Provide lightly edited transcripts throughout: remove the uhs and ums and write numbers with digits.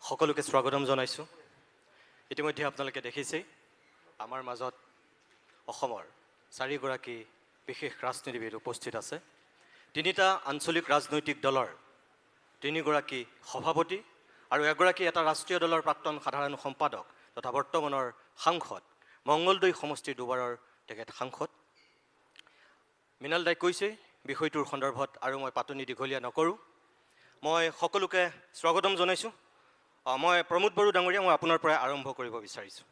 সকলোকে স্বাগতম জনাইছোঁ। ইতিমধ্যে আপোনালোকে দেখিছেই আমাৰ মাজত অসমৰ 4গৰাকী বিশেষ ৰাজনীতিবিদ উপস্থিত আছে। 3টা আঞ্চলিক ৰাজনৈতিক দলৰ 3গৰাকী সভাপতি আৰু এগৰাকী এটা ৰাষ্ট্ৰীয় দলৰ প্ৰাক্তন সাধাৰণ সম্পাদক তথা বৰ্তমানৰ সাংসদ, মংগলদৈ সমষ্টিৰ দুবাৰৰ তেখেত সাংসদ। মৃণাল দাই কৈছে বিষয়টোৰ সন্দৰ্ভত আৰু মই পাতনি দীঘলীয়া নকৰোঁ। মই সকলোকে স্বাগতম জনাইছোঁ। মই প্ৰমোদ বড়ো ডাঙৰীয়া, মই আপোনাৰ পৰাই আৰম্ভ কৰিব বিচাৰিছোঁ।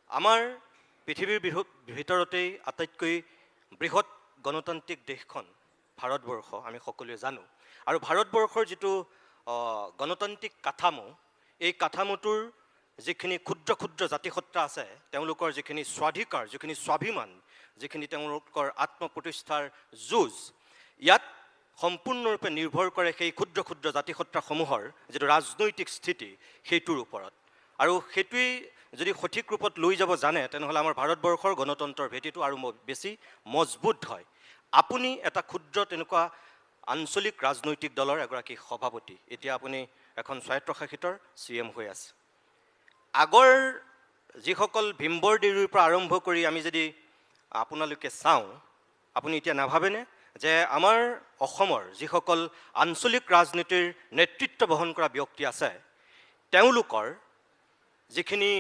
আমাৰ পৃথিৱীৰ ভিতৰতেই আটাইতকৈ বৃহৎ গণতান্ত্ৰিক দেশখন ভাৰতবৰ্ষ, আমি সকলোৱে জানো। আৰু ভাৰতবৰ্ষৰ যিটো গণতান্ত্ৰিক কাঠামো, এই কাঠামোটোৰ যিখিনি ক্ষুদ্ৰ ক্ষুদ্ৰ জাতিসত্তা আছে, তেওঁলোকৰ যিখিনি স্বাধিকাৰ, যিখিনি স্বাভিমান, যিখিনি তেওঁলোকৰ আত্মপ্ৰতিষ্ঠাৰ যুঁজ, ইয়াত সম্পূৰ্ণৰূপে নিৰ্ভৰ কৰে সেই ক্ষুদ্ৰ ক্ষুদ্ৰ জাতিসত্তাসমূহৰ যিটো ৰাজনৈতিক স্থিতি, সেইটোৰ ওপৰত। আৰু সেইটোৱেই যদি সঠিক ৰূপত লৈ যাব জানে, তেনেহ'লে আমাৰ ভাৰতবৰ্ষৰ গণতন্ত্ৰৰ ভেটিটো আৰু বেছি মজবুত হয়। আপুনি এটা ক্ষুদ্ৰ তেনেকুৱা আঞ্চলিক ৰাজনৈতিক দলৰ এগৰাকী সভাপতি, এতিয়া আপুনি এখন স্বায়ত্তশাসিতৰ CM হৈ আছে। আগৰ যিসকল ভীমবৰদেউৰীৰ পৰা আৰম্ভ কৰি আমি যদি আপোনালোকে চাওঁ, আপুনি এতিয়া নাভাবেনে যে আমাৰ অসমৰ যিসকল আঞ্চলিক ৰাজনীতিৰ নেতৃত্ব বহন কৰা ব্যক্তি আছে, তেওঁলোকৰ যিখিনি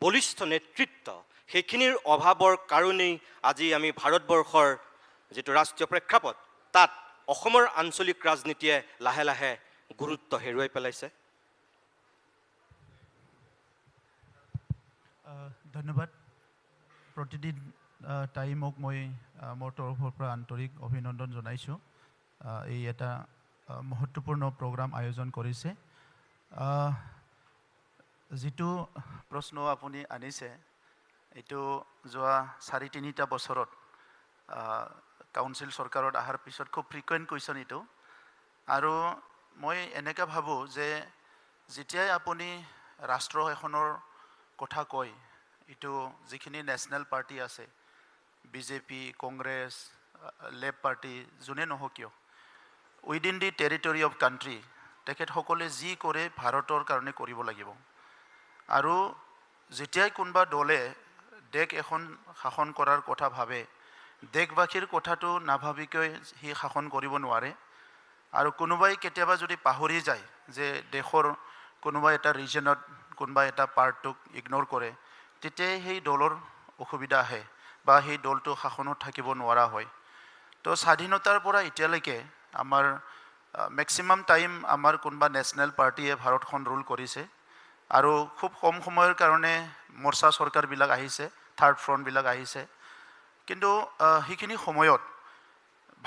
বলিষ্ঠ নেতৃত্ব, সেইখিনিৰ অভাৱৰ কাৰণেই আজি আমি ভাৰতবৰ্ষৰ যিটো ৰাষ্ট্ৰীয় প্ৰেক্ষাপট, তাত অসমৰ আঞ্চলিক ৰাজনীতিয়ে লাহে লাহে গুৰুত্ব হেৰুৱাই পেলাইছে। ধন্যবাদ। প্ৰতিদিন টাইমক মই মোৰ তৰফৰ পৰা আন্তৰিক অভিনন্দন জনাইছোঁ। এই এটা মহত্বপূৰ্ণ প্ৰগ্ৰাম আয়োজন কৰিছে। যিটো প্ৰশ্ন আপুনি আনিছে, এইটো যোৱা 4-3টা বছৰত কাউন্সিল চৰকাৰত অহাৰ পিছত খুব ফ্ৰিকুৱেণ্ট কুৱেশ্যন এইটো। আৰু মই এনেকৈ ভাবোঁ যে যেতিয়াই আপুনি ৰাষ্ট্ৰ এখনৰ কথা কয়, এইটো যিখিনি নেশ্যনেল পাৰ্টি আছে, BJP, কংগ্ৰেছ, লেফ্ট পাৰ্টি, যোনে নহওক কিয়, within the territory of country তেখেতসকলে যি কৰে ভাৰতৰ কাৰণে কৰিব লাগিব। আৰু যেতিয়াই কোনোবা দলে দেশ এখন শাসন কৰাৰ কথা ভাবে, দেশবাসীৰ কথাটো নাভাবিকৈ সি শাসন কৰিব নোৱাৰে। আৰু কোনোবাই কেতিয়াবা যদি পাহৰি যায় যে দেশৰ কোনোবা এটা ৰিজনত কোনোবা এটা পাৰ্টটোক ইগন'ৰ কৰে, তেতিয়াই সেই দলৰ অসুবিধা আহে বা সেই দলটো শাসনত থাকিব নোৱাৰা হয়। তো স্বাধীনতাৰ পৰা এতিয়ালৈকে আমাৰ মেক্সিমাম টাইম আমাৰ কোনোবা নেশ্যনেল পাৰ্টীয়ে ভাৰতখন ৰুল কৰিছে। আৰু খুব কম সময়ৰ কাৰণে মৰ্চা চৰকাৰবিলাক আহিছে, থাৰ্ড ফ্ৰণ্টবিলাক আহিছে। কিন্তু সেইখিনি সময়ত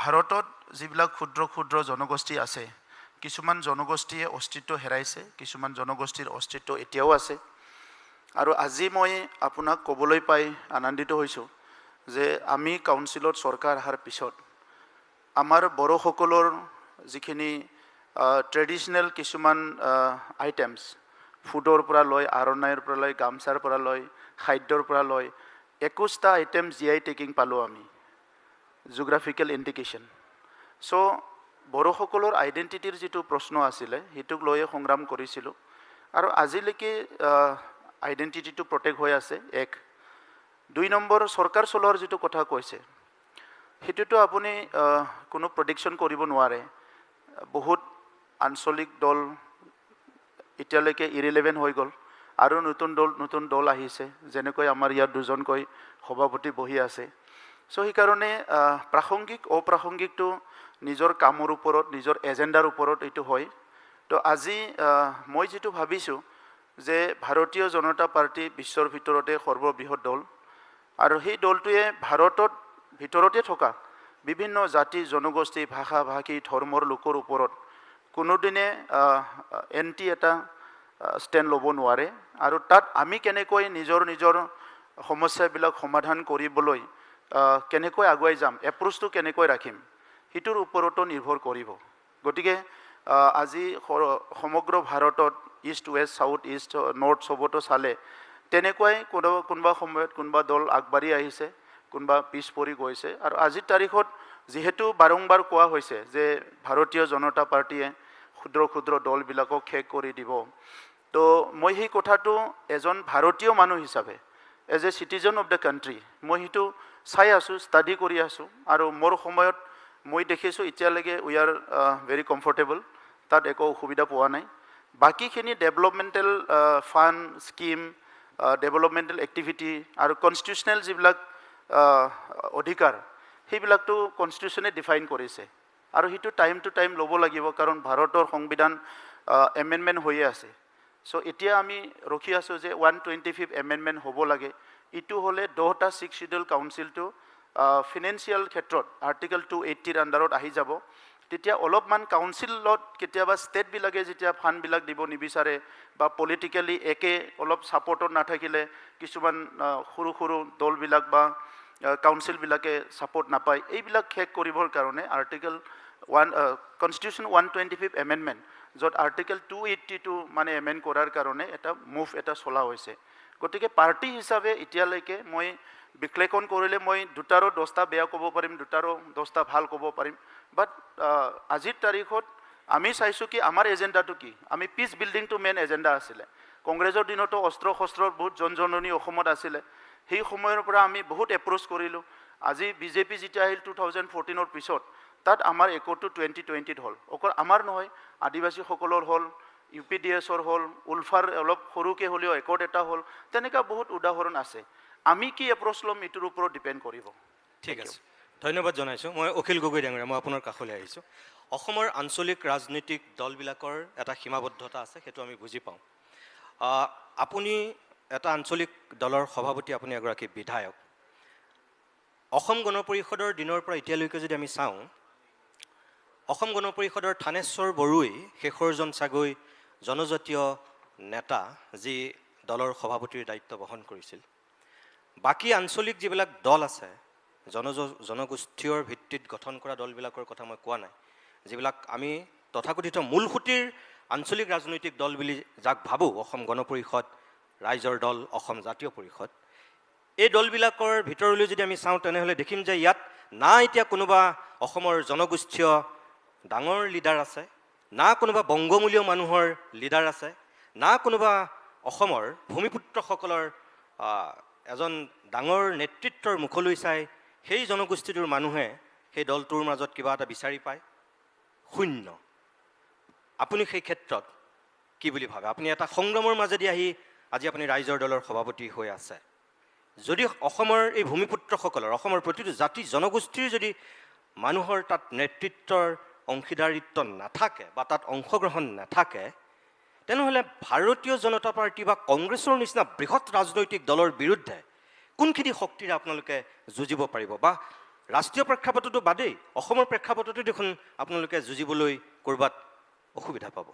ভাৰতত যিবিলাক ক্ষুদ্ৰ ক্ষুদ্ৰ জনগোষ্ঠী আছে, কিছুমান জনগোষ্ঠীয়ে অস্তিত্ব হেৰাইছে, কিছুমান জনগোষ্ঠীৰ অস্তিত্ব এতিয়াও আছে। আৰু আজি মই আপোনাক ক'বলৈ পাই আনন্দিত হৈছোঁ যে আমি কাউন্সিলত চৰকাৰ অহাৰ পিছত আমাৰ বড়োসকলৰ যিখিনি ট্ৰেডিশ্যনেল কিছুমান আইটেমছ, ফুডৰ পৰা লৈ, আৰণাইৰ পৰা লৈ, গামচাৰ পৰা লৈ, খাদ্যৰ পৰা লৈ 21টা আইটেম GI টেকিং পালোঁ আমি, জিঅ'গ্ৰাফিকেল ইণ্ডিকেশ্যন। চ' বড়োসকলৰ আইডেণ্টিটিৰ যিটো প্ৰশ্ন আছিলে, সেইটোক লৈয়ে সংগ্ৰাম কৰিছিলোঁ। আৰু আজিলৈকে আইডেণ্টিটিটো প্ৰটেক্ট হৈ আছে। 2 নম্বৰ, চৰকাৰ চলোৱাৰ যিটো কথা কৈছে, সেইটোতো আপুনি কোনো প্ৰেডিকশ্যন কৰিব নোৱাৰে। বহুত আঞ্চলিক দল এতিয়ালৈকে ইৰিলেভেণ্ট হৈ গ'ল, আৰু নতুন দল আহিছে, যেনেকৈ আমাৰ ইয়াত দুজনকৈ সভাপতি বহি আছে। চ' সেইকাৰণে প্ৰাসংগিক অপ্ৰাসংগিকটো নিজৰ কামৰ ওপৰত, নিজৰ এজেণ্ডাৰ ওপৰত এইটো হয়। তো আজি মই যিটো ভাবিছোঁ যে ভাৰতীয় জনতা পাৰ্টি বিশ্বৰ ভিতৰতে সৰ্ববৃহৎ দল, আৰু সেই দলটোৱে ভাৰতত ভিতৰতে থকা বিভিন্ন জাতি, জনগোষ্ঠী, ভাষা ভাষী, ধৰ্মৰ লোকৰ ওপৰত কোনোদিনে এণ্টি এটা ষ্টেণ্ড ল'ব নোৱাৰে। আৰু তাত আমি কেনেকৈ নিজৰ সমস্যাবিলাক সমাধান কৰিবলৈ কেনেকৈ আগুৱাই যাম, এপ্ৰ'চটো কেনেকৈ ৰাখিম, সেইটোৰ ওপৰতো নিৰ্ভৰ কৰিব। গতিকে আজি সমগ্ৰ ভাৰতত east, west, south, east, north চবতো চালে তেনেকুৱাই কোনোবা সময়ত কোনোবা দল আগবাঢ়ি আহিছে, কোনোবা পিছ পৰি গৈছে। আৰু আজিৰ তাৰিখত যিহেতু বাৰম্বাৰ কোৱা হৈছে যে ভাৰতীয় জনতা পাৰ্টীয়ে ক্ষুদ্ৰ ক্ষুদ্ৰ দলবিলাকক শেষ কৰি দিব, তো মই সেই কথাটো এজন ভাৰতীয় মানুহ হিচাপে as a citizen of the country মই সেইটো চাই আছোঁ, ষ্টাডি কৰি আছোঁ, আৰু মোৰ সময়ত মই দেখিছোঁ এতিয়ালৈকে উই আৰ ভেৰি কমফৰ্টেবল, তাত একো অসুবিধা পোৱা নাই। বাকীখিনি developmental fund scheme, developmental activity আৰু কনষ্টিটিউচনেল যিবিলাক অধিকাৰ সেইবিলাকতো কনষ্টিটিউশ্যনে ডিফাইন কৰিছে, আৰু সেইটো টাইম টু টাইম ল'ব লাগিব, কাৰণ ভাৰতৰ সংবিধান এমেণ্ডমেণ্ট হৈয়ে আছে। চ' এতিয়া আমি ৰখি আছোঁ যে 125th এমেণ্ডমেণ্ট হ'ব লাগে। ইটো হ'লে 10টা 6 শিডিউল কাউন্সিলটো ফিনেন্সিয়েল ক্ষেত্ৰত আৰ্টিকেল 280ৰ আণ্ডাৰত আহি যাব। তেতিয়া অলপমান কাউন্সিলত কেতিয়াবা ষ্টেটবিলাকে যেতিয়া ফাণ্ডবিলাক দিব নিবিচাৰে বা পলিটিকেলি একে অলপ ছাপৰ্টত নাথাকিলে কিছুমান সৰু সৰু দলবিলাক বা কাউন্সিলবিলাকে ছাপৰ্ট নাপায়, এইবিলাক শেষ কৰিবৰ কাৰণে আৰ্টিকেল কনষ্টিটিউশ্যন 125th এমেণ্ডমেণ্ট, য'ত আৰ্টিকেল 280টো মানে এমেণ্ড কৰাৰ কাৰণে এটা মুভ এটা চলা হৈছে। গতিকে পাৰ্টি হিচাপে এতিয়ালৈকে মই বিশ্লেষণ কৰিলে মই 2টাৰো 10টা বেয়া ক'ব পাৰিম, 2টাৰো 10টা ভাল ক'ব পাৰিম। বাট আজিৰ তাৰিখত আমি চাইছোঁ কি আমাৰ এজেণ্ডাটো কি, আমি পিচ বিল্ডিংটো মেইন এজেণ্ডা আছিলে। কংগ্ৰেছৰ দিনতো অস্ত্ৰ শস্ত্ৰৰ বহুত জনজননী অসমত আছিলে, সেই সময়ৰ পৰা আমি বহুত এপ্ৰ'চ কৰিলোঁ। আজি বিজেপি যেতিয়া আহিল 2014ৰ পিছত, তাত আমাৰ একোটো 2020ত হ'ল, অকল আমাৰ নহয়, আদিবাসীসকলৰ হ'ল, UPDSৰ হ'ল, উলফাৰ অলপ সৰুকৈ হ'লেও একত এটা হ'ল, তেনেকুৱা বহুত উদাহৰণ আছে। আমি কি এপ্ৰ'চ ল'ম এইটোৰ ওপৰত ডিপেণ্ড কৰিব। ঠিক আছে, ধন্যবাদ জনাইছোঁ। মই অখিল গগৈ ডাঙৰীয়া, মই আপোনাৰ কাষলৈ আহিছোঁ। অসমৰ আঞ্চলিক ৰাজনৈতিক দলবিলাকৰ এটা সীমাবদ্ধতা আছে, সেইটো আমি বুজি পাওঁ। আপুনি এটা আঞ্চলিক দলৰ সভাপতি, আপুনি এগৰাকী বিধায়ক। অসম গণ পৰিষদৰ দিনৰ পৰা এতিয়ালৈকে যদি আমি চাওঁ, অসম গণ পৰিষদৰ থানেশ্বৰ বড়োই শেষৰজন চাগৈ জনজাতীয় নেতা যি দলৰ সভাপতিৰ দায়িত্ব বহন কৰিছিল। বাকী আঞ্চলিক যিবিলাক দল আছে, জনগোষ্ঠীয় ভিত্তিত গঠন কৰা দলবিলাকৰ কথা মই কোৱা নাই, যিবিলাক আমি তথাকথিত মূলসুঁতিৰ আঞ্চলিক ৰাজনৈতিক দল বুলি যাক ভাবোঁ, অসম গণ পৰিষদ, ৰাইজৰ দল, অসম জাতীয় পৰিষদ, এই দলবিলাকৰ ভিতৰলৈ যদি আমি চাওঁ তেনেহ'লে দেখিম যে ইয়াত না এতিয়া কোনোবা অসমৰ জনগোষ্ঠীয় ডাঙৰ লিডাৰ আছে, না কোনোবা বংগমূলীয় মানুহৰ লিডাৰ আছে, না কোনোবা অসমৰ ভূমিপুত্ৰসকলৰ এজন ডাঙৰ নেতৃত্বৰ মুখলৈ চাই সেই জনগোষ্ঠীটোৰ মানুহে সেই দলটোৰ মাজত কিবা এটা বিচাৰি পায়। শূন্য। আপুনি সেই ক্ষেত্ৰত কি বুলি ভাবে? আপুনি এটা সংগ্ৰামৰ মাজেদি আহি আজি আপুনি ৰাইজৰ দলৰ সভাপতি হৈ আছে। যদি অসমৰ এই ভূমিপুত্ৰসকলৰ, অসমৰ প্ৰতিটো জাতি জনগোষ্ঠীৰ যদি মানুহৰ তাত নেতৃত্বৰ অংশীদাৰিত্ব নাথাকে বা তাত অংশগ্ৰহণ নাথাকে, তেনেহ'লে ভাৰতীয় জনতা পাৰ্টি বা কংগ্ৰেছৰ নিচিনা বৃহৎ ৰাজনৈতিক দলৰ বিৰুদ্ধে কোনখিনি শক্তিৰে আপোনালোকে যুঁজিব পাৰিব? বা ৰাষ্ট্ৰীয় প্ৰেক্ষাপটতো বাদেই, অসমৰ প্ৰেক্ষাপটতো দেখোন আপোনালোকে যুঁজিবলৈ ক'ৰবাত অসুবিধা পাব।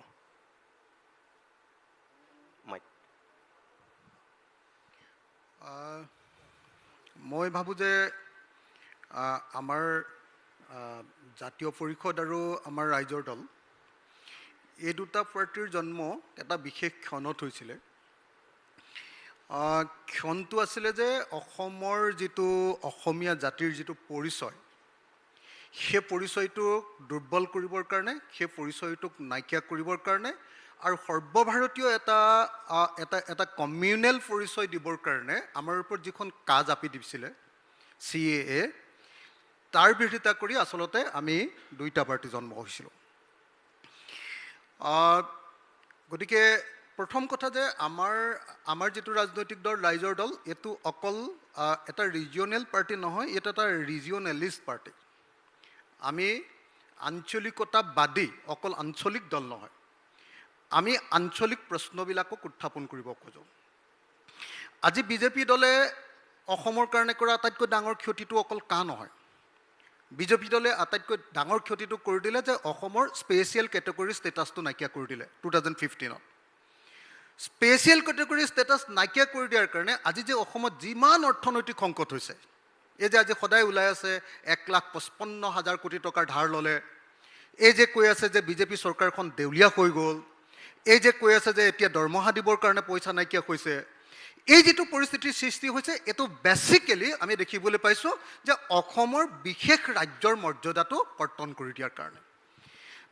মই ভাবোঁ যে আমাৰ জাতীয় পৰিষদ আৰু আমাৰ ৰাইজৰ দল, এই দুটা পাৰ্টীৰ জন্ম এটা বিশেষ ক্ষণত হৈছিলে। ক্ষণটো আছিলে যে অসমৰ যিটো অসমীয়া জাতিৰ যিটো পৰিচয়, সেই পৰিচয়টোক দুৰ্বল কৰিবৰ কাৰণে, সেই পৰিচয়টোক নাইকিয়া কৰিবৰ কাৰণে আৰু সৰ্বভাৰতীয় এটা কমিউনেল পৰিচয় দিবৰ কাৰণে আমাৰ ওপৰত যিখন কাজ আপি দিছিলে CAA, তাৰ বিৰোধিতা কৰি আচলতে আমি দুইটা পাৰ্টি জন্ম হৈছিলোঁ। গতিকে প্ৰথম কথা যে আমাৰ যিটো ৰাজনৈতিক দল ৰাইজৰ দল, এইটো অকল এটা ৰিজিয়নেল পাৰ্টি নহয়, এইটো এটা ৰিজিয়নেলিষ্ট পাৰ্টি। আমি আঞ্চলিকতাবাদী, অকল আঞ্চলিক দল নহয়, আমি আঞ্চলিক প্ৰশ্নবিলাকক উত্থাপন কৰিব খোজোঁ। আজি বিজেপি দলে অসমৰ কাৰণে কৰা আটাইতকৈ ডাঙৰ ক্ষতিটো অকল নহয়। বিজেপি দলে আটাইতকৈ ডাঙৰ ক্ষতিটো কৰি দিলে যে অসমৰ স্পেচিয়েল কেটেগৰী ষ্টেটাছটো নাইকিয়া কৰি দিলে 2015ত। স্পেচিয়েল কেটেগৰী ষ্টেটাছ নাইকিয়া কৰি দিয়াৰ কাৰণে আজি যে অসমত যিমান অৰ্থনৈতিক সংকট হৈছে, এই যে আজি সদায় ওলাই আছে 1,55,000 কোটি টকাৰ ধাৰ ল'লে, এই যে কৈ আছে যে বিজেপি চৰকাৰখন দেউলীয়া হৈ গ'ল, এই যে কৈ আছে যে এতিয়া দৰমহা দিবৰ কাৰণে পইচা নাইকিয়া হৈছে, এই যিটো পৰিস্থিতিৰ সৃষ্টি হৈছে, এইটো বেচিকেলি আমি দেখিবলৈ পাইছোঁ যে অসমৰ বিশেষ ৰাজ্যৰ মৰ্যাদাটো কৰ্তন কৰি দিয়াৰ কাৰণে।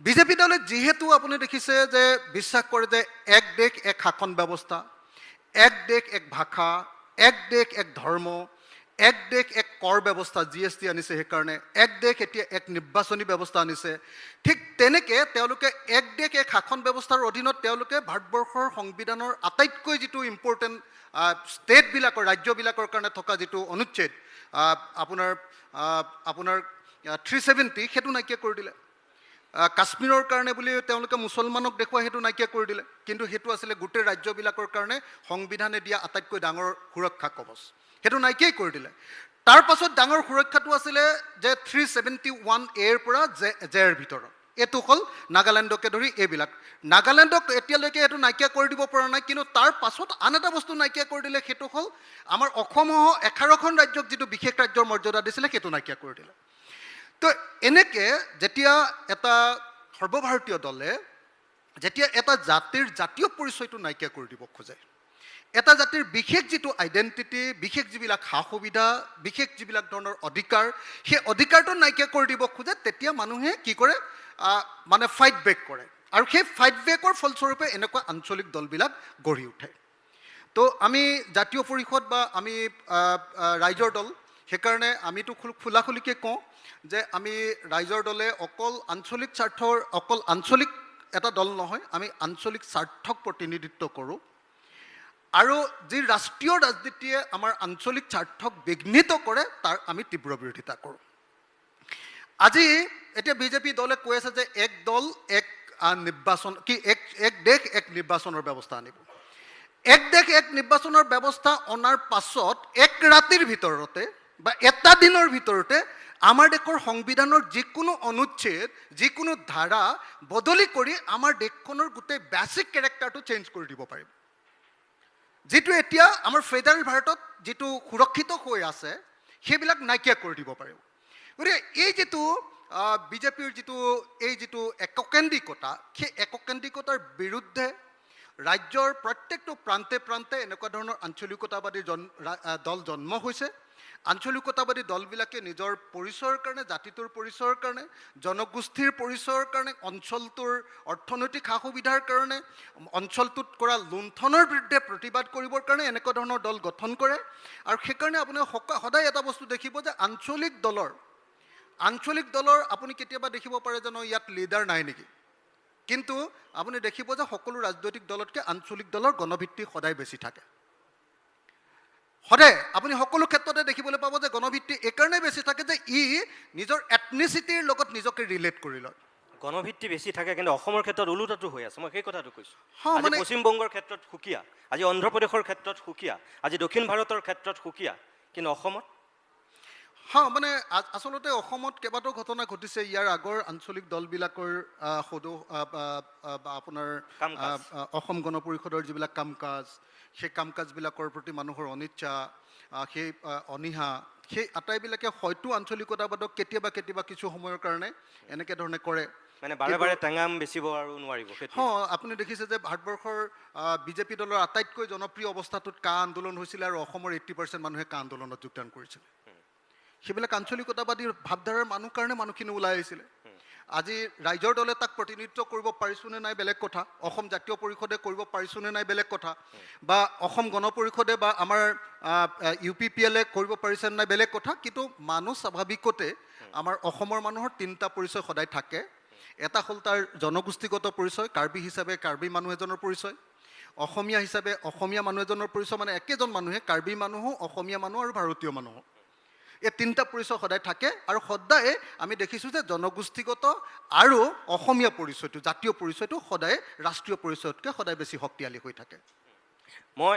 বিজেপি দলে যিহেতু আপুনি দেখিছে যে বিশ্বাস কৰে যে এক দেশ এক শাসন ব্যৱস্থা, এক দেশ এক ভাষা, এক দেশ এক ধৰ্ম, এক দেশ এক কৰ ব্যৱস্থা GST আনিছে, সেইকাৰণে এক দেশ এতিয়া এক নিৰ্বাচনী ব্যৱস্থা আনিছে। ঠিক তেনেকৈ তেওঁলোকে এক দেশ এক শাসন ব্যৱস্থাৰ অধীনত তেওঁলোকে ভাৰতবৰ্ষৰ সংবিধানৰ আটাইতকৈ যিটো ইম্পৰ্টেণ্ট ষ্টেটবিলাকৰ ৰাজ্যবিলাকৰ কাৰণে থকা যিটো অনুচ্ছেদ আপোনাৰ 370 সেইটো নাইকিয়া কৰি দিলে। কাশ্মীৰৰ কাৰণে বুলি তেওঁলোকে মুছলমানক দেখুৱাই সেইটো নাইকিয়া কৰি দিলে, কিন্তু সেইটো আছিলে গোটেই ৰাজ্যবিলাকৰ কাৰণে সংবিধানে দিয়া আটাইতকৈ ডাঙৰ সুৰক্ষা কৱচ, সেইটো নাইকিয়াই কৰি দিলে। তাৰ পাছত ডাঙৰ সুৰক্ষাটো আছিলে যে 371A পৰা জেৰ ভিতৰত, এইটো হ'ল নাগালেণ্ডকে ধৰি এইবিলাক। নাগালেণ্ডক এতিয়ালৈকে এইটো নাইকিয়া কৰি দিব পৰা নাই, কিন্তু তাৰ পাছত আন এটা বস্তু নাইকিয়া কৰি দিলে, সেইটো হ'ল আমাৰ অসমসহ 11খন ৰাজ্যক যিটো বিশেষ ৰাজ্যৰ মৰ্যাদা দিছিলে সেইটো নাইকিয়া কৰি দিলে। তো এনেকৈ যেতিয়া এটা সৰ্বভাৰতীয় দলে যেতিয়া এটা জাতিৰ জাতীয় পৰিচয়টো নাইকিয়া কৰি দিব খোজে, এটা জাতিৰ বিশেষ যিটো আইডেণ্টিটি, বিশেষ যিবিলাক সা সুবিধা, বিশেষ যিবিলাক ধৰণৰ অধিকাৰ, সেই অধিকাৰটো নাইকিয়া কৰি দিব খোজে, তেতিয়া মানুহে কি কৰে, মানে ফাইট বেক কৰে। আৰু সেই ফাইট বেকৰ ফলস্বৰূপে এনেকুৱা আঞ্চলিক দলবিলাক গঢ়ি উঠে। তো আমি জাতীয় পৰিষদ বা আমি ৰাইজৰ দল, সেইকাৰণে আমিতো খোলাখুলিকৈ কওঁ যে আমি ৰাইজৰ দলে অকল আঞ্চলিক স্বাৰ্থৰ, অকল আঞ্চলিক এটা দল নহয়, আমি আঞ্চলিক স্বাৰ্থক প্ৰতিনিধিত্ব কৰোঁ। আৰু যি ৰাষ্ট্ৰীয় ৰাজনীতিয়ে আমাৰ আঞ্চলিক স্বাৰ্থক বিঘ্নিত কৰে তাৰ আমি তীব্ৰ বিৰোধিতা কৰোঁ। আজি এতিয়া বিজেপি দলে কৈ আছে যে এক দল এক নিৰ্বাচন কি এক দেশ এক নিৰ্বাচনৰ ব্যৱস্থা আনিব। এক দেশ এক নিৰ্বাচনৰ ব্যৱস্থা অনাৰ পাছত এক ৰাতিৰ ভিতৰতে বা এটা দিনৰ ভিতৰতে আমাৰ দেশৰ সংবিধানৰ যিকোনো অনুচ্ছেদ, যিকোনো ধাৰা বদলি কৰি আমাৰ দেশখনৰ গোটেই বেচিক কেৰেক্টাৰটো চেঞ্জ কৰি দিব পাৰিব। যিটো এতিয়া আমাৰ ফেডাৰেল ভাৰতত যিটো সুৰক্ষিত হৈ আছে সেইবিলাক নাইকিয়া কৰি দিব পাৰিব। গতিকে এই যিটো বিজেপিৰ যিটো এককেন্দ্ৰিকতা, সেই এককেন্দ্ৰিকতাৰ বিৰুদ্ধে ৰাজ্যৰ প্ৰত্যেকটো প্ৰান্তে প্ৰান্তে এনেকুৱা ধৰণৰ আঞ্চলিকতাবাদী দল জন্ম হৈছে। আঞ্চলিকতাবাদী দলবিলাকে নিজৰ পৰিচয়ৰ কাৰণে, জাতিটোৰ পৰিচয়ৰ কাৰণে, জনগোষ্ঠীৰ পৰিচয়ৰ কাৰণে, অঞ্চলটোৰ অৰ্থনৈতিক সা সুবিধাৰ কাৰণে, অঞ্চলটোত কৰা লুণ্ঠনৰ বিৰুদ্ধে প্ৰতিবাদ কৰিবৰ কাৰণে এনেকুৱা ধৰণৰ দল গঠন কৰে। আৰু সেইকাৰণে আপুনি সদায় এটা বস্তু দেখিব যে আঞ্চলিক দলৰ আপুনি কেতিয়াবা দেখিব পাৰে যে ইয়াত লিডাৰ নাই নেকি, কিন্তু আপুনি দেখিব যে সকলো ৰাজনৈতিক দলতকৈ আঞ্চলিক দলৰ গণভিত্তি সদায় বেছি থাকে। সদায় আপুনি সকলো ক্ষেত্ৰতে দেখিবলৈ পাব যে গণভিত্তি এইকাৰণে বেছি থাকে যে ই নিজৰ এথনিচিটিৰ লগত নিজকে ৰিলেট কৰি লয়। গণভিত্তি বেছি থাকে, কিন্তু অসমৰ ক্ষেত্ৰত ওলোটাটো হৈ আছে। মই সেই কথাটো কৈছোঁ। আজি মানে পশ্চিমবংগৰ ক্ষেত্ৰত সুকীয়া, আজি অন্ধ্ৰপ্ৰদেশৰ ক্ষেত্ৰত সুকীয়া, আজি দক্ষিণ ভাৰতৰ ক্ষেত্ৰত সুকীয়া, কিন্তু অসমত মানে আচলতে অসমত কেইবাটাও ঘটনা ঘটিছে। ইয়াৰ আগৰ আঞ্চলিক দলবিলাকৰ আপোনাৰ অসম গণ পৰিষদৰ যিবিলাক কাম কাজ, সেই কাম কাজবিলাকৰ প্ৰতি মানুহৰ অনিচ্ছা, সেই অনীহা, সেই আটাইবিলাকে হয়তো আঞ্চলিকতাবাদক কেতিয়াবা কিছু সময়ৰ কাৰণে এনেকৈ ধৰণে কৰে। মানে বাৰে বাৰে টেঙাম বেচিব আৰু নোৱাৰিব। আপুনি দেখিছে যে ভাৰতবৰ্ষৰ বিজেপি দলৰ আটাইতকৈ জনপ্ৰিয় অৱস্থাটোত কা আন্দোলন হৈছিলে আৰু অসমৰ 80% মানুহে কা আন্দোলনত যোগদান কৰিছিলে। সেইবিলাক আঞ্চলিকতাবাদী ভাৱধাৰাৰ কাৰণে মানুহখিনি ওলাই আহিছিলে। আজি ৰাইজৰ দলে তাক প্ৰতিনিধিত্ব কৰিব পাৰিছোনে নাই বেলেগ কথা, অসম জাতীয় পৰিষদে কৰিব পাৰিছোনে নাই বেলেগ কথা, বা অসম গণ পৰিষদে বা আমাৰ UPPL কৰিব পাৰিছে নাই বেলেগ কথা, কিন্তু মানুহ স্বাভাৱিকতে আমাৰ অসমৰ মানুহৰ 3টা পৰিচয় সদায় থাকে। এটা হ'ল তাৰ জনগোষ্ঠীগত পৰিচয়, কাৰ্বি হিচাপে কাৰ্বি মানুহ এজনৰ পৰিচয়, অসমীয়া হিচাপে অসমীয়া মানুহ এজনৰ পৰিচয়, মানে একেজন মানুহে কাৰ্বি মানুহো, অসমীয়া মানুহ আৰু ভাৰতীয় মানুহো, এই 3টা পৰিচয় সদায় থাকে। আৰু সদায় আমি দেখিছোঁ যে জনগোষ্ঠীগত আৰু অসমীয়া পৰিচয়টো, জাতীয় পৰিচয়টো সদায় ৰাষ্ট্ৰীয় পৰিচয়তকৈ সদায় বেছি শক্তিশালী হৈ থাকে। মই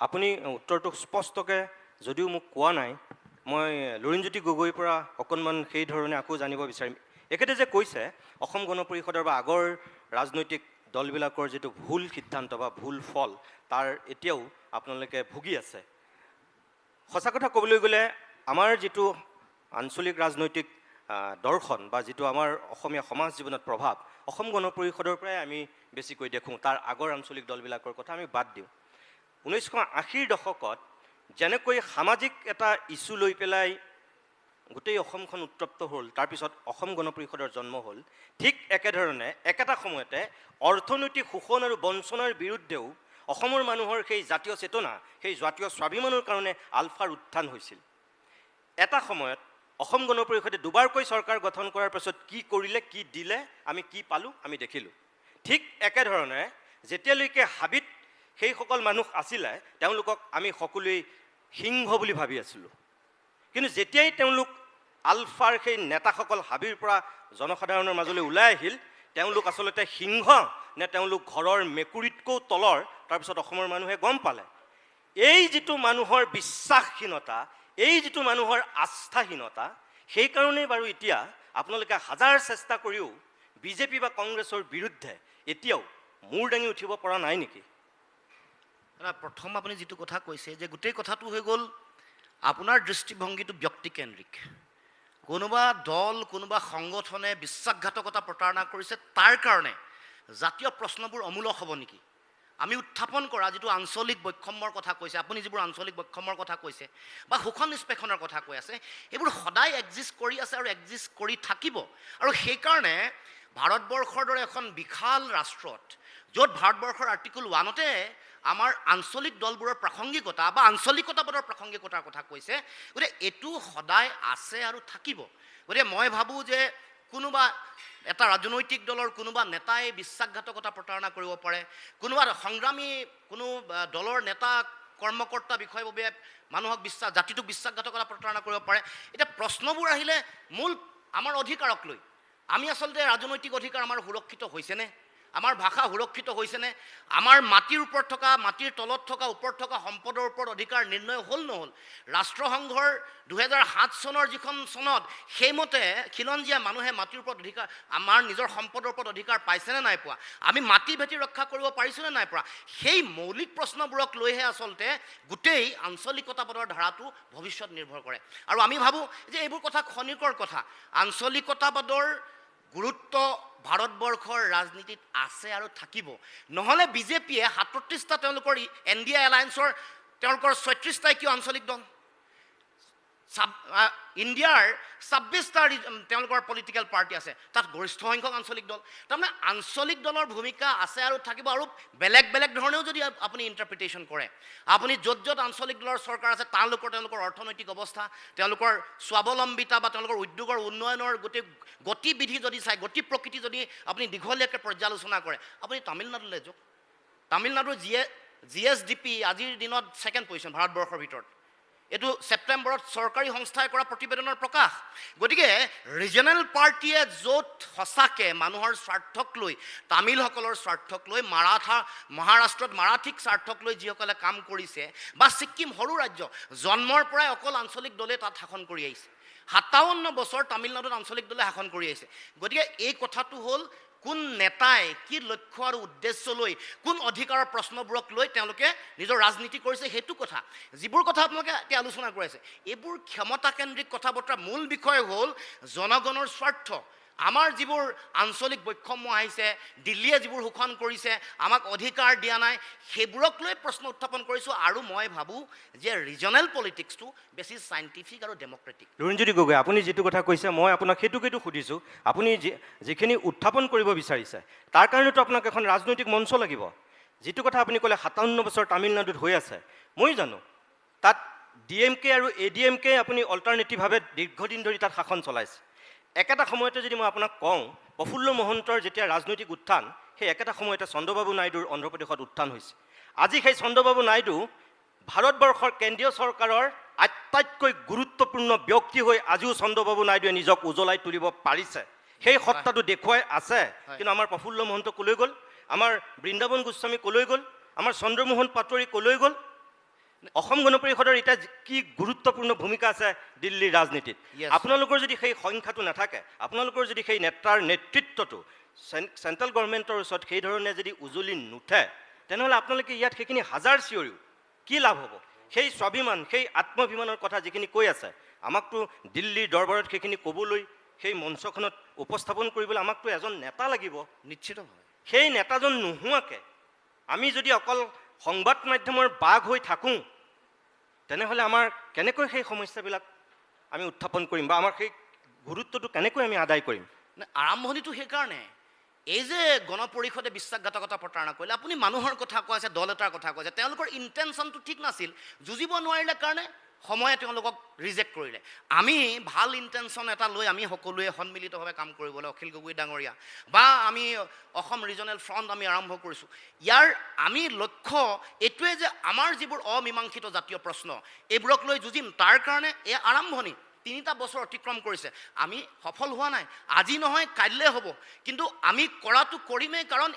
আপুনি উত্তৰটো স্পষ্টকৈ যদিও মোক কোৱা নাই, মই লুৰিণজ্যোতি গগৈৰ পৰা অকণমান সেই ধৰণে আকৌ জানিব বিচাৰিম। এখেতে যে কৈছে অসম গণ পৰিষদৰ বা আগৰ ৰাজনৈতিক দলবিলাকৰ যিটো ভুল সিদ্ধান্ত বা ভুল ফল, তাৰ এতিয়াও আপোনালোকে ভুগি আছে। সঁচা কথা ক'বলৈ গ'লে আমাৰ যিটো আঞ্চলিক ৰাজনৈতিক দৰ্শন বা যিটো আমাৰ অসমীয়া সমাজ জীৱনত প্ৰভাৱ, অসম গণ পৰিষদৰ পৰাই আমি বেছিকৈ দেখোঁ। তাৰ আগৰ আঞ্চলিক দলবিলাকৰ কথা আমি বাদ দিওঁ। 1980ৰ দশকত যেনেকৈ সামাজিক এটা ইছ্যু লৈ পেলাই গোটেই অসমখন উত্তপ্ত হ'ল, তাৰপিছত অসম গণ পৰিষদৰ জন্ম হ'ল, ঠিক একেধৰণে একেটা সময়তে অৰ্থনৈতিক শোষণ আৰু বঞ্চনাৰ বিৰুদ্ধেও অসমৰ মানুহৰ সেই জাতীয় চেতনা, সেই জাতীয় স্বাভিমানৰ কাৰণে আলফাৰ উত্থান হৈছিল। এটা সময়ত অসম গণ পৰিষদে দুবাৰকৈ চৰকাৰ গঠন কৰাৰ পাছত কি কৰিলে, কি দিলে, আমি কি পালোঁ, আমি দেখিলোঁ। ঠিক একেধৰণে যেতিয়ালৈকে হাবিত সেইসকল মানুহ আছিলে, তেওঁলোকক আমি সকলোৱেই সিংহ বুলি ভাবি আছিলোঁ। কিন্তু যেতিয়াই তেওঁলোক আলফাৰ সেই নেতাসকল হাবিৰ পৰা জনসাধাৰণৰ মাজলৈ ওলাই আহিল, তেওঁলোক আচলতে সিংহ নে তেওঁলোক ঘৰৰ মেকুৰীতকৈও তলৰ, তাৰপিছত অসমৰ মানুহে গম পালে। এই যিটো মানুহৰ বিশ্বাসহীনতা, এই যিটো মানুহৰ আস্থাহীনতা, সেইকাৰণেই বাৰু এতিয়া আপোনালোকে হাজাৰ চেষ্টা কৰিও বিজেপি বা কংগ্ৰেছৰ বিৰুদ্ধে এতিয়াও মূৰ দাঙি উঠিব পৰা নাই নেকি? প্ৰথম আপুনি যিটো কথা কৈছে যে গোটেই কথাটো হৈ গ'ল আপোনাৰ দৃষ্টিভংগীটো ব্যক্তিকেন্দ্ৰিক। কোনোবা দল, কোনোবা সংগঠনে বিশ্বাসঘাতকতা প্ৰতাৰণা কৰিছে, তাৰ কাৰণে জাতীয় প্ৰশ্নবোৰ অমূলক হ'ব নেকি? আমি উত্থাপন কৰা যিটো আঞ্চলিক বৈষম্যৰ কথা কৈছে, আপুনি যিবোৰ আঞ্চলিক বৈষম্যৰ কথা কৈছে বা শোষণ নিষ্পেষণৰ কথা কৈ আছে, এইবোৰ সদায় এক্সিষ্ট কৰি আছে আৰু এক্সিষ্ট কৰি থাকিব। আৰু সেইকাৰণে ভাৰতবৰ্ষৰ দৰে এখন বিশাল ৰাষ্ট্ৰত, য'ত ভাৰতবৰ্ষৰ আৰ্টিকল 1তে আমাৰ আঞ্চলিক দলবোৰৰ প্ৰাসংগিকতা বা আঞ্চলিকতাবাদৰ প্ৰাসংগিকতাৰ কথা কৈছে, গতিকে এইটো সদায় আছে আৰু থাকিব। গতিকে মই ভাবোঁ যে কোনোবা এটা ৰাজনৈতিক দলৰ কোনোবা নেতাই বিশ্বাসঘাতকতা প্ৰতাৰণা কৰিব পাৰে, কোনোবা সংগ্ৰামী কোনো দলৰ নেতা কৰ্মকৰ্তা বিষয়ববীয়া মানুহক জাতিটোক বিশ্বাসঘাতকতা প্ৰতাৰণা কৰিব পাৰে। এতিয়া প্ৰশ্নবোৰ আহিলে মূল আমাৰ অধিকাৰক লৈ, আমি আচলতে ৰাজনৈতিক অধিকাৰ আমাৰ সুৰক্ষিত হৈছেনে? আমাৰ ভাষা সুৰক্ষিত হৈছেনে? আমাৰ মাটিৰ ওপৰত থকা, মাটিৰ তলত থকা, ওপৰত থকা সম্পদৰ ওপৰত অধিকাৰ নিৰ্ণয় হ'ল নহ'ল? ৰাষ্ট্ৰসংঘৰ 2007 চনৰ যিখন চনত, সেইমতে খিলঞ্জীয়া মানুহে মাটিৰ ওপৰত অধিকাৰ, আমাৰ নিজৰ সম্পদৰ ওপৰত অধিকাৰ পাইছেনে নাই পোৱা? আমি মাটি ভেটি ৰক্ষা কৰিব পাৰিছোনে নাই পৰা? সেই মৌলিক প্ৰশ্নবোৰক লৈহে আচলতে গোটেই আঞ্চলিকতাবাদৰ ধাৰাটো ভৱিষ্যত নিৰ্ভৰ কৰে। আৰু আমি ভাবোঁ যে এইবোৰ কথা ক্ষণিকৰ কথা। আঞ্চলিকতাবাদৰ গুৰুত্ব ভাৰতবৰ্ষৰ ৰাজনীতিত আছে আৰু থাকিব। নহ'লে বিজেপিয়ে 37টা তেওঁলোকৰ NDA এলায়েন্সৰ তেওঁলোকৰ 36টাই কিয় আঞ্চলিক দল? ইণ্ডিয়াৰ 26টা তেওঁলোকৰ পলিটিকেল পাৰ্টি আছে, তাত গৰিষ্ঠ সংখ্যক আঞ্চলিক দল। তাৰমানে আঞ্চলিক দলৰ ভূমিকা আছে আৰু থাকিব। আৰু বেলেগ বেলেগ ধৰণেও যদি আপুনি ইণ্টাৰপ্ৰিটেশ্যন কৰে, আপুনি য'ত য'ত আঞ্চলিক দলৰ চৰকাৰ আছে তেওঁলোকৰ অৰ্থনৈতিক অৱস্থা, তেওঁলোকৰ স্বাৱলম্বিতা বা তেওঁলোকৰ উদ্যোগৰ উন্নয়নৰ গোটেই গতিবিধি যদি চাই, গতি প্ৰকৃতি যদি আপুনি দীঘলীয়াকৈ পৰ্যালোচনা কৰে, আপুনি তামিলনাডুলৈ যাওক। তামিলনাডুৰ GSDP আজিৰ দিনত 2nd পজিশ্যন ভাৰতবৰ্ষৰ ভিতৰত। এইটো ছেপ্টেম্বৰত চৰকাৰী সংস্থাই কৰা প্ৰতিবেদনৰ প্ৰকাশ। গতিকে ৰিজনেল পাৰ্টীয়ে য'ত সঁচাকৈ মানুহৰ স্বাৰ্থক লৈ, তামিলসকলৰ স্বাৰ্থক লৈ, মহাৰাষ্ট্ৰত মাৰাঠিক স্বাৰ্থক লৈ যিসকলে কাম কৰিছে, বা ছিক্কিম সৰু ৰাজ্য, জন্মৰ পৰাই অকল আঞ্চলিক দলে তাত শাসন কৰি আহিছে। 57 বছৰ তামিলনাডুত আঞ্চলিক দলে শাসন কৰি আহিছে। গতিকে এই কথাটো হ'ল কোন নেতাই কি লক্ষ্য আৰু উদ্দেশ্য লৈ, কোন অধিকাৰৰ প্ৰশ্নবোৰক লৈ তেওঁলোকে নিজৰ ৰাজনীতি কৰিছে, সেইটো কথা। যিবোৰ কথা আপোনালোকে এতিয়া আলোচনা কৰি আছে, এইবোৰ ক্ষমতাকেন্দ্ৰিক কথা বতৰা। মূল বিষয় হ'ল জনগণৰ স্বাৰ্থ। আমাৰ যিবোৰ আঞ্চলিক বৈষম্য আহিছে, দিল্লীয়ে যিবোৰ শোষণ কৰিছে, আমাক অধিকাৰ দিয়া নাই, সেইবোৰক লৈ প্ৰশ্ন উত্থাপন কৰিছোঁ। আৰু মই ভাবোঁ যে ৰিজনেল পলিটিক্সটো বেছি চাইণ্টিফিক আৰু ডেমক্ৰেটিক। লুৰিণজ্যোতি গগৈ, আপুনি যিটো কথা কৈছে, মই আপোনাক সেইটোকেতো সুধিছোঁ। আপুনি যিখিনি উত্থাপন কৰিব বিচাৰিছে, তাৰ কাৰণেতো আপোনাক এখন ৰাজনৈতিক মঞ্চ লাগিব। যিটো কথা আপুনি ক'লে 57 বছৰ তামিলনাডুত হৈ আছে, মই জানো তাত DMK আৰু ADMK আপুনি অল্টাৰনেটিভভাৱে দীৰ্ঘদিন ধৰি তাত শাসন চলাইছে। একেটা সময়তে যদি মই আপোনাক কওঁ, প্ৰফুল্ল মহন্তৰ যেতিয়া ৰাজনৈতিক উত্থান, সেই একেটা সময়তে চন্দ্ৰবাবু নাইডুৰ অন্ধ্ৰপ্ৰদেশত উত্থান হৈছে। আজি সেই চন্দ্ৰবাবু নাইডু ভাৰতবৰ্ষৰ কেন্দ্ৰীয় চৰকাৰৰ আটাইতকৈ গুৰুত্বপূৰ্ণ ব্যক্তি হৈ আজিও চন্দ্ৰবাবু নাইডুৱে নিজক উজ্বলাই তুলিব পাৰিছে। সেই সত্তাটো দেখুৱাই আছে। কিন্তু আমাৰ প্ৰফুল্ল মহন্ত ক'লৈ গ'ল? আমাৰ বৃন্দাবন গোস্বামী ক'লৈ গ'ল? আমাৰ চন্দ্ৰমোহন পাটোৱাৰী ক'লৈ গ'ল? অসম গণ পৰিষদৰ এতিয়া কি গুৰুত্বপূৰ্ণ ভূমিকা আছে দিল্লীৰ ৰাজনীতিত? আপোনালোকৰ যদি সেই সংখ্যাটো নাথাকে, আপোনালোকৰ যদি সেই নেতাৰ নেতৃত্বটো চেণ্ট্ৰেল গভৰ্ণমেণ্টৰ ওচৰত সেই ধৰণে যদি উজলি নুঠে, তেনেহ'লে আপোনালোকে ইয়াত সেইখিনি হাজাৰ চিঞৰিও কি লাভ হ'ব? সেই স্বাভিমান, সেই আত্মাভিমানৰ কথা যিখিনি কৈ আছে, আমাকতো দিল্লীৰ দৰবাৰত সেইখিনি ক'বলৈ, সেই মঞ্চখনত উপস্থাপন কৰিবলৈ আমাকতো এজন নেতা লাগিব। নিশ্চিতভাৱে সেই নেতাজন নোহোৱাকৈ আমি যদি অকল সংবাদ মাধ্যমৰ বাঘ হৈ থাকোঁ, তেনেহ'লে আমাৰ কেনেকৈ সেই সমস্যাবিলাক আমি উত্থাপন কৰিম বা আমাৰ সেই গুৰুত্বটো কেনেকৈ আমি আদায় কৰিম? আৰম্ভণিটো সেইকাৰণে এই যে গণ পৰিষদে বিশ্বাসঘাতকতা প্ৰতাৰণা কৰিলে, আপুনি মানুহৰ কথা কৈ আছে, দল এটাৰ কথা কৈ আছে, তেওঁলোকৰ ইণ্টেনশ্যনটো ঠিক নাছিল, যুঁজিব নোৱাৰিলে কাৰণে সময়ে তেওঁলোকক ৰিজেক্ট কৰিলে। আমি ভাল ইণ্টেনশ্যন এটা লৈ আমি সকলোৱে সন্মিলিতভাৱে কাম কৰিবলৈ, অখিল গগৈ ডাঙৰীয়া বা আমি অসম ৰিজনেল ফ্ৰণ্ট আমি আৰম্ভ কৰিছোঁ। ইয়াৰ আমি লক্ষ্য এইটোৱে যে আমাৰ যিবোৰ অমীমাংসিত জাতীয় প্ৰশ্ন এইবোৰক লৈ যুঁজিম, তাৰ কাৰণে এয়া আৰম্ভণি। 3টা বছৰ অতিক্ৰম কৰিছে, আমি সফল হোৱা নাই, আজি নহয় কাইলৈ হ'ব, কিন্তু আমি কৰাটো কৰিমেই, কাৰণ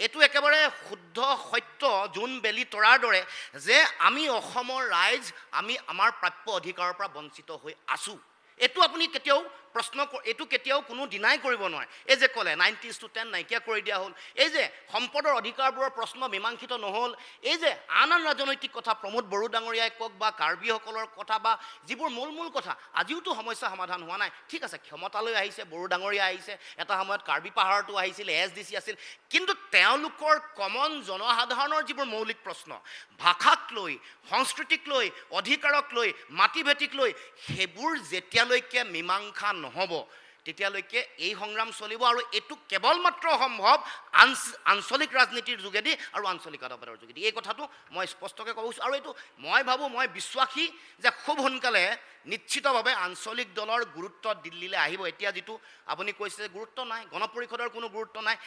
এইটো একেবাৰে শুদ্ধ সত্য জোন বেলি তৰাৰ দৰে যে আমি অসমৰ ৰাইজ আমি আমাৰ প্ৰাপ্য অধিকাৰৰ পৰা বঞ্চিত হৈ আছোঁ। এইটো আপুনি কেতিয়াও এইটো কেতিয়াও কোনো ডিনাই কৰিব নোৱাৰে। এই যে ক'লে 90:10 নাইকিয়া কৰি দিয়া হ'ল, এই যে সম্পদৰ অধিকাৰবোৰৰ প্ৰশ্ন মীমাংসিত নহ'ল, এই যে আন ৰাজনৈতিক কথা প্ৰমোদ বড়ো ডাঙৰীয়াই কওক বা কাৰ্বিসকলৰ কথা বা যিবোৰ মূল কথা, আজিওতো সমস্যা সমাধান হোৱা নাই। ঠিক আছে, ক্ষমতালৈ আহিছে, বড়ো ডাঙৰীয়া আহিছে, এটা সময়ত কাৰ্বি পাহাৰতো আহিছিল, SDC আছিল, কিন্তু তেওঁলোকৰ কমন জনসাধাৰণৰ যিবোৰ মৌলিক প্ৰশ্ন, ভাষাক লৈ, সংস্কৃতিক লৈ, অধিকাৰক লৈ, মাটি ভেটিক লৈ, সেইবোৰ যেতিয়ালৈকে মীমাংসা নহ'ব তেতিয়ালৈকে এই সংগ্ৰাম চলিব। আৰু এইটো কেৱল মাত্ৰ সম্ভৱ আঞ্চলিক ৰাজনীতিৰ যোগেদি আৰু আঞ্চলিকতাবাদৰ যোগেদি। এই কথাটো মই স্পষ্টকৈ ক'ব বিচাৰোঁ। আৰু এইটো মই ভাবোঁ, মই বিশ্বাসী যে খুব সোনকালে নিশ্চিতভাৱে আঞ্চলিক দলৰ গুৰুত্ব দিল্লীলৈ আহিব। এতিয়া যিটো আপুনি কৈছে যে গুৰুত্ব নাই, গণ পৰিষদৰ কোনো গুৰুত্ব নাই,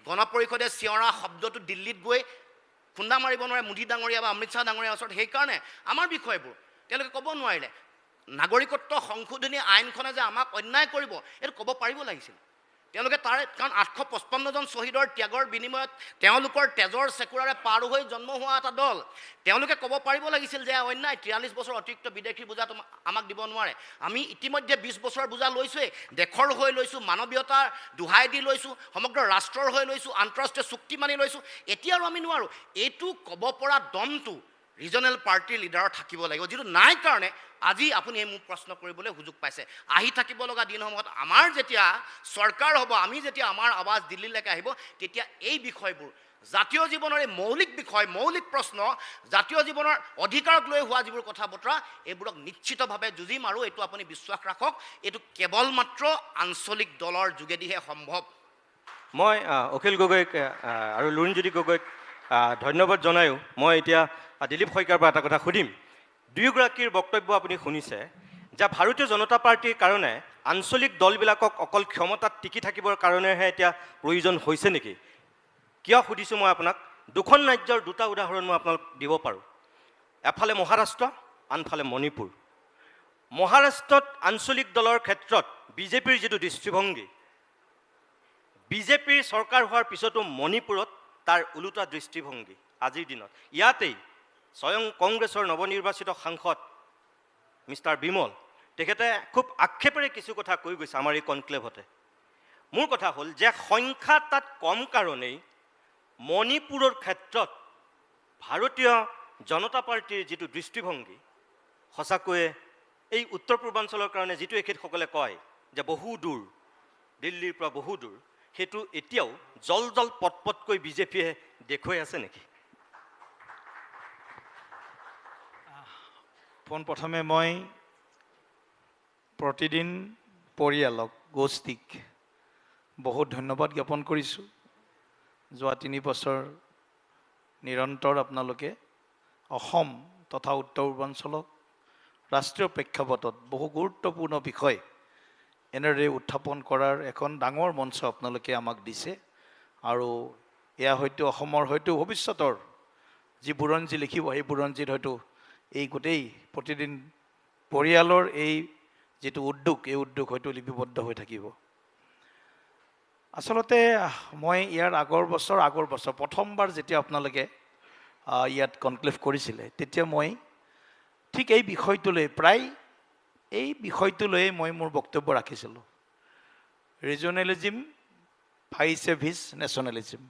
গণ পৰিষদে চিঞৰা শব্দটো দিল্লীত গৈ খুন্দা মাৰিব নোৱাৰে মোদী ডাঙৰীয়া বা অমিত শ্বাহ ডাঙৰীয়াৰ ওচৰত। সেইকাৰণে আমাৰ বিষয়বোৰ তেওঁলোকে ক'ব নোৱাৰিলে। নাগৰিকত্ব সংশোধনী আইনখনে যে আমাক অন্যায় কৰিব এইটো ক'ব পাৰিব লাগিছিল তেওঁলোকে। কাৰণ 855জন শ্বহীদৰ ত্যাগৰ বিনিময়ত তেওঁলোকৰ তেজৰ চেকুৰাৰে পাৰ হৈ জন্ম হোৱা এটা দল, তেওঁলোকে ক'ব পাৰিব লাগিছিল যে অন্যায়, 43 বছৰ অতিৰিক্ত বিদেশী বোজা আমাক দিব নোৱাৰে। আমি ইতিমধ্যে 20 বছৰ বোজা লৈছোঁৱেই, দেশৰ হৈ লৈছোঁ, মানৱীয়তাৰ দোহাই দি লৈছোঁ, সমগ্ৰ ৰাষ্ট্ৰৰ হৈ লৈছোঁ, আন্তঃৰাষ্ট্ৰীয় চুক্তি মানি লৈছোঁ। এতিয়া আৰু আমি নোৱাৰোঁ। এইটো ক'ব পৰা দমটো ৰিজনেল পাৰ্টিৰ লিডাৰৰ থাকিব লাগিব, যিটো নাই কাৰণে আজি আপুনি এই মোক প্ৰশ্ন কৰিবলৈ সুযোগ পাইছে। আহি থাকিব লগা দিনসমূহত আমাৰ যেতিয়া চৰকাৰ হ'ব, আমি যেতিয়া আমাৰ আৱাজ দিল্লীলৈকে আহিব, তেতিয়া এই বিষয়বোৰ জাতীয় জীৱনৰ এই মৌলিক বিষয়, মৌলিক প্ৰশ্ন, জাতীয় জীৱনৰ অধিকাৰক লৈ হোৱা যিবোৰ কথা বতৰা, এইবোৰক নিশ্চিতভাৱে যুঁজিম। আৰু এইটো আপুনি বিশ্বাস ৰাখক, এইটো কেৱল মাত্ৰ আঞ্চলিক দলৰ যোগেদিহে সম্ভৱ। মই অখিল গগৈক আৰু লুৰিণজ্যোতি গগৈক ধন্যবাদ জনায়ো মই এতিয়া দিলীপ শইকীয়াৰ পৰা এটা কথা সুধিম। দুয়োগৰাকীৰ বক্তব্য আপুনি শুনিছে যে ভাৰতীয় জনতা পাৰ্টীৰ কাৰণে আঞ্চলিক দলবিলাকক অকল ক্ষমতাত টিকি থাকিবৰ কাৰণেহে এতিয়া প্ৰয়োজন হৈছে নেকি? কিয় সুধিছোঁ মই আপোনাক, দুখন ৰাজ্যৰ দুটা উদাহৰণ মই আপোনাক দিব পাৰোঁ। এফালে মহাৰাষ্ট্ৰ, আনফালে মণিপুৰ। মহাৰাষ্ট্ৰত আঞ্চলিক দলৰ ক্ষেত্ৰত বিজেপিৰ যিটো দৃষ্টিভংগী, বিজেপিৰ চৰকাৰ হোৱাৰ পিছতো মণিপুৰত তাৰ ওলোটা দৃষ্টিভংগী আজিৰ দিনত। ইয়াতেই স্বয়ং কংগ্ৰেছৰ নৱনিৰ্বাচিত সাংসদ মিষ্টাৰ বিমল, তেখেতে খুব আক্ষেপেৰে কিছু কথা কৈ গৈছে আমাৰ এই কনক্লেভতে। মোৰ কথা হ'ল যে সংখ্যা তাত কম কাৰণেই মণিপুৰৰ ক্ষেত্ৰত ভাৰতীয় জনতা পাৰ্টীৰ যিটো দৃষ্টিভংগী সঁচাকৈয়ে এই উত্তৰ পূৰ্বাঞ্চলৰ কাৰণে যিটো এখেতসকলে কয় যে বহু দূৰ, দিল্লীৰ পৰা বহু দূৰ, সেইটো এতিয়াও জল পটপটকৈ বিজেপিয়ে দেখুৱাই আছে নেকি? পোনপ্ৰথমে মই প্ৰতিদিন পৰিয়ালক, গোষ্ঠীক বহুত ধন্যবাদ জ্ঞাপন কৰিছোঁ। যোৱা 3 বছৰ নিৰন্তৰ আপোনালোকে অসম তথা উত্তৰ পূৰ্বাঞ্চলক ৰাষ্ট্ৰীয় প্ৰেক্ষাপটত বহু গুৰুত্বপূৰ্ণ বিষয় এনেদৰে উত্থাপন কৰাৰ এখন ডাঙৰ মঞ্চ আপোনালোকে আমাক দিছে। আৰু এয়া হয়তো অসমৰ হয়তো ভৱিষ্যতৰ যি বুৰঞ্জী লিখিব, সেই বুৰঞ্জীত হয়তো এই গোটেই প্ৰতিদিন পৰিয়ালৰ এই যিটো উদ্যোগ, এই উদ্যোগ হয়তো লিপিবদ্ধ হৈ থাকিব। আচলতে মই ইয়াৰ আগৰ বছৰ প্ৰথমবাৰ যেতিয়া আপোনালোকে ইয়াত কনক্লেভ কৰিছিলে, তেতিয়া মই ঠিক এই বিষয়টোলৈ এই বিষয়টোলৈ মই মোৰ বক্তব্য ৰাখিছিলোঁ। ৰিজনেলিজিম ভাইচ নেশ্যনেলিজিম,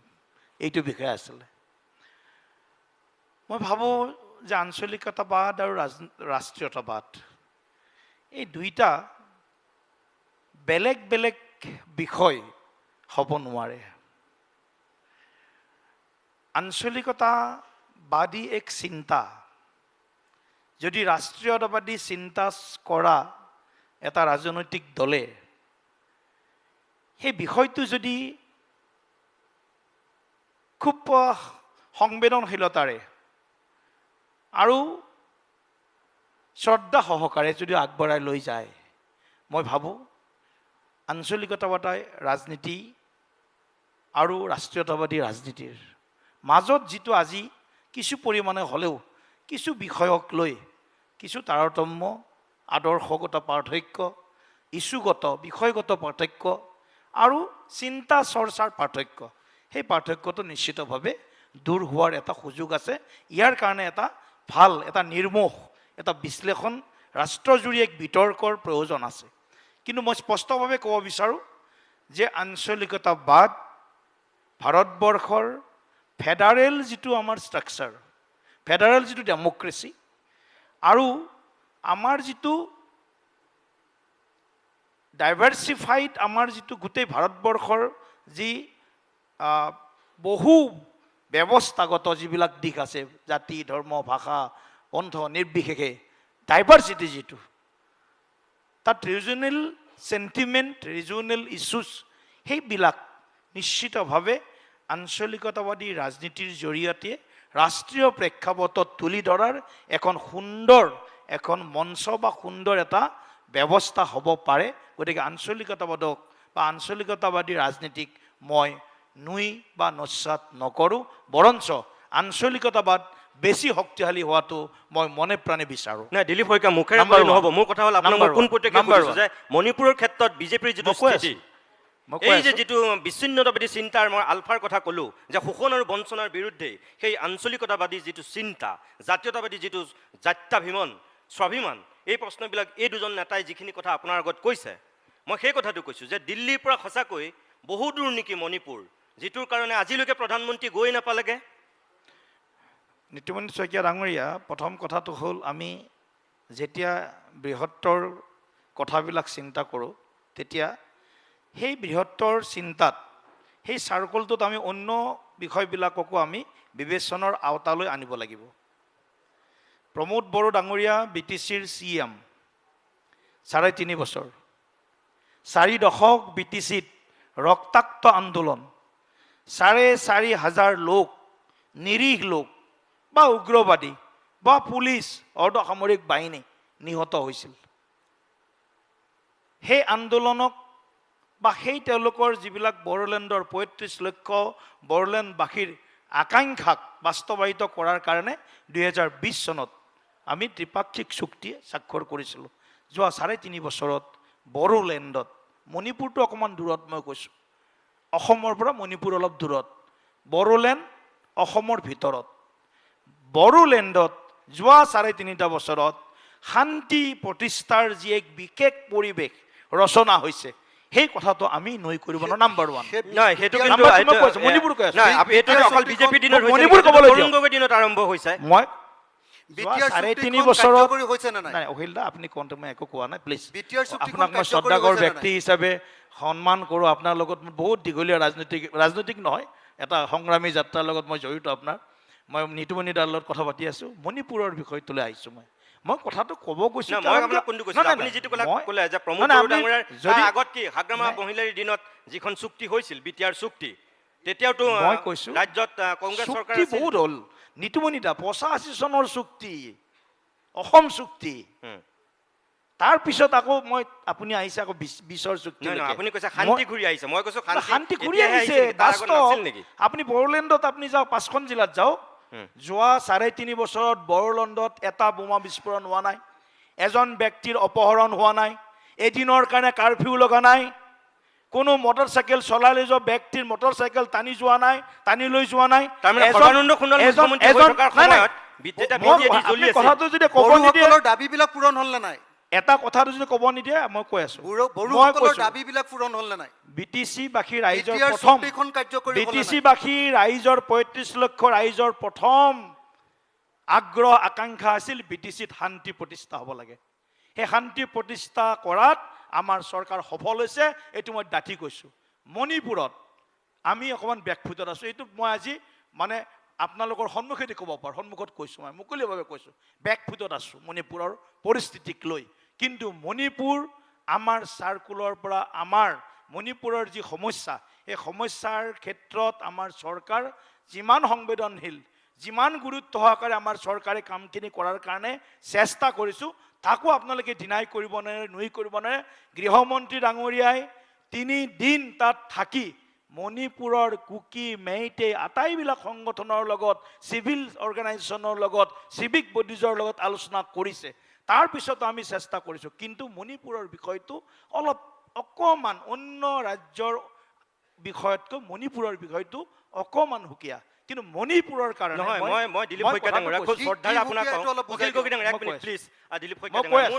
এইটো বিষয় আছিলে। মই ভাবোঁ যে আঞ্চলিকতাবাদ আৰু ৰাষ্ট্ৰীয়তাবাদ এই দুইটা বেলেগ বেলেগ বিষয় হ'ব নোৱাৰে। আঞ্চলিকতাবাদী এক চিন্তা যদি ৰাষ্ট্ৰীয়তাবাদী চিন্তা কৰা এটা ৰাজনৈতিক দলে সেই বিষয়টো যদি খুব সংবেদনশীলতাৰে আৰু শ্ৰদ্ধা সহকাৰে যদি আগবঢ়াই লৈ যায়, মই ভাবোঁ আঞ্চলিকতাবাদী ৰাজনীতি আৰু ৰাষ্ট্ৰীয়তাবাদী ৰাজনীতিৰ মাজত যিটো আজি কিছু পৰিমাণে হ'লেও কিছু বিষয়ক লৈ কিছু তাৰতম্য, আদৰ্শগত পাৰ্থক্য, ইছ্যুগত বিষয়গত পাৰ্থক্য আৰু চিন্তা চৰ্চাৰ পাৰ্থক্য, সেই পাৰ্থক্যটো নিশ্চিতভাৱে দূৰ হোৱাৰ এটা সুযোগ আছে। ইয়াৰ কাৰণে এটা ভাল, এটা নিৰ্মোহ, এটা বিশ্লেষণ, ৰাষ্ট্ৰজুৰি এক বিতৰ্কৰ প্ৰয়োজন আছে। কিন্তু মই স্পষ্টভাৱে ক'ব বিচাৰোঁ যে আঞ্চলিকতাবাদ ভাৰতবৰ্ষৰ ফেডাৰেল যিটো আমাৰ ষ্ট্ৰাকচাৰ, ফেডাৰেল যিটো ডেম'ক্ৰেচি আৰু আমাৰ যিটো ডাইভাৰ্চিফাইড আমাৰ যিটো গোটেই ভাৰতবৰ্ষৰ যি বহু ব্যৱস্থাগত যিবিলাক দিশ আছে, জাতি, ধৰ্ম, ভাষা, পন্থ নিৰ্বিশেষে ডাইভাৰ্চিটি যিটো, তাত ৰিজনেল চেণ্টিমেণ্ট, ৰিজনেল ইছ্যুজ, সেইবিলাক নিশ্চিতভাৱে আঞ্চলিকতাবাদী ৰাজনীতিৰ জৰিয়তে ৰাষ্ট্ৰীয় প্ৰেক্ষাপটত তুলি ধৰাৰ এখন সুন্দৰ এখন মঞ্চ বা সুন্দৰ এটা ব্যৱস্থা হ'ব পাৰে। গতিকে আঞ্চলিকতাবাদক বা আঞ্চলিকতাবাদী ৰাজনীতিক মই নুই বা নস্যাৎ নকৰোঁ, বৰঞ্চ আঞ্চলিকতাবাদ বেছি শক্তিশালী হোৱাটো মই মনে প্ৰাণে বিচাৰোঁ। নাই, দিলীপ শইকীয়া মুখেৰে ক'লে নহ'ব। মোৰ কথা হ'ল আপোনাক মই পোনপটীয়াকৈ কৈছোঁ যে মণিপুৰৰ ক্ষেত্ৰত বিজেপিৰ যিটো স্থিতি, এই যে যিটো বিচ্ছিন্নতাবাদী চিন্তাৰ মই আলফাৰ কথা ক'লোঁ যে শোষণ আৰু বঞ্চনাৰ বিৰুদ্ধে সেই আঞ্চলিকতাবাদী যিটো চিন্তা, জাতীয়তাবাদী যিটো জাত্যাভিমান, স্বাভিমান, এই প্ৰশ্নবিলাক এই দুজন নেতাই যিখিনি কথা আপোনাৰ আগত কৈছে, মই সেই কথাটো কৈছোঁ যে দিল্লীৰ পৰা সঁচাকৈ বহু দূৰ নেকি মণিপুৰ, যিটোৰ কাৰণে আজিলৈকে প্ৰধানমন্ত্ৰী গৈ নাপালেগৈ। নিত্যমণি শইকীয়া ডাঙৰীয়া, প্ৰথম কথাটো হ'ল আমি যেতিয়া বৃহত্তৰ কথাবিলাক চিন্তা কৰোঁ তেতিয়া সেই বৃহত্তৰ চিন্তাত সেই চাৰ্কলটোত আমি অন্য বিষয়বিলাককো আমি বিবেচনাৰ আওতালৈ আনিব লাগিব। প্ৰমোদ বড়ো ডাঙৰীয়া BTCৰ CM, 3.5 বছৰ, 4 দশক BTCত ৰক্তাক্ত আন্দোলন, 4,500 লোক, নিৰীহ লোক বা উগ্ৰবাদী বা পুলিচ, অৰ্ধসামৰিক বাহিনী নিহত হৈছিল। সেই আন্দোলনক বা সেই তেওঁলোকৰ যিবিলাক বড়োলেণ্ডৰ 35 লক্ষ বড়োলেণ্ডবাসীৰ আকাংক্ষাক বাস্তৱায়িত কৰাৰ কাৰণে 2020 চনত আমি ত্ৰিপাক্ষিক চুক্তি স্বাক্ষৰ কৰিছিলোঁ। যোৱা 3.5 বছৰত বড়োলেণ্ডত, মণিপুৰটো অকণমান দূৰত মই কৈছোঁ, অসমৰ পৰা মণিপুৰ অলপ দূৰত, বড়োলেণ্ড অসমৰ ভিতৰত, বড়োলেণ্ডত যোৱা 3.5 বছৰত শান্তি প্ৰতিষ্ঠাৰ যি এক বিশেষ পৰিৱেশ ৰচনা হৈছে, সেই কথাটো আমি নৈ কৰিব নোৱাৰোঁ। নাম্বাৰ 1। নাই, সেইটো কিন্তু মণিপুৰ কৈ আছোঁ, এইটো অকল বিজেপিৰ দিনত মণিপুৰ ক'বলৈ দিয়ক। তৰুণ গগৈৰ দিনত আৰম্ভ হৈছে। মই বিটিআৰ 3.5 চুক্তিখন বছৰত কাৰ্যকৰী হৈছে নে নাই? নাই অখিল দা, আপুনি কওঁতে মই একো কোৱা নাই, প্লিজ। বিটিআৰ চুক্তিখন আপোনাক মই কাৰ্যকৰী শ্ৰদ্ধাকৰ হৈছে নে ব্যক্তি হিচাপে সন্মান কৰোঁ। আপোনাৰ লগত মোৰ বহুত দীঘলীয়া ৰাজনৈতিক নহয়, এটা সংগ্ৰামী যাত্ৰাৰ লগত মই জড়িত। মই নিতুমণি দাৰ লগত কথা পাতি আছোঁ, মণিপুৰৰ বিষয়টোলৈ আহিছোঁ। মই কথাটো ক'ব গৈছোঁ। মই আপোনাক কোনটো কৈছোঁ, আপুনি যিটো ক'লে যে প্ৰমোদ বড়ো ডাঙৰীয়াৰ আগত কি হাগ্ৰামা মহিলাৰ দিনত যিখন চুক্তি হৈছিল, বিটিআৰ চুক্তি, তেতিয়াওতো মই কৈছোঁ ৰাজ্যত কংগ্ৰেছ চৰকাৰ চুক্তি বহুত হ'ল। নিতুমণি দা, 85 চনৰ চুক্তি, অসম চুক্তি, তাৰপিছত আকৌ আপুনি আহিছে আকৌ 20ৰ চুক্তি। আপুনি কৈছে শান্তি ঘূৰি আহিছে, মই কৈছোঁ শান্তি ঘূৰি আহিছে। আপুনি বড়োলেণ্ডত আপুনি যাওক, 5খন জিলাত যাওক, যোৱা 3.5 বছৰত বড়োলেণ্ডত এটা বোমা বিস্ফোৰণ হোৱা নাই, এজন ব্যক্তিৰ অপহৰণ হোৱা নাই, এদিনৰ কাৰণে কাৰফিউ লগা নাই, কোনো মটৰচাইকেল চলাই যোৱা ব্যক্তিৰ মটৰচাইকেল টানি লৈ যোৱা নাই। কথাটো যদি ক'ব নিদিয়ে, দাবীবিলাক পূৰণ হ'ল নে নাই? এটা কথাটো যদি ক'ব নিদিয়ে, মই কৈ আছোঁ, বড়োসকলৰ দাবীবিলাক পূৰণ হ'ল নে নাই? BTC-বাসী ৰাইজৰ বিটিআৰ প্ৰথম, চুক্তিখন কাৰ্যকৰী হ'ল নে নাই? BTC-বাসী ৰাইজৰ 35 লক্ষ ৰাইজৰ প্ৰথম আগ্ৰহ আকাংক্ষা আছিল BTC-ত শান্তি প্ৰতিষ্ঠা হ'ব লাগে। সেই শান্তি প্ৰতিষ্ঠা কৰাত আমাৰ চৰকাৰ সফল হৈছে, এইটো মই ডাঠি কৈছোঁ। মণিপুৰত আমি অকণমান ব্যাকফুটত আছোঁ। এইটো মই আজি মানে আপোনালোকৰ সন্মুখেদি ক'ব পাৰোঁ, সন্মুখত কৈছোঁ, মই মুকলিভাৱে কৈছোঁ, বেকফুটত আছোঁ মণিপুৰৰ পৰিস্থিতিক লৈ। কিন্তু মণিপুৰ আমাৰ চাৰ্কুলৰ পৰা আমাৰ মণিপুৰৰ যি সমস্যা, এই সমস্যাৰ ক্ষেত্ৰত আমাৰ চৰকাৰ যিমান সংবেদনশীল, যিমান গুৰুত্ব সহকাৰে আমাৰ চৰকাৰে কামখিনি কৰাৰ কাৰণে চেষ্টা কৰিছোঁ, তাকো আপোনালোকে ডিনাই কৰিব নোৱাৰে, নুই কৰিব নোৱাৰে। গৃহমন্ত্ৰী ডাঙৰীয়াই 3 দিন তাত থাকি মণিপুৰৰ কুকি, মেইটে আটাইবিলাক সংগঠনৰ লগত, চিভিল অৰ্গেনাইজেশ্যনৰ লগত, চিভিক বডিজৰ লগত আলোচনা কৰিছে। তাৰপিছতো আমি চেষ্টা কৰিছোঁ, কিন্তু মণিপুৰৰ বিষয়টো অলপ অকণমান অন্য ৰাজ্যৰ বিষয়তকৈ মণিপুৰৰ বিষয়টো অকণমান সুকীয়া। কিন্তু মণিপুৰৰ কাৰণে নহয়, মই দিলীপ শইকীয়া ডাঙৰীয়া খুব শ্ৰদ্ধাৰে আপোনাক কওঁ, উকিল গগৈ ডাঙৰীয়া এক মিনিট প্লিজ। দিলীপ শইকীয়া ডাঙৰীয়া,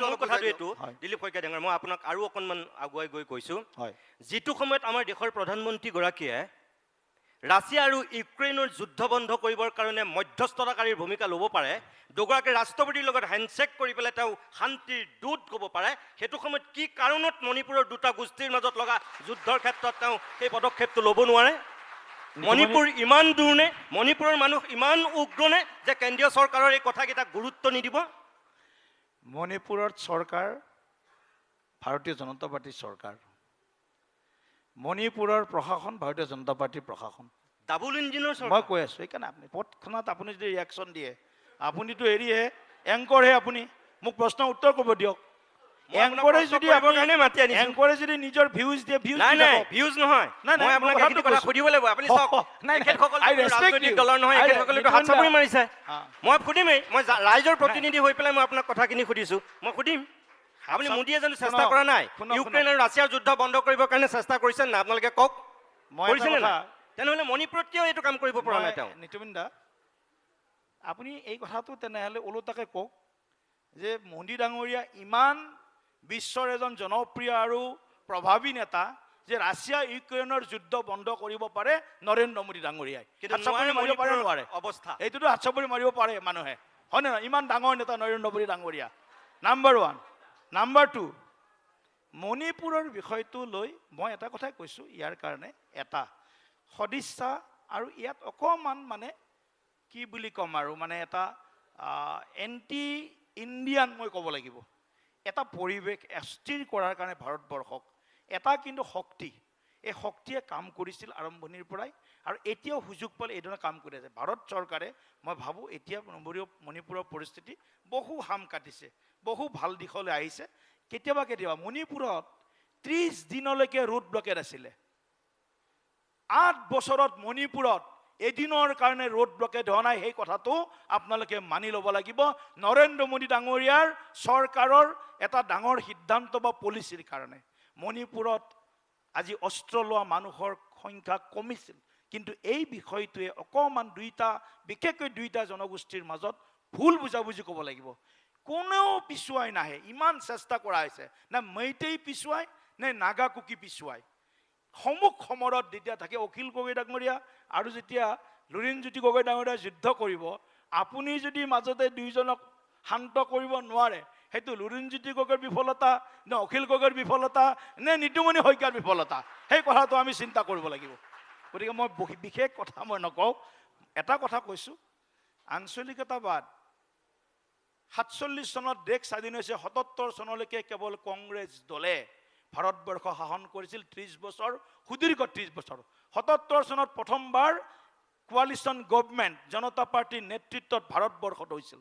মোৰ কথাটো এইটো, দিলীপ শইকীয়া ডাঙৰীয়া, মই আপোনাক আৰু অকণমান আগুৱাই গৈ কৈছোঁ, যিটো সময়ত আমাৰ দেশৰ প্ৰধানমন্ত্ৰীগৰাকীয়ে ৰাছিয়া আৰু ইউক্ৰেইনৰ যুদ্ধ বন্ধ কৰিবৰ কাৰণে মধ্যস্থতাকাৰীৰ ভূমিকা ল'ব পাৰে, দুগৰাকী ৰাষ্ট্ৰপতিৰ লগত হেণ্ডশ্বেক কৰি পেলাই তেওঁ শান্তিৰ দূত ক'ব পাৰে, সেইটো সময়ত কি কাৰণত মণিপুৰৰ দুটা গোষ্ঠীৰ মাজত লগা যুদ্ধৰ ক্ষেত্ৰত তেওঁ সেই পদক্ষেপটো ল'ব নোৱাৰে? মণিপুৰ ইমান দূৰ নে, মণিপুৰৰ মানুহ ইমান উগ্ৰ নে যে কেন্দ্ৰীয় চৰকাৰৰ এই কথাকেইটাক গুৰুত্ব নিদিব? মণিপুৰত চৰকাৰ ভাৰতীয় জনতা পাৰ্টীৰ চৰকাৰ, মণিপুৰৰ প্ৰশাসন ভাৰতীয় জনতা পাৰ্টীৰ প্ৰশাসন। ডাবল ইঞ্জিনৰ মই চৰকাৰ। কৈ আছোঁ, সেইকাৰণে আপুনি পথখনত আপুনি যদি ৰিয়েকশ্যন দিয়ে, আপুনিতো হেৰিহে এংকৰহে, আপুনি মোক প্ৰশ্নৰ উত্তৰ কৰিব দিয়ক। এংকৰে যদি এংকৰে যদি নিজৰ ভিউজ দিয়ে, ভিউজ নাই নাই, ভিউজ নহয়, মই আপোনাক এইটো কথা সুধিব লাগিব। আপুনি চাওক, এখেতসকল ৰাজনৈতিক দলৰ নহয়, এখেতসকলেতো হাত চাপৰি মাৰিছে। মই সুধিমেই, মই ৰাইজৰ প্ৰতিনিধি হৈ পেলাই মই আপোনাক কথাখিনি সুধিছোঁ, মই সুধিম। আপুনি মোদীয়ে জানো চেষ্টা কৰা নাই? ইউক্ৰেইন আৰু ৰাছিয়াৰ যুদ্ধ বন্ধ কৰিবৰ কাৰণে চেষ্টা কৰিছে নাই? আপোনালোকে কওক, কৰিছেনে নাই? তেনেহ'লে মণিপুৰত কিয় এইটো কাম কৰিব পৰা নাই তেওঁ? নিতুমিন দা, আপুনি এই কথাটো তেনেহ'লে ওলোটাকে কওক যে মোদী ডাঙৰীয়া ইমান বিশ্বৰ এজন জনপ্ৰিয় আৰু প্ৰভাৱী নেতা যে ৰাছিয়া ইউক্ৰেইনৰ যুদ্ধ বন্ধ কৰিব পাৰে নৰেন্দ্ৰ মোদী ডাঙৰীয়াই। কিন্তু হাত চাপৰি মাৰিব পাৰে নোৱাৰে? অৱস্থা এইটোতো হাত চাপৰি মাৰিব পাৰে মানুহে, হয়নে নহয়? ইমান ডাঙৰ নেতা নৰেন্দ্ৰ মোদী ডাঙৰীয়া। নাম্বাৰ 1। নাম্বাৰ 2, মণিপুৰৰ বিষয়টো লৈ মই এটা কথাই কৈছোঁ, ইয়াৰ কাৰণে এটা সদিচ্ছা আৰু ইয়াত অকণমান মানে কি বুলি ক'ম আৰু মানে এটা এণ্টি ইণ্ডিয়ান মই ক'ব লাগিব। এটা পৰিৱেশ স্থিৰ কৰাৰ কাৰণে ভাৰতবৰ্ষক এটা কিন্তু শক্তি, এই শক্তিয়ে কাম কৰিছিল আৰম্ভণিৰ পৰাই আৰু এতিয়াও সুযোগ পালে এইধৰণে কাম কৰি আছে। ভাৰত চৰকাৰে মই ভাবোঁ এতিয়া মণিপুৰৰ পৰিস্থিতি বহু হাম কাটিছে, বহু ভাল দিশলৈ আহিছে। কেতিয়াবা কেতিয়াবা মণিপুৰত 30 দিনলৈকে ৰোড ব্লকেট আছিলে। 8 বছৰত মণিপুৰত এদিনৰ কাৰণে ৰোড ব্লকেট হোৱা নাই, সেই কথাটো আপোনালোকে মানি ল'ব লাগিব। নৰেন্দ্ৰ মোদী ডাঙৰীয়াৰ চৰকাৰৰ এটা ডাঙৰ সিদ্ধান্ত বা পলিচিৰ কাৰণে মণিপুৰত আজি অস্ত্ৰ লোৱা মানুহৰ সংখ্যা কমিছিল। কিন্তু এই বিষয়টোৱে অকণমান বিশেষকৈ দুইটা জনগোষ্ঠীৰ মাজত ভুল বুজাবুজি ক'ব লাগিব। কোনেও পিছুৱাই নাহে, ইমান চেষ্টা কৰা হৈছে, না মেইটেই পিছুৱাই নে নাগা কুকি পিছুৱাই। সমুখ সমৰত যেতিয়া থাকে অখিল গগৈ ডাঙৰীয়া আৰু যেতিয়া লুৰিণজ্যোতি গগৈ ডাঙৰীয়া যুদ্ধ কৰিব, আপুনি যদি মাজতে দুইজনক শান্ত কৰিব নোৱাৰে, সেইটো লুৰিণজ্যোতি গগৈৰ বিফলতা নে অখিল গগৈৰ বিফলতা নে নিতুমণি শইকীয়াৰ বিফলতা, সেই কথাটো আমি চিন্তা কৰিব লাগিব। গতিকে মই বিশেষ কথা মই নকওঁ, এটা কথা কৈছোঁ, আঞ্চলিকতাবাদ 47 চনত দেশ স্বাধীন হৈছে, 77 চনলৈকে কেৱল কংগ্ৰেছ দলে ভাৰতবৰ্ষ শাসন কৰিছিল 30 বছৰ, সুদীৰ্ঘ 30 বছৰ। 77 চনত প্ৰথমবাৰ কোৱালিশ্যন গভৰ্ণমেণ্ট জনতা পাৰ্টীৰ নেতৃত্বত ভাৰতবৰ্ষত হৈছিল।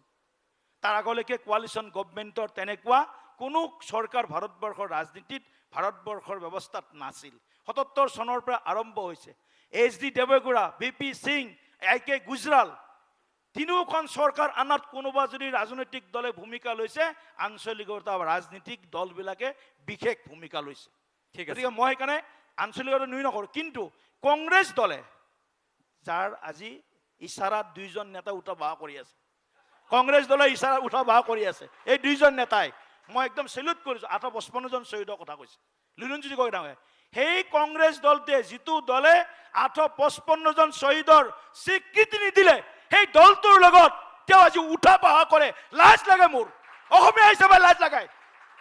তাৰ আগলৈকে কোৱালিশ্যন গভৰ্ণমেণ্টৰ তেনেকুৱা কোনো চৰকাৰ ভাৰতবৰ্ষৰ ৰাজনীতিত, ভাৰতবৰ্ষৰ ব্যৱস্থাত নাছিল। 77 চনৰ পৰা আৰম্ভ হৈছে। HD Deve Gowda, VP Singh, AK Gujral, তিনিওখন চৰকাৰ আনাত কোনোবা যদি ৰাজনৈতিক দলে ভূমিকা লৈছে, আঞ্চলিকতা ৰাজনীতিক দলবিলাকে বিশেষ ভূমিকা লৈছে। ঠিক আছে, গতিকে মই সেইকাৰণে আঞ্চলিকতা নুই নকৰোঁ। কিন্তু কংগ্ৰেছ দলে যাৰ আজি ইচাৰাত 2জন নেতা উঠা বহা কৰি আছে, কংগ্ৰেছ দলে ইচাৰাত উঠা বহা কৰি আছে, এই 2জন নেতাই মই একদম চেলুট কৰিছোঁ। 855 জন শ্বহীদৰ কথা কৈছে লুৰিণজ্যোতি গগৈ ডাঙৰীয়াই। সেই কংগ্ৰেছ দলটোৱে যিটো দলে 855 জন শ্বহীদৰ স্বীকৃতি নিদিলে, সেই দলটোৰ লগত তেওঁ আজি উঠা বহা কৰে। লাজ লাগে মোৰ, অসমীয়া হিচাপে লাজ লাগায়।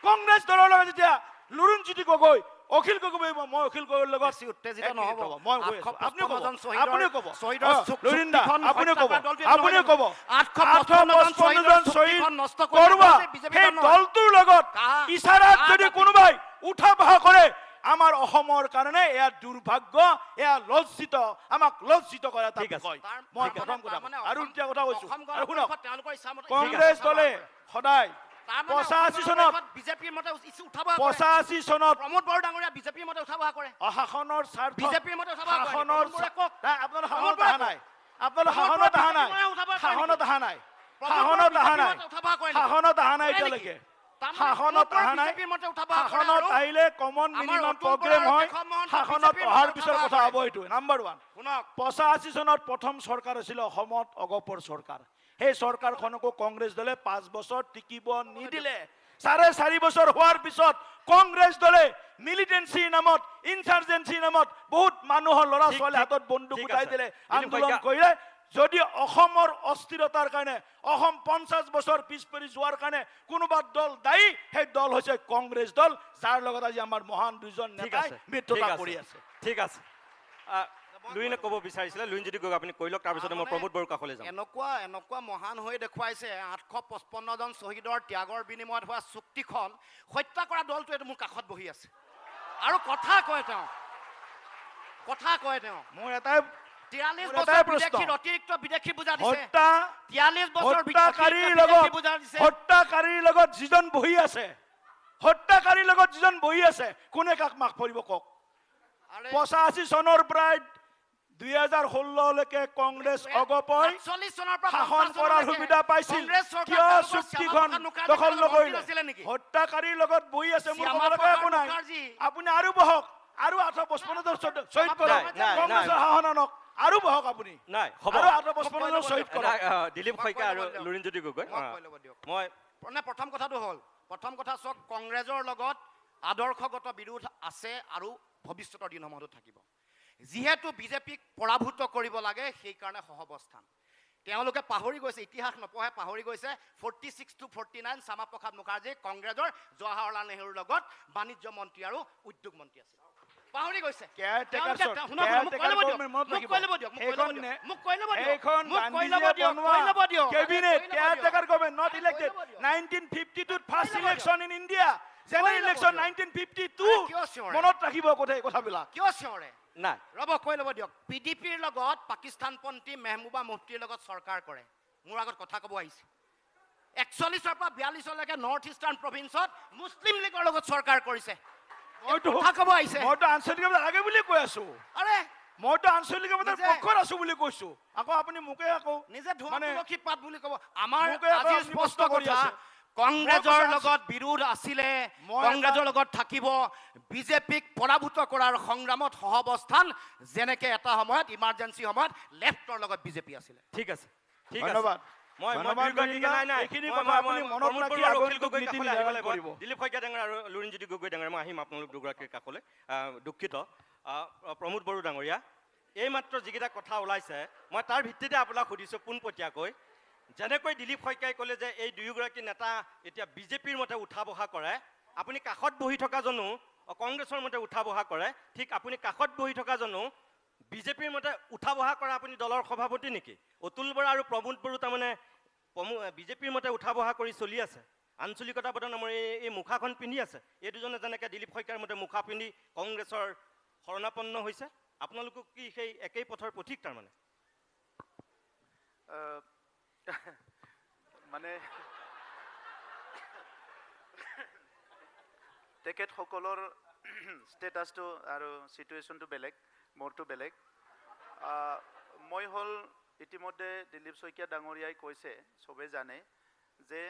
কংগ্ৰেছ দলৰ লগত যেতিয়া লুৰিণজ্যোতি গগৈ অখিল গগৈ মই অখিল গগৈৰ লগত বেছি উত্তেজিত এক মিনিট নহ'ব। ৰ'ব, মই কৈ আছো। 855 আপুনি ক'ব, জন শ্বহীদৰ- আপুনি ক'ব। শ্বহীদৰ লুৰিন্দা, চুক্তিখন আপুনি হত্যা ক'ব, কৰা দলটোৱে আপুনি নহয় ক'ব। 855 জন শ্বহীদ নষ্ট কৰি কৰোৱা বিজেপি সেই দল নহয়। দলটোৰ লগত কা- ইছাৰাত কা- যদি জাতি- কোনোবাই উঠা বহা কৰে আমাৰ অসমৰ কাৰণে এয়া দুৰ্ভাগ্য, এয়া লজ্জিত, আমাক লজ্জিত কৰা এটা ঠিক আছে। বিষয়। তাৰ- মই তাৰ প্ৰথম মানে- কথা তাৰ মানে আৰু অসম- এতিয়া কথা কৈছো অসম গণ আৰু শুনক, পৰিষদ তেওঁলোকৰ ইচ্ছামতে- কংগ্ৰেছ দলে সদায় তাৰমানে 85 অসম গণ চনত পৰিষদ বিজেপিৰ মতে উঠা বহা কৰে। 85 চনত প্ৰমোদ বড়ো ডাঙৰীয়া বিজেপিৰ মতে উঠা বহা কৰে। শাসনৰ স্বাৰ্থ বিজেপিৰ মতে উঠা বহা কৰে। শাসনৰ প্ৰমোদ বড়োৱে কওক। নাই আপোনালোক প্ৰমোদ শাসনত অহা বড়োৱে নাই, আপোনালোক প্ৰমোদ শাসনত বড়োৱে অহা নাই, বিজেপিৰ মতে উঠা বহা কৰে শাসনত নেকি? অহা নাই, প্ৰমোদ শাসনত বড়ো অহা বিজেপিৰ নাই, মতে উঠা বহা কৰে নেকি? শাসনত অহা নাই কৰে নেকি? এতিয়ালৈকে। তাৰমানে শাসনত প্ৰমোদ বড়ো অহা নাই, বিজেপিৰ মতে উঠা বহা কৰে শাসনত আৰু আহিলে কমন আমাৰ মিনিমাম অতুল বৰা প্ৰগ্ৰেম আৰু হয়, কেশৱ মহন্ত শাসনত বিজেপিৰ অহাৰ মতে পিছৰ উঠা কথা বহা হ'ব এইটো। নাম্বাৰ 1, শুনক 85 চনত প্ৰথম চৰকাৰ আছিল অসমত অগপৰ চৰকাৰ। সেই চৰকাৰখনকো কংগ্ৰেছ দলে 5 বছৰ টিকিব নিদিলে। 4.5 বছৰ হোৱাৰ পিছত কংগ্ৰেছ দলে মিলিটেন্সিৰ নামত, ইনচাৰ্জেন্সিৰ নামত বহুত মানুহৰ ল'ৰা ঠিক, ছোৱালীৰ ঠিক, হাতত বন্দুক ঠিক উঠাই আছে। দিলে, দিলীপ আন্দোলন শইকীয়া- কৰিলে। যদি অসমৰ অস্থিৰতাৰ কাৰণে, অসম 50 বছৰ পিছ পৰি যোৱাৰ কাৰণে কোনোবা দল দায়ী, সেই দল হৈছে কংগ্ৰেছ দল, যাৰ লগত আজি আমাৰ মহান দুজন ঠিক নেতাই আছে, মিত্ৰতা ঠিক কৰি আছে। ঠিক আছে। লুৰিণে ক'ব বিচাৰিছিলে, লুৰিণজ্যোতি গগৈ আপুনি কৈ লওক, তাৰপিছতে মই প্ৰমোদ বড়োৰ কাষলৈ যাম। এনেকুৱা মহান হৈ দেখুৱাইছে 855 জন শ্বহীদৰ ত্যাগৰ বিনিময়ত হোৱা চুক্তিখন হত্যা কৰা দলটোৱে মোৰ কাষত বহি আছে আৰু কথা কয় তেওঁ। মোৰ এটাই 43 মোৰ বছৰ এটাই প্ৰশ্ন। বিদেশীৰ অতিৰিক্ত বিদেশী বুজা দিছে। হত্যা 43 বছৰ হত্যাকাৰীৰ অতিৰিক্ত লগত বিদেশী বুজা দিছে। হত্যাকাৰীৰ লগত যিজন বহি আছে, হত্যাকাৰীৰ লগত যিজন বহি আছে, কোনে কাক মাফ কৰিব কওক? আৰে 85 চনৰ পৰাই 2016 লৈকে কংগ্ৰেছ অগপই 47 চনৰ পৰা শাসন 50 কৰাৰ চনলৈকে সুবিধা পাইছিল, কংগ্ৰেছ চৰকাৰ কিয় তেওঁলোকৰ চুক্তিখন শ্যামা প্ৰসাদ মুখাৰ্জী দখল তেওঁলোকৰ মন্ত্ৰী নকৰিলে? নাছিলে নেকি? হত্যাকাৰীৰ লগত বহি আছে, মোৰ শ্যামা ক'বলগা একো প্ৰসাদ নাই। মুখাৰ্জী। আপুনি আৰু বহক, আৰু 855 জন শ্বহীদ কৰক, নাই, নাই, কংগ্ৰেছৰ নাই। শাসন আনক, আৰু বহক আপুনি, নাই, হ'ব। আৰু 855 জন শ্বহীদ কৰক। নাই, দিলীপ শইকীয়া আৰু লুৰিণজ্যোতি গগৈ, মই কৈ ল'ব দিয়ক। মই মানে প্ৰথম কথাটো হ'ল, প্ৰথম কথা চাওক, কংগ্ৰেছৰ লগত আদৰ্শগত বিৰোধ আছে আৰু ভৱিষ্যতৰ দিনসমূহতো থাকিব। যিহেতু বিজেপিক পৰাভূত কৰিব লাগে, সেইকাৰণে সহৱস্থান। তেওঁলোকে পাহৰি গৈছে, ইতিহাস নপঢ়ে, পাহৰি গৈছে 46 to 49 শ্যামা প্ৰসাদ মুখাৰ্জী কংগ্ৰেছৰ জৱাহৰলাল নেহৰুৰ লগত বাণিজ্য মন্ত্ৰী আৰু উদ্যোগ মন্ত্ৰী আছিল। পাহৰি গৈছে। কেয়াৰটেকাৰ তেওঁলোকে- চৰকাৰ, শুনক, মোক কেয়াৰটেকাৰ কৈ ল'ব দিয়ক, গভৰ্ণমেণ্ট মনত মোক ৰাখিব। কৈ ল'ব দিয়ক, মোক কৈ ল'ব সেইখন দিয়ক, মোক কৈ ল'ব দিয়ক, সেইখন মোক কৈ গান্ধীজীয়ে ল'ব দিয়ক, বনোৱা কৈ ল'ব দিয়ক, কেবিনেট, কৈ ল'ব কেয়াৰটেকাৰ দিয়ক। গভৰ্ণমেণ্ট নট কৈ ইলেক্টেড। ল'ব দিয়ক। 1952 ফাৰ্ষ্ট কৈ ল'ব ইলেকশ্যন ইন ইণ্ডিয়া, জেনেৰেল ল'ব ইলেকশ্যন দিয়ক। 1952, কিয় চিঞৰে? মনত ৰাখিব গোটেই কথাবিলাক। কিয় চিঞৰে? নাই, ৰ'ব, কৈ ল'ব দিয়ক। PDPৰ লগত পাকিস্তানপন্থী মেহবুবা মুফতিৰ লগত চৰকাৰ কৰে। মোৰ আগত কথা ক'ব আহিছে। 41 পৰা 42লৈকে নৰ্থ ইষ্টাৰ্ণ প্ৰভিন্সত মুছলিম লীগৰ লগত চৰকাৰ কৰিছে। কথা ক'ব আহিছে। মইতো আঞ্চলিকতা লাগে বুলি কৈ আছো, আৰে মইতো আঞ্চলিকতাৰ নিজে- পক্ষত আছো বুলি কৈছো। আকৌ আপুনি মোকে আকৌ নিজে ধোঁৱা মানে তুলসী পাত বুলি ক'ব। আমাৰ মোকে আকৌ আজি আপুনি স্পষ্ট প্ৰশ্ন কৰি কথা, আছে। কংগ্ৰেছৰ মই লগত বিৰোধ আছিলে, মই কংগ্ৰেছৰ লগত থাকিব। বিজেপিক পৰাভূত কৰাৰ সংগ্ৰামত সহৱস্থান, যেনেকে এটা সময়ত ইমাৰ্জেঞ্চি সময়ত লেফ্টৰ লগত বিজেপি আছিলে। ঠিক আছে, ঠিক আছে। ধন্যবাদ। মই ধন্যবাদ, দুয়োগৰাকীকে নাই, নাই। এইখিনি মই- কথা মই- আপুনি মই মনত প্ৰমোদ ৰাখি বড়ো আৰু অখিল আগন্তুক গগৈৰ নীতি কাষলৈ আহিব নিৰ্ধাৰণ লাগিব। কৰিব। দিলীপ শইকীয়া ডাঙৰ আৰু লুৰিণজ্যোতি গগৈ ডাঙৰ, মই আহিম আপোনালোক দুগৰাকীৰ কাষলৈ। দুখিত প্ৰমোদ বড়ো ডাঙৰীয়া, এইমাত্ৰ যিকেইটা কথা ওলাইছে, মই তাৰ ভিত্তিতে আপোনাক সুধিছোঁ পোনপটীয়াকৈ। যেনেকৈ দিলীপ শইকীয়াই ক'লে যে এই দুয়োগৰাকী নেতা এতিয়া বিজেপিৰ মতে উঠা বহা কৰে, আপুনি কাষত বহি থকাজনো কংগ্ৰেছৰ মতে উঠা বহা কৰে, ঠিক আপুনি কাষত বহি থকাজনো বিজেপিৰ মতে উঠা বহা কৰা আপুনি দলৰ সভাপতি নেকি? অতুল বৰা আৰু প্ৰমোদ বড়ো তাৰমানে বিজেপিৰ মতে উঠা বহা কৰি চলি আছে, আঞ্চলিকতাবাদ নামৰ এই মুখাখন পিন্ধি আছে। এই দুজনে যেনেকৈ দিলীপ শইকীয়াৰ মতে মুখা পিন্ধি কংগ্ৰেছৰ শৰণাপন্ন হৈছে, আপোনালোকক কি সেই একেই পথৰ পথিক তাৰমানে? মানে তেখেতসকলৰ ষ্টেটাছটো আৰু চিটুৱেশ্যনটো বেলেগ, মোৰটো বেলেগ। মই হ'ল ইতিমধ্যে দিলীপ শইকীয়া ডাঙৰীয়াই কৈছে, চবেই জানে যে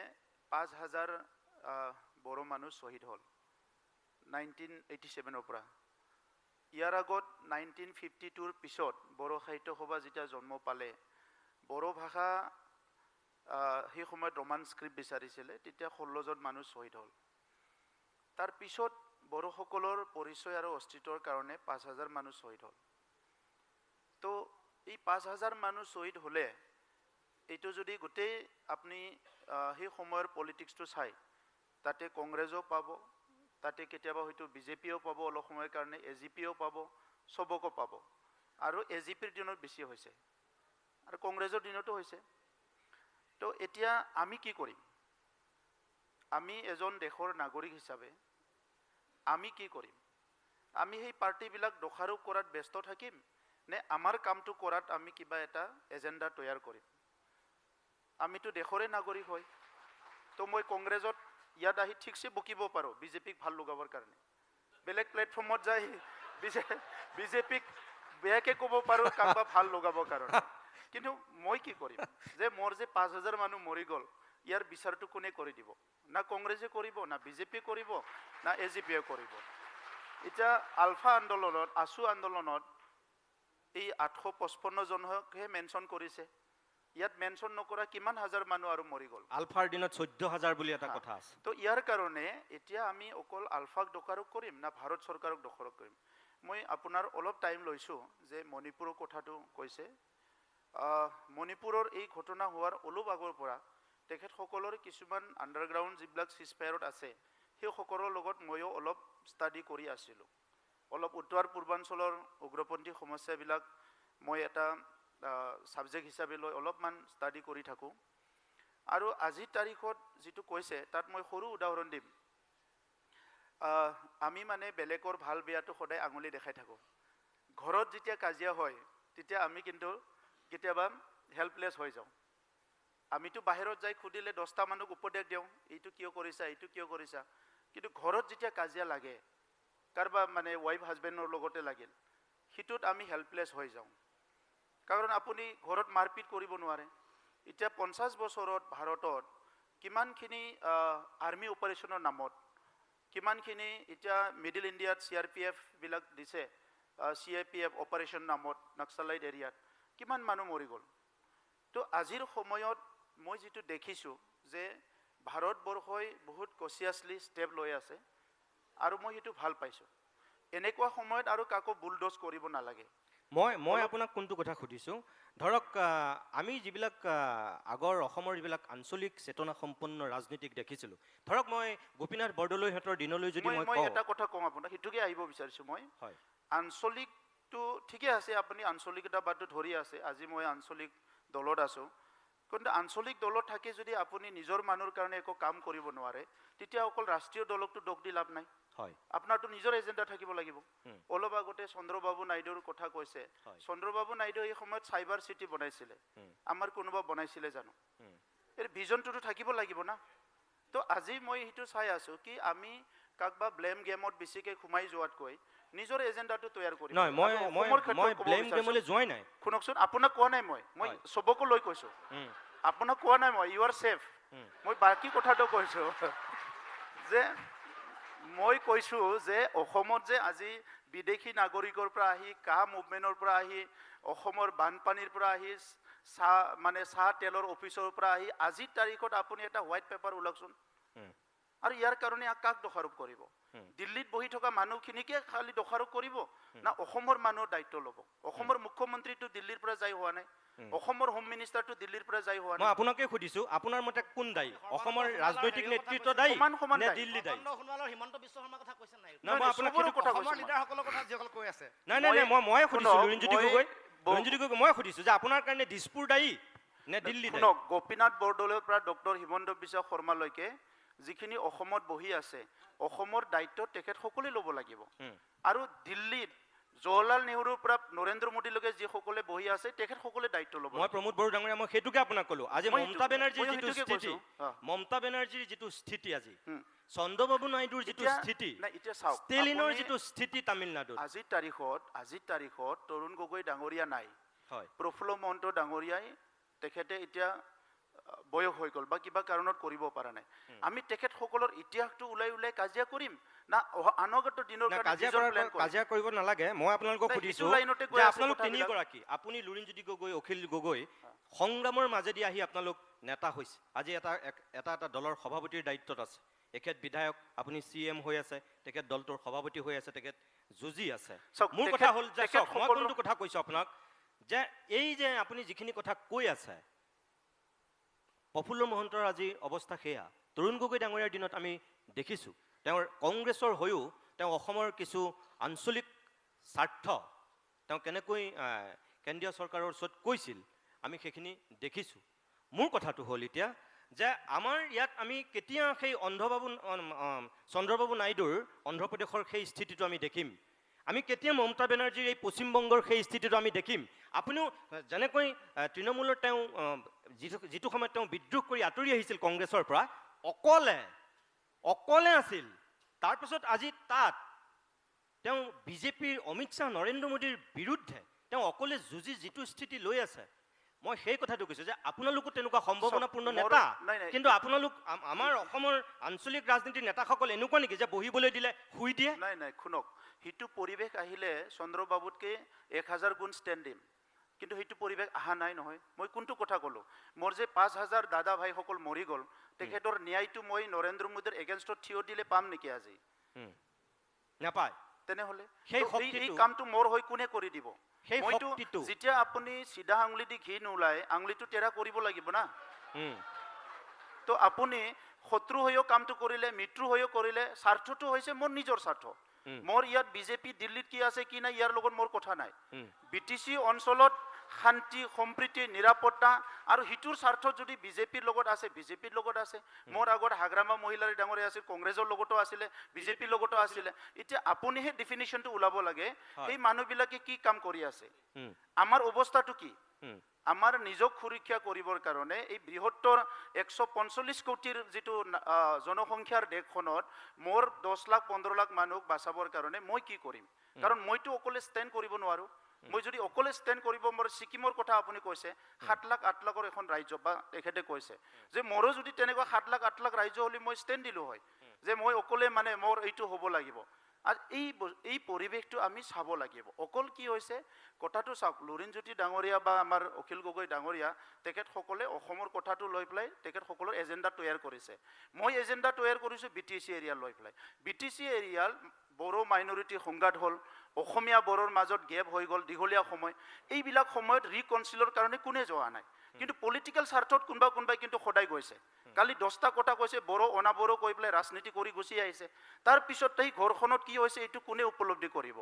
5,000 বড়ো মানুহ শ্বহীদ হ'ল 1987 পৰা। ইয়াৰ আগত 1952 পিছত বড়ো সাহিত্য সভা যেতিয়া জন্ম পালে, বড়ো ভাষা সেই সময়ত ৰোমান স্ক্ৰিপ্ট বিচাৰিছিলে, তেতিয়া 16 জন মানুহ শ্বহীদ হ'ল। তাৰ পিছত বড়োসকলৰ পৰিচয় আৰু অস্তিত্বৰ কাৰণে 5,000 মানুহ শ্বহীদ হ'ল। তো এই 5,000 মানুহ শ্বহীদ হ'লে, এইটো যদি গোটেই আপুনি সেই সময়ৰ পলিটিক্সটো চাই, তাতে কংগ্ৰেছো পাব, তাতে কেতিয়াবা হয়তো বিজেপিও পাব অলপ সময়ৰ কাৰণে, AGPও পাব, চবকো পাব। আৰু AGPৰ দিনত বেছি হৈছে আৰু কংগ্ৰেছৰ দিনতো হৈছে। তো এতিয়া আমি কি কৰিম? আমি এজন দেশৰ নাগৰিক হিচাপে আমি কি কৰিম? আমি সেই পাৰ্টিবিলাক দোষাৰোপ কৰাত ব্যস্ত থাকিম নে আমাৰ কামটো কৰাত আমি কিবা এটা এজেণ্ডা তৈয়াৰ কৰিম? আমিতো দেশৰে নাগৰিক হয়। তো মই কংগ্ৰেছত ইয়াত আহি ঠিকছে বকিব পাৰোঁ বিজেপিক ভাল লগাবৰ কাৰণে, বেলেগ প্লেটফৰ্মত যাই বিজেপিক বেয়াকৈ ক'ব পাৰোঁ কাৰোবাক ভাল লগাবৰ কাৰণে। কিন্তু মই কি কৰিম? যে মোৰ যে 5,000 মানুহ মৰি গ'ল, ইয়াৰ বিচাৰটো কোনে কৰি দিব? না কংগ্ৰেছে কৰিব, না বিজেপি কৰিব, না AGPয়ে কৰিব। এতিয়া আলফা আন্দোলনত, আছু আন্দোলনত এই 855 জনকহে মেনশ্যন কৰিছে। ইয়াত মেনশ্যন নকৰা কিমান হাজাৰ মানুহ আৰু মৰি গ'ল। আলফাৰ দিনত 14,000 বুলি এটা কথা আছে। তো ইয়াৰ কাৰণে এতিয়া আমি অকল আলফাক দোষাৰোপ কৰিম না ভাৰত চৰকাৰক দোষাৰোপ কৰিম? মই আপোনাৰ অলপ টাইম লৈছোঁ যে মণিপুৰৰ কথাটো কৈছে। মণিপুৰৰ এই ঘটনা হোৱাৰ অলপ আগৰ পৰা তেখেতসকলৰ কিছুমান আণ্ডাৰগ্ৰাউণ্ড যিবিলাক চিজফায়াৰত আছে সেইসকলৰ লগত ময়ো অলপ ষ্টাডি কৰি আছিলোঁ। অলপ উত্তৰ পূৰ্বাঞ্চলৰ উগ্ৰপন্থী সমস্যাবিলাক মই এটা ছাবজেক্ট হিচাপে লৈ অলপমান ষ্টাডি কৰি থাকোঁ। আৰু আজিৰ তাৰিখত যিটো কৈছে তাত মই সৰু উদাহৰণ দিম। আমি মানে বেলেগৰ ভাল বেয়াটো সদায় আঙুলি দেখাই থাকোঁ। ঘৰত যেতিয়া কাজিয়া হয় তেতিয়া আমি কিন্তু কেতিয়াবা হেল্পলেছ হৈ যাওঁ। আমিতো বাহিৰত যাই সুধিলে 10টা মানুহক উপদেশ দিওঁ, এইটো কিয় কৰিছা, এইটো কিয় কৰিছা। কিন্তু ঘৰত যেতিয়া কাজিয়া লাগে, কাৰোবাৰ মানে ৱাইফ হাজবেণ্ডৰ লগতে লাগিল, সিটোত আমি হেল্পলেছ হৈ যাওঁ। কাৰণ আপুনি ঘৰত মাৰপিট কৰিব নোৱাৰে। এতিয়া 50 বছৰত ভাৰতত কিমানখিনি আৰ্মি অপাৰেশ্যনৰ নামত, কিমানখিনি এতিয়া মিডিল ইণ্ডিয়াত CRPF বিলাক দিছে, CAPF অপাৰেশ্যন নামত নক্সালাইট এৰিয়াত কিমান মানুহ মৰি গ'ল। তো আজিৰ সময়ত মই যিটো দেখিছোঁ যে ভাৰতবৰ্ষই বহুত কচিয়াছলি ষ্টেপ লৈ আছে আৰু মই সেইটো ভাল পাইছোঁ। এনেকুৱা সময়ত আৰু কাকো বুলডোজ কৰিব নালাগে। মই আপোনাক কোনটো কথা সুধিছোঁ, ধৰক আমি যিবিলাক আগৰ অসমৰ যিবিলাক আঞ্চলিক চেতনা সম্পন্ন ৰাজনীতিক দেখিছিলোঁ, ধৰক মই গোপীনাথ বৰদলৈহঁতৰ দিনলৈ যদি মই মই কওঁ, এটা কথা কওঁ আপোনাক, সেইটোকে আহিব বিচাৰিছোঁ মই। হয়, আঞ্চলিকটো ঠিকে আছে, আপুনি আঞ্চলিকতা বাদটো ধৰি আছে। আজি মই আঞ্চলিক দলত আছোঁ, কিন্তু আঞ্চলিক দলত থাকি যদি আপুনি নিজৰ মানুহৰ কাৰণে একো কাম কৰিব নোৱাৰে, তেতিয়া অকল ৰাষ্ট্ৰীয় দলকটো দোষ দি লাভ নাই। হয়, আপোনাৰতো নিজৰ এজেণ্ডা থাকিব লাগিব। অলপ আগতে চন্দ্ৰবাবু নাইডুৰ কথা কৈছে। চন্দ্ৰবাবু নাইডু এই সময়ত চাইবাৰ চিটি বনাইছিলে। আমাৰ কোনোবা বনাইছিলে জানো? এই ভিজনটোতো থাকিব লাগিব না। তো আজি মই সেইটো চাই আছোঁ কি আমি কাকবা ব্লেম গেমত বেছিকৈ সোমাই যোৱাতকৈ নিজৰ এজেণ্ডাটো তৈয়াৰ কৰিম। নহয়, মই ব্লেম গেমলৈ যোৱাই নাই। শুনকচোন, আপোনাক কোৱা নাই মই চবকো লৈ কৈছোঁ। আপোনাক কোৱা নাই মই, ইউ আৰ ছেফ। মই বাকী কথাটো কৈছোঁ যে মই কৈছোঁ যে অসমত যে আজি বিদেশী নাগৰিকৰ পৰা আহি, কা মুভমেণ্টৰ পৰা আহি, অসমৰ বানপানীৰ পৰা আহি, চাহ তেলৰ অফিচৰ পৰা আহি আজিৰ তাৰিখত আপুনি এটা হোৱাইট পেপাৰ ওলাকচোন। আৰু ইয়াৰ কাৰণে কাক দোষাৰোপ কৰিব? দিল্লীত বহি থকা মানুহখিনিকে খালি দোষাৰোপ কৰিব না অসমৰ মানুহৰ দায়িত্ব ল'ব? অসমৰ মুখ্যমন্ত্ৰীটো দিল্লীৰ পৰা যাই হোৱা নাই, অসমৰ হোম মিনিষ্টাৰটো দিল্লীৰ পৰা যাই হোৱা নাই। মই আপোনাকে সুধিছোঁ, আপোনাৰ মতে কোন দায়ী? অসমৰ ৰাজনৈতিক নেতৃত্ব দায়ী সমান নে দায়ী? দিল্লী দায়ী? সোণোৱালৰ হিমন্ত বিশ্ব শৰ্মাৰ কথা কৈছে নাই? নহয়, মই আপোনাক চবৰে সেইটো কথা অসমৰ কৈছোঁ মই। লিডাৰসকলৰ কথা যিসকল কৈ আছে। নাই, মই সুধিছোঁ শুনক, লুৰিণজ্যোতি গগৈ, মই সুধিছোঁ যে আপোনাৰ কাৰণে দিছপুৰ দায়ী নে দিল্লী দায়ী? শুনক, গোপীনাথ বৰদলৈৰ পৰা ডক্টৰ হিমন্ত বিশ্ব শৰ্মালৈকে যিখিনি অসমত বহি আছে, অসমৰ দায়িত্ব তেখেতসকলে ল'ব লাগিব। আৰু দিল্লীত জৱাহৰলাল নেহৰুৰ পৰা নৰেন্দ্ৰ মোদীলৈকে যিসকলে বহি আছে তেখেতসকলে দায়িত্ব ল'ব। মই প্ৰমোদ বড়ো ডাঙৰীয়া, মই সেইটোকে আপোনাক ক'লো। আজি মই মমতা বেনাৰ্জীৰ মই যিটো সেইটোকে স্থিতি, কৈছোঁ। মমতা বেনাৰ্জীৰ যিটো স্থিতি আজি, চন্দ্ৰবাবু নাইডুৰ যিটো এতিয়া- স্থিতি, নাই, এতিয়া চাওক, ষ্টেলিনৰ আপুনি- যিটো স্থিতি তামিলনাডুত, আজিৰ তাৰিখত তৰুণ গগৈ ডাঙৰীয়া নাই, হয়, প্ৰফুল্ল মহন্ত ডাঙৰীয়াই তেখেতে এতিয়া বয়স হৈ গ'ল বা কিবা কাৰণত কৰিব পৰা নাই। আমি তেখেতসকলৰ ইতিহাসটো ওলাই কাজিয়া কৰিম না আনুগত দিনৰ না, কাৰণে কাজিয়া নিজৰ plan কৰিম? কাজিয়া কৰিব নালাগে। মই আপোনালোকক নাই, সুধিছোঁ সেইটো লাইনতে কৈ যে আছে আপোনালোক কথাবিলাক। তিনিগৰাকী, আপুনি লুৰিণজ্যোতি গগৈ, অখিল গগৈ, সংগ্ৰামৰ মাজেদি আহি আপোনালোক নেতা হৈছে। আজি এটা দলৰ সভাপতিৰ দায়িত্বত আছে। এখেত বিধায়ক, আপুনি CM হৈ আছে, তেখেত দলটোৰ সভাপতি হৈ আছে, তেখেত যুঁজি আছে। চাওক, মোৰ কথা হ'ল যে চাওক, মই তেখেতসকলৰ- কোনটো কথা কৈছোঁ আপোনাক, যে এই যে আপুনি যিখিনি কথা কৈ আছে, প্ৰফুল্ল মহন্তৰ আজি অৱস্থা সেয়া। তৰুণ গগৈ ডাঙৰীয়াৰ দিনত আমি দেখিছোঁ তেওঁৰ কংগ্ৰেছৰ হৈও তেওঁ অসমৰ কিছু আঞ্চলিক স্বাৰ্থ তেওঁ কেনেকৈ কেন্দ্ৰীয় চৰকাৰৰ ওচৰত কৈছিল আমি সেইখিনি দেখিছোঁ। মোৰ কথাটো হ'ল এতিয়া যে আমাৰ ইয়াত আমি কেতিয়া সেই চন্দ্ৰবাবু নাইডুৰ অন্ধ্ৰপ্ৰদেশৰ সেই স্থিতিটো আমি দেখিম, আমি কেতিয়া মমতা বেনাৰ্জীৰ এই পশ্চিমবংগৰ সেই স্থিতিটো আমি দেখিম। আপুনিও যেনেকৈ তৃণমূলৰ তেওঁ যিটো সময়ত তেওঁ বিদ্ৰোহ কৰি আঁতৰি আহিছিল কংগ্ৰেছৰ পৰা, অকলে আছিল, তাৰপিছত আজি তাত তেওঁ বিজেপিৰ অমিত শ্বাহ নৰেন্দ্ৰ মোদীৰ বিৰুদ্ধে তেওঁ অকলে যুঁজি যিটো স্থিতি লৈ আছে, মই সেই কথাটো কৈছোঁ যে আপোনালোকো তেনেকুৱা সম্ভাৱনাপূৰ্ণ নেতা, কিন্তু আপোনালোক আমাৰ অসমৰ আঞ্চলিক ৰাজনীতিৰ নেতাসকল এনেকুৱা নেকি যে বহিবলৈ দিলে শুই দিয়ে? নাই শুনক, সেইটো পৰিৱেশ আহিলে চন্দ্ৰবাবুতকৈ 1000 গুণ ষ্টেণ্ড দিম, কিন্তু সেইটো পৰিৱেশ অহা নাই নহয়। মই কোনটো কথা ক'লোঁ, মোৰ যে 5000 দাদা ভাইসকল মৰি গ'ল, তেখেতৰ ন্যায়টো মই নৰেন্দ্ৰ মোদীৰ এগেইনষ্টত থিয় দিলে পাম নেকি আজি? নাপায়। তেনেহ'লে সেই এই শক্তিটো কামটো মোৰ হৈ কোনে কৰি দিব? সেই মইতো শক্তিটো যেতিয়া আপুনি চিধা আঙুলি দি ঘি নোলায়, আঙুলিটো টেৰা কৰিব লাগিব না। তো আপুনি শত্ৰু হৈও কামটো কৰিলে, মিত্ৰ হৈও কৰিলে, স্বাৰ্থটো হৈছে মোৰ নিজৰ স্বাৰ্থ। মোৰ ইয়াত বিজেপি দিল্লীত কি আছে কি নাই ইয়াৰ লগত মোৰ কথা নাই। BTC অঞ্চলত শান্তি সম্প্ৰীতি নিৰাপত্তা আৰু সিটোৰ স্বাৰ্থ যদি বিজেপিৰ লগত আছে, বিজেপিৰ লগত আছে। মোৰ আগত হাগ্ৰামা মহিলাৰ ডাঙৰীয়া আছিল, কংগ্ৰেছৰ লগতো আছিলে, বিজেপিৰ লগতো আছিলে। এতিয়া আপুনিহে ডিফিনিশ্যনটো ওলাব লাগে সেই মানুহবিলাকে কি কাম কৰি আছে, আমাৰ অৱস্থাটো কি। আমাৰ নিজক সুৰক্ষা কৰিবৰ কাৰণে এই বৃহত্তৰ 145 কোটিৰ যিটো জনসংখ্যাৰ দেশখনত মোৰ 10 লাখ 15 লাখ মানুহক বাচাবৰ কাৰণে মই কি কৰিম? কাৰণ মইতো অকলে ষ্টেণ্ড কৰিব নোৱাৰোঁ। মই যদি অকলে ষ্টেণ্ড কৰিব, মোৰ ছিকিমৰ কথা আপুনি কৈছে, 7 লাখ 8 লাখৰ এখন ৰাজ্য, বা তেখেতে কৈছে যে মোৰো যদি তেনেকুৱা 7 লাখ 8 লাখ ৰাজ্য হ'লে মই ষ্টেণ্ড দিলোঁ হয়, যে মই অকলে মানে মোৰ এইটো হ'ব লাগিব। আৰু এই পৰিৱেশটো আমি চাব লাগিব। অকল কি হৈছে কথাটো চাওক, লুৰিণজ্যোতি ডাঙৰীয়া বা আমাৰ অখিল গগৈ ডাঙৰীয়া তেখেতসকলে অসমৰ কথাটো লৈ পেলাই তেখেতসকলৰ এজেণ্ডা তৈয়াৰ কৰিছে। মই এজেণ্ডা তৈয়াৰ কৰিছোঁ BTC এৰিয়া লৈ পেলাই। BTC এৰিয়াৰ বড়ো মাইনৰিটি সংঘাত হ'ল, অসমীয়া বড়োৰ মাজত গেপ হৈ গ'ল দীঘলীয়া সময়। এইবিলাক সময়ত ৰিকনচিলৰ কাৰণে কোনে যোৱা নাই, কিন্তু পলিটিকেল স্বাৰ্থত কোনোবাই কিন্তু সদায় গৈছে। কালি 10টা কথা কৈছে, বড়ো অনাবড়ো কৈ পেলাই ৰাজনীতি কৰি গুচি আহিছে। তাৰপিছত সেই ঘৰখনত কি হৈছে এইটো কোনে উপলব্ধি কৰিব?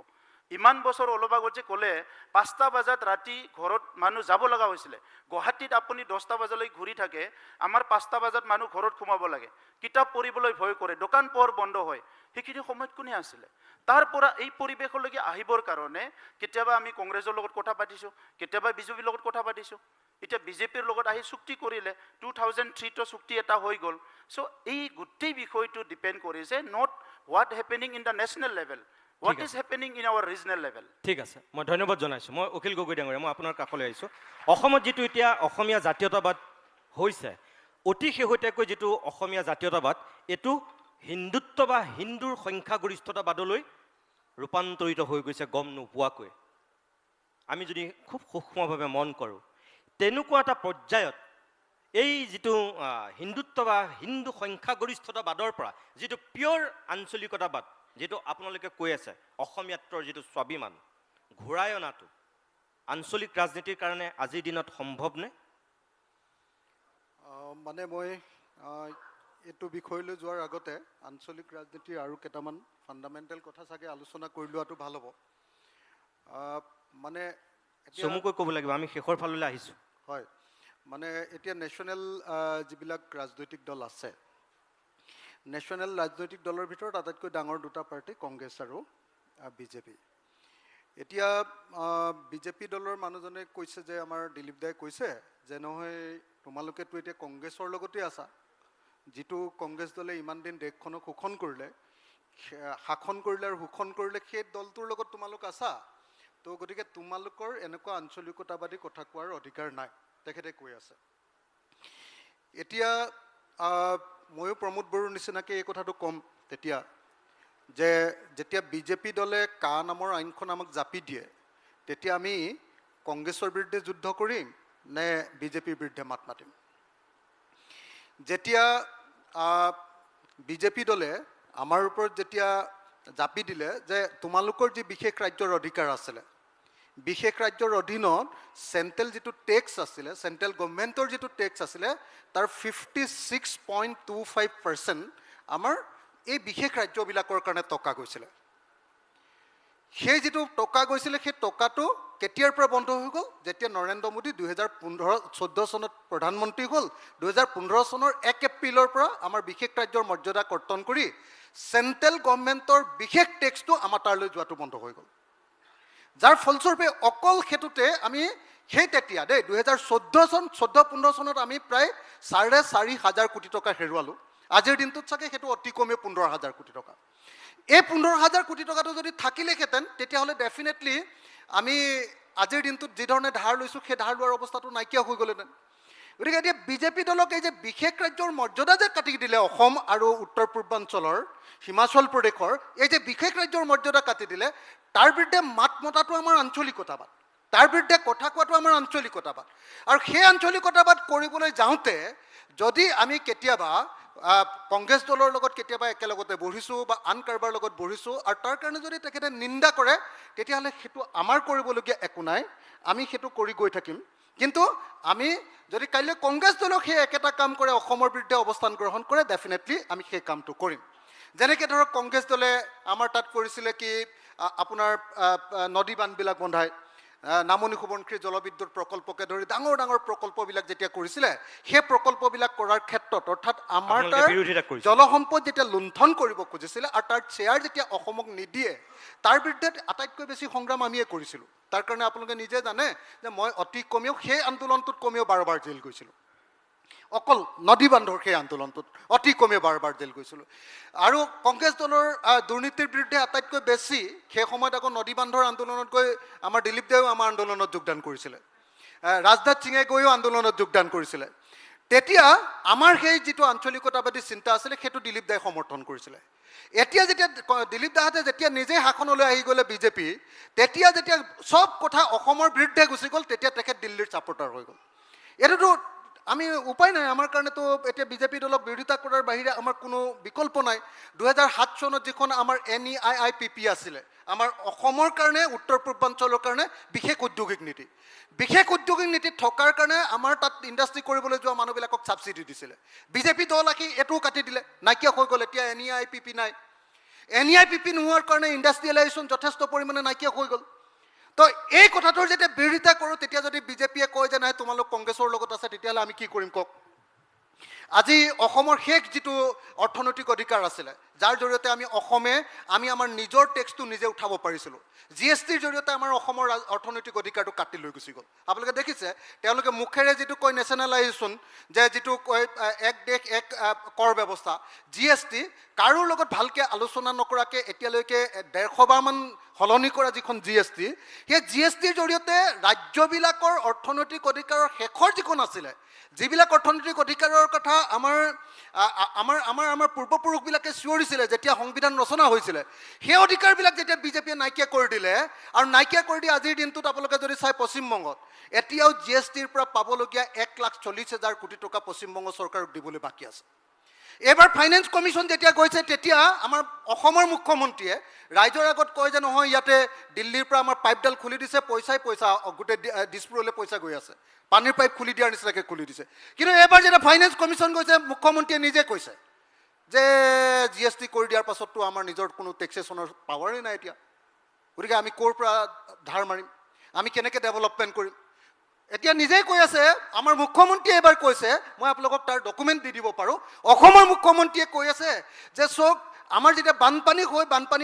ইমান বছৰ অলপ আগত যে ক'লে 5টা বজাত ৰাতি ঘৰত মানুহ যাব লগা হৈছিলে। গুৱাহাটীত আপুনি 10টা বজালৈ ঘূৰি থাকে, আমাৰ 5টা বজাত মানুহ ঘৰত সোমাব লাগে, কিতাপ পঢ়িবলৈ ভয় কৰে, দোকান পোহাৰ বন্ধ হয়। সেইখিনি সময়ত কোনে আছিলে? তাৰ পৰা এই পৰিৱেশলৈকে আহিবৰ কাৰণে কেতিয়াবা আমি কংগ্ৰেছৰ লগত কথা পাতিছোঁ, কেতিয়াবা বিজেপিৰ লগত কথা পাতিছোঁ। এতিয়া বিজেপিৰ লগত আহি চুক্তি কৰিলে, 2003 চুক্তি এটা হৈ গ'ল। চ' এই গোটেই বিষয়টো ডিপেণ্ড কৰিছে not what happening in the national level, what is happening in our regional level. ঠিক আছে, মই ধন্যবাদ জনাইছোঁ। মই অখিল গগৈ ডাঙৰীয়া, মই আপোনাৰ কাষলৈ আহিছোঁ। অসমত যিটো এতিয়া অসমীয়া জাতীয়তাবাদ হৈছে, অতি শেহতীয়াকৈ যিটো অসমীয়া জাতীয়তাবাদ, এইটো হিন্দুত্ব বা হিন্দুৰ সংখ্যাগৰিষ্ঠতাবাদলৈ ৰূপান্তৰিত হৈ গৈছে গম নোপোৱাকৈ। আমি যদি খুব সূক্ষ্মভাৱে মন কৰোঁ, তেনেকুৱা এটা পৰ্যায়ত এই যিটো হিন্দুত্ব বা হিন্দু সংখ্যাগৰিষ্ঠতাবাদৰ পৰা যিটো পিয়ৰ আঞ্চলিকতাবাদ, যিটো আপোনালোকে কৈ আছে অসমীয়াত্বৰ যিটো স্বাভিমান ঘূৰাই অনাটো আঞ্চলিক ৰাজনীতিৰ কাৰণে আজিৰ দিনত সম্ভৱনে? মানে মই এইটো বিষয়লৈ যোৱাৰ আগতে আঞ্চলিক ৰাজনীতিৰ আৰু কেইটামান ফাণ্ডামেণ্টেল কথা চাগে আলোচনা কৰি লোৱাটো ভাল হ'ব। মানে চমুকৈ ক'ব লাগিব, আমি শেষৰ ফাললৈ আহিছোঁ। হয়, মানে এতিয়া নেশ্যনেল যিবিলাক ৰাজনৈতিক দল আছে, নেশ্যনেল ৰাজনৈতিক দলৰ ভিতৰত আটাইতকৈ ডাঙৰ দুটা পাৰ্টি কংগ্ৰেছ আৰু বিজেপি। এতিয়া বিজেপি দলৰ মানুহজনে কৈছে যে, আমাৰ দিলীপ দাই কৈছে যে নহয় তোমালোকেতো এতিয়া কংগ্ৰেছৰ লগতে আছা, যিটো কংগ্ৰেছ দলে ইমান দিন দেশখনক শাসন কৰিলে আৰু শোষণ কৰিলে, সেই দলটোৰ লগত তোমালোক আছা। তো গতিকে তোমালোকৰ এনেকুৱা আঞ্চলিকতাবাদী কথা কোৱাৰ অধিকাৰ নাই, তেখেতে কৈ আছে। এতিয়া ময়ো প্ৰমোদ বড়োৰ নিচিনাকৈ এই কথাটো ক'ম তেতিয়া, যে যেতিয়া বিজেপি দলে কা নামৰ আইনখন আমাক জাপি দিয়ে, তেতিয়া আমি কংগ্ৰেছৰ বিৰুদ্ধে যুদ্ধ কৰিম নে বিজেপিৰ বিৰুদ্ধে মাত মাতিম? যেতিয়া বিজেপি দলে আমাৰ ওপৰত যেতিয়া জাপি দিলে যে তোমালোকৰ যি বিশেষ ৰাজ্যৰ অধিকাৰ আছিলে, বিশেষ ৰাজ্যৰ অধীনত চেণ্ট্ৰেল যিটো টেক্স আছিলে, চেণ্ট্ৰেল গভৰ্ণমেণ্টৰ যিটো টেক্স আছিলে, তাৰ 56.25% আমাৰ এই বিশেষ ৰাজ্যবিলাকৰ কাৰণে টকা গৈছিলে। সেই যিটো টকা গৈছিলে সেই টকাটো কেতিয়াৰ পৰা বন্ধ হৈ গ'ল? যেতিয়া নৰেন্দ্ৰ মোদী 2014 চনত প্ৰধানমন্ত্ৰী হ'ল। 2015 চনৰ 1 এপ্ৰিলৰ পৰা আমাৰ বিশেষ ৰাজ্যৰ মৰ্যাদা কৰ্তন কৰি চেণ্ট্ৰেল গভৰ্ণমেণ্টৰ বিশেষ টেক্সটো আমাৰ তালৈ যোৱাটো বন্ধ হৈ গ'ল। যাৰ ফলস্বৰূপে অকল সেইটোতে আমি সেই তেতিয়া 2014-15 চনত আমি প্ৰায় 4,500 কোটি টকা হেৰুৱালোঁ। আজিৰ দিনটোত চাগে সেইটো অতি কমেও 15,000 কোটি টকা। এই 15,000 কোটি টকাটো যদি থাকিলেহেঁতেন তেতিয়াহ'লে ডেফিনেটলি আমি আজিৰ দিনটোত যি ধৰণে ধাৰ লৈছোঁ সেই ধাৰ লোৱাৰ অৱস্থাটো নাইকিয়া হৈ গ'লহেঁতেন। গতিকে এতিয়া বিজেপি দলক এই যে বিশেষ ৰাজ্যৰ মৰ্যাদা যে কাটি দিলে, অসম আৰু উত্তৰ পূৰ্বাঞ্চলৰ হিমাচল প্ৰদেশৰ এই যে বিশেষ ৰাজ্যৰ মৰ্যাদা কাটি দিলে, তাৰ বিৰুদ্ধে মাত মতাটো আমাৰ আঞ্চলিকতাবাদ, তাৰ বিৰুদ্ধে কথা কোৱাটো আমাৰ আঞ্চলিকতাবাদ। আৰু সেই আঞ্চলিকতাবাদ কৰিবলৈ যাওঁতে যদি আমি কেতিয়াবা কংগ্ৰেছ দলৰ লগত কেতিয়াবা একেলগতে বহিছোঁ বা আন কাৰোবাৰ লগত বহিছোঁ আৰু তাৰ কাৰণে যদি তেখেতে নিন্দা কৰে, তেতিয়াহ'লে সেইটো আমাৰ কৰিবলগীয়া একো নাই, আমি সেইটো কৰি গৈ থাকিম। কিন্তু আমি যদি কাইলৈ কংগ্ৰেছ দলক সেই একেটা কাম কৰে, অসমৰ বিৰুদ্ধে অৱস্থান গ্ৰহণ কৰে, ডেফিনেটলি আমি সেই কামটো কৰিম। যেনেকৈ ধৰক কংগ্ৰেছ দলে আমাৰ তাত কৰিছিলে কি আপোনাৰ নদী বান্ধবিলাক বন্ধাই, নামনি সোৱণশিৰি জলবিদ্যুৎ প্ৰকল্পকে ধৰি ডাঙৰ ডাঙৰ প্ৰকল্পবিলাক যেতিয়া কৰিছিলে, সেই প্ৰকল্পবিলাক কৰাৰ ক্ষেত্ৰত অৰ্থাৎ আমাৰ আপোনালোকে তাৰ বিৰোধিতা কৰিছে। জলসম্পদ যেতিয়া লুণ্ঠন কৰিব খুজিছিলে আৰু তাৰ শ্বেয়াৰ যেতিয়া অসমক নিদিয়ে, তাৰ বিৰুদ্ধে আটাইতকৈ বেছি সংগ্ৰাম আমিয়ে কৰিছিলোঁ। তাৰ কাৰণে আপোনালোকে নিজে জানে যে মই অতি কমেও সেই আন্দোলনটোত কমেও 12 বাৰ জেল গৈছিলোঁ। অকল নদী বান্ধৰ সেই আন্দোলনটোত অতি কমেও 12 বাৰ জেল গৈছিলোঁ। আৰু কংগ্ৰেছ দলৰ দুৰ্নীতিৰ বিৰুদ্ধে আটাইতকৈ বেছি সেই সময়ত আকৌ নদী বান্ধৰ আন্দোলনত গৈ আমাৰ দিলীপ দেৱেও আমাৰ আন্দোলনত যোগদান কৰিছিলে, ৰাজনাথ সিঙে গৈও আন্দোলনত যোগদান কৰিছিলে। তেতিয়া আমাৰ সেই যিটো আঞ্চলিকতাবাদী চিন্তা আছিলে সেইটো দিলীপ দাই সমৰ্থন কৰিছিলে। এতিয়া যেতিয়া দিলীপ দাহঁতে যেতিয়া নিজে শাসনলৈ আহি গ'লে বিজেপি, তেতিয়া যেতিয়া চব কথা অসমৰ বিৰুদ্ধে গুচি গ'ল, তেতিয়া তেখেত দিল্লীৰ ছাপোৰ্টাৰ হৈ গ'ল। এইটোতো আমি উপায় নাই, আমাৰ কাৰণেতো এতিয়া বিজেপি দলক বিৰোধিতা কৰাৰ বাহিৰে আমাৰ কোনো বিকল্প নাই। 2007 চনত যিখন আমাৰ NEIIPP আছিলে, আমাৰ অসমৰ কাৰণে উত্তৰ পূৰ্বাঞ্চলৰ কাৰণে বিশেষ উদ্যোগিক নীতি, বিশেষ উদ্যোগিক নীতি থকাৰ কাৰণে আমাৰ তাত ইণ্ডাষ্ট্ৰি কৰিবলৈ যোৱা মানুহবিলাকক ছাবচিডি দিছিলে। বিজেপি দল আহি এইটোও কাটি দিলে, নাইকিয়া হৈ গ'ল। এতিয়া NEIIPP নাই। NEIIPP নোহোৱাৰ কাৰণে ইণ্ডাষ্ট্ৰিয়েলাইজেশ্যন যথেষ্ট পৰিমাণে নাইকিয়া হৈ গ'ল। তো এই কথাটোৰ যেতিয়া বিৰোধিতা কৰোঁ, তেতিয়া যদি বিজেপিয়ে কয় যে নাই তোমালোক কংগ্ৰেছৰ লগত আছে, তেতিয়াহ'লে আমি কি কৰিম কওক? আজি অসমৰ শেষ যিটো অৰ্থনৈতিক অধিকাৰ আছিলে, যাৰ জৰিয়তে আমি আমাৰ নিজৰ টেক্সটো নিজে উঠাব পাৰিছিলোঁ, GSTৰ জৰিয়তে আমাৰ অসমৰ অৰ্থনৈতিক অধিকাৰটো কাটি লৈ গুচি গ'ল। আপোনালোকে দেখিছে তেওঁলোকে মুখেৰে যিটো কয় নেশ্যনেলাইজেশ্যন, যে যিটো কয় এক দেশ এক কৰ ব্যৱস্থা, GST, কাৰো লগত ভালকৈ আলোচনা নকৰাকৈ এতিয়ালৈকে 150 বাৰমান সলনি কৰা যিখন GST, সেই GSTৰ জৰিয়তে ৰাজ্যবিলাকৰ অৰ্থনৈতিক অধিকাৰৰ শেষৰ যিখন আছিলে, যিবিলাক অৰ্থনৈতিক অধিকাৰৰ কথা আমাৰ পূৰ্বপুৰুষবিলাকে চিঞৰিছিলে যেতিয়া সংবিধান ৰচনা হৈছিলে, সেই অধিকাৰবিলাক যেতিয়া বিজেপিয়ে নাইকিয়া কৰি দিলে, আৰু নাইকিয়া কৰি দি আজিৰ দিনটোত আপোনালোকে যদি চাই পশ্চিমবংগত এতিয়াও GSTৰ পৰা পাবলগীয়া 1,40,000 কোটি টকা পশ্চিমবংগ চৰকাৰক দিবলৈ বাকী আছে। এইবাৰ ফাইনেন্স কমিশ্যন যেতিয়া গৈছে, তেতিয়া আমাৰ অসমৰ মুখ্যমন্ত্ৰীয়ে ৰাইজৰ আগত কয় যে নহয়, ইয়াতে দিল্লীৰ পৰা আমাৰ পাইপডাল খুলি দিছে, পইচা গোটেই দিছপুৰলৈ পইচা গৈ আছে, পানীৰ পাইপ খুলি দিয়াৰ নিচিনাকৈ খুলি দিছে। কিন্তু এইবাৰ যেতিয়া ফাইনেন্স কমিশ্যন গৈছে, মুখ্যমন্ত্ৰীয়ে নিজে কৈছে যে GST কৰি দিয়াৰ পাছততো আমাৰ নিজৰ কোনো টেক্সেশ্যনৰ পাৱাৰেই নাই এতিয়া, গতিকে আমি ক'ৰ পৰা ধাৰ মাৰিম, আমি কেনেকৈ ডেভেলপমেণ্ট কৰিম? এতিয়া নিজেই কৈ আছে, আমাৰ মুখ্যমন্ত্ৰীয়ে এবাৰ কৈছে, মই আপোনালোকক তাৰ ডকুমেণ্ট দি দিব পাৰোঁ, অসমৰ মুখ্যমন্ত্ৰীয়ে কৈ আছে যে চাওক, আমাৰ যেতিয়া বানপানী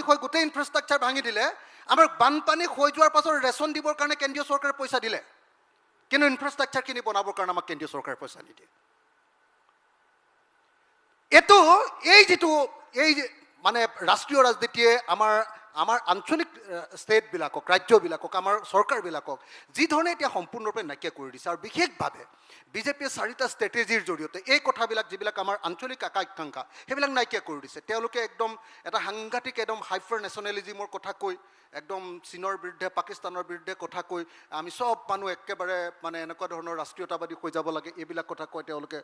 হৈ গোটেই ইনফ্ৰাষ্ট্ৰাকচাৰ ভাঙি দিলে, আমাৰ বানপানী হৈ যোৱাৰ পাছত ৰেচন দিবৰ কাৰণে কেন্দ্ৰীয় চৰকাৰে পইচা দিলে, কিন্তু ইনফ্ৰাষ্ট্ৰাকচাৰখিনি বনাবৰ কাৰণে আমাক কেন্দ্ৰীয় চৰকাৰে পইচা নিদিয়ে। এই মানে ৰাষ্ট্ৰীয় ৰাজনীতিয়ে আমাৰ আঞ্চলিক ষ্টেটবিলাকক, ৰাজ্যবিলাকক, আমাৰ চৰকাৰবিলাকক যি ধৰণে এতিয়া সম্পূৰ্ণৰূপে নাইকিয়া কৰি দিছে, আৰু বিশেষভাৱে বিজেপিয়ে 4টা ষ্ট্ৰেটেজিৰ জৰিয়তে এই কথাবিলাক যিবিলাক আমাৰ আঞ্চলিক আকাংক্ষা সেইবিলাক নাইকিয়া কৰি দিছে। তেওঁলোকে একদম এটা সাংঘাতিক একদম হাইপাৰ নেশ্যনেলিজিমৰ কথা কৈ, একদম চীনৰ বিৰুদ্ধে, পাকিস্তানৰ বিৰুদ্ধে কথা কৈ, আমি চব মানুহ একেবাৰে মানে এনেকুৱা ধৰণৰ ৰাষ্ট্ৰীয়তাবাদী হৈ যাব লাগে, এইবিলাক কথা কয় তেওঁলোকে।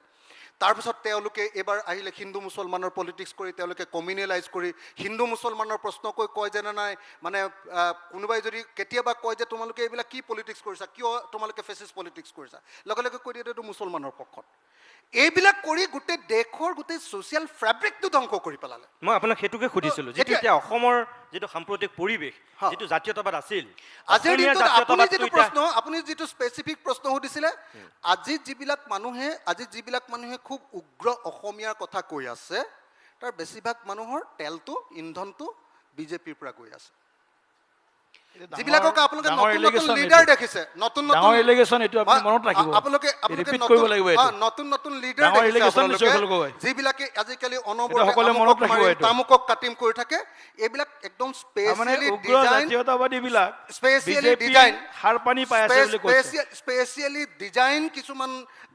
তাৰপিছত তেওঁলোকে এইবাৰ আহিলে হিন্দু মুছলমানৰ পলিটিক্স কৰি, তেওঁলোকে কমিউনেলাইজ কৰি হিন্দু মুছলমানৰ প্ৰশ্ন কৈ কয় যে নাই, মানে কোনোবাই যদি কেতিয়াবা কয় যে তোমালোকে এইবিলাক কি পলিটিক্স কৰিছা, কিয় তোমালোকে ফেচিষ্ট পলিটিক্স কৰিছা, লগে লগে কৈ দিয়ে এইটো মুছলমানৰ পক্ষত। এইবিলাক কৰি গোটেই দেশৰ গোটেই ছ'চিয়েল ফেব্ৰিকটো ধ্বংস কৰি পেলালে। মই আপোনাক সেইটোকে সুধিছিলোঁ যিটো এতিয়া- এতিয়া অসমৰ যিটো সাম্প্ৰতিক পৰিৱেশ হা। যিটো জাতীয়তাবাদ আছিল আজিৰ অসমীয়া দিনটোত আপুনি জাতীয়তাবাদটো যিটো এতিয়া- প্ৰশ্ন আপুনি যিটো স্পেচিফিক প্ৰশ্ন সুধিছিলে আজি যিবিলাক মানুহে খুব উগ্ৰ অসমীয়াৰ কথা কৈ আছে তাৰ বেছিভাগ মানুহৰ তেলটো ইন্ধনটো বিজেপিৰ পৰা গৈ আছে। যিবিলাকক আপোনালোকে নতুন নতুন লিডাৰ দেখিছে নতুন ডাঙৰ এলিগেশ্যন এইটো আপুনি মনত ৰাখিব আপোনালোকে ৰিপিট কৰিব লাগিব এইটো নতুন নতুন লিডাৰ ডাঙৰ দেখিছে allegation আপোনালোকে নিশ্চয় গগৈ। যিবিলাকে আজিকালি সকলোৱে অনবৰতে মনত ৰাখিব এইটো। তামুকক কাটিম কৰি থাকে এইবিলাক একদম মানে স্পেচিয়েলি উগ্ৰ ডিজাইন জাতীয়তাবাদীবিলাক স্পেচিয়েলি বিজেপি ডিজাইন সাৰ পানী পাই আছে বুলি কৈছে স্পেচিয়েলি ডিজাইন কিছুমান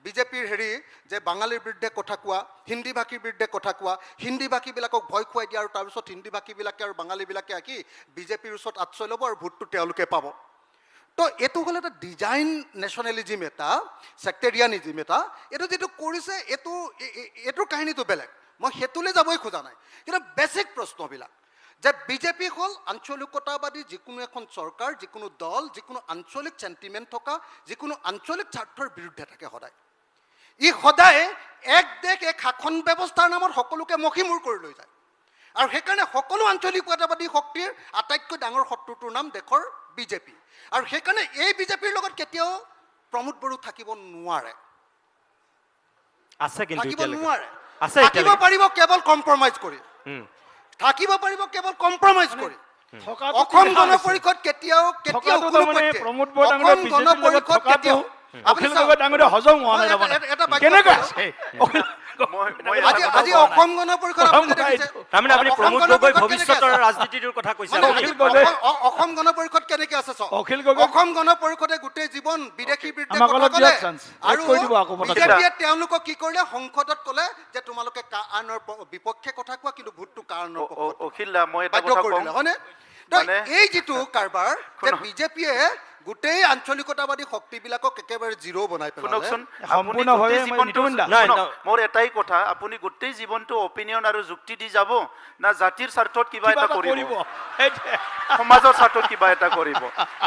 বিজেপিৰ হেৰি যে বাঙালীৰ বিৰুদ্ধে কথা কোৱা হিন্দী ভাষীৰ বিৰুদ্ধে কথা কোৱা হিন্দী ভাষীবিলাকক ভয় খুৱাই দিয়া আৰু তাৰপিছত হিন্দী ভাষীবিলাকে আৰু বাঙালীবিলাকে আহি বিজেপিৰ ওচৰত আশ্ৰয় ল'ব আৰু ভোটটো তেওঁলোকে পাব। তো এইটো হ'ল এটা ডিজাইন নেশ্যনেলিজিম এটা ছেক্টেৰিয়ানিজিম এটা এইটো যিটো কৰিছে এইটোৰ কাহিনীটো বেলেগ মই সেইটোলৈ যাবই খোজা নাই কিন্তু বেছিক প্ৰশ্নবিলাক যে বিজেপি হ'ল আঞ্চলিকতাবাদী যিকোনো এখন চৰকাৰ যিকোনো দল যিকোনো আঞ্চলিক চেণ্টিমেণ্ট থকা যিকোনো আঞ্চলিক স্বাৰ্থৰ বিৰুদ্ধে থাকে সদায় ই সদায় এক দেশ এক শাসন ব্যৱস্থাৰ নামত সকলোকে মষিমূৰ কৰি লৈ যায় আৰু সেইকাৰণে সকলো আঞ্চলিকতাবাদী শক্তিৰ আটাইতকৈ ডাঙৰ শত্ৰুটোৰ নাম দেশৰ বিজেপি আৰু সেইকাৰণে এই বিজেপিৰ লগত কেতিয়াও প্ৰমোদ বড়ো থাকিব নোৱাৰে আছে কিন্তু থাকিব এতিয়ালৈকে নোৱাৰে আছে থাকিব এতিয়ালৈকে পাৰিব কেৱল কম্প্ৰমাইজ কৰি থাকিব পাৰিব কেৱল কম্প্ৰমাইজ কৰি থকাটো অসম কি গণ হৈছে? পৰিষদ কেতিয়াও থকাটো কোনো তাৰমানে পধ্যে প্ৰমোদ বড়ো ডাঙৰীয়া অসম গণ বিজেপিৰ লগত পৰিষদ থকাটো কেতিয়াও আপুনি অখিল চাওক, গগৈ ডাঙৰীয়া হজম হোৱা নাই মই তাৰমানে এটা বাক্য কেনেকৈ কৈছোঁ। আছে অখিল গগৈ আজি অসম গণ পৰিষদ আপুনি দেখিছে তাৰমানে আপুনি অসম প্ৰমোদ গণ গগৈ পৰিষদ কেনেকৈ ভৱিষ্যতৰ আছে? ৰাজনীতিটোৰ কথা কৈছে মানে আপুনি? আজি অখিল গগৈ- অসম গণ পৰিষদ কেনেকে আছে চাওক অখিল গগৈ- অসম গণ পৰিষদে গোটেই জীৱন বিদেশী বিৰুদ্ধে আমাক কথা অলপ ক'লে দিয়ক chance। আৰু কৈ দিব আকৌ পটককৈ। বিজেপিয়ে তেওঁলোকক কি কৰিলে সংসদত ক'লে যে তোমালোকে আইনৰ বিপক্ষে কথা কোৱা কিন্তু ভোটটো কাৰণৰ পক্ষত অখিল দা মই এটা বাধ্য কথা কৰি কওঁ দিলে হয়নে তো মানে- এই যিটো কাৰবাৰ যে বিজেপিয়ে গোটেই আঞ্চলিকতাবাদী শক্তিবিলাকক একেবাৰে জিৰ' বনাই পেলালে শুনকচোন সম্পূৰ্ণভাৱে মই নিতুমন দা। নাই, শুনক, মোৰ এটাই কথা আপুনি গোটেই জীৱনটো অপিনিয়ন আৰু যুক্তি দি যাব না জাতিৰ স্বাৰ্থত কিবা এটা কৰিব সেইটোৱে। সমাজৰ স্বাৰ্থত কিবা এটা কৰিব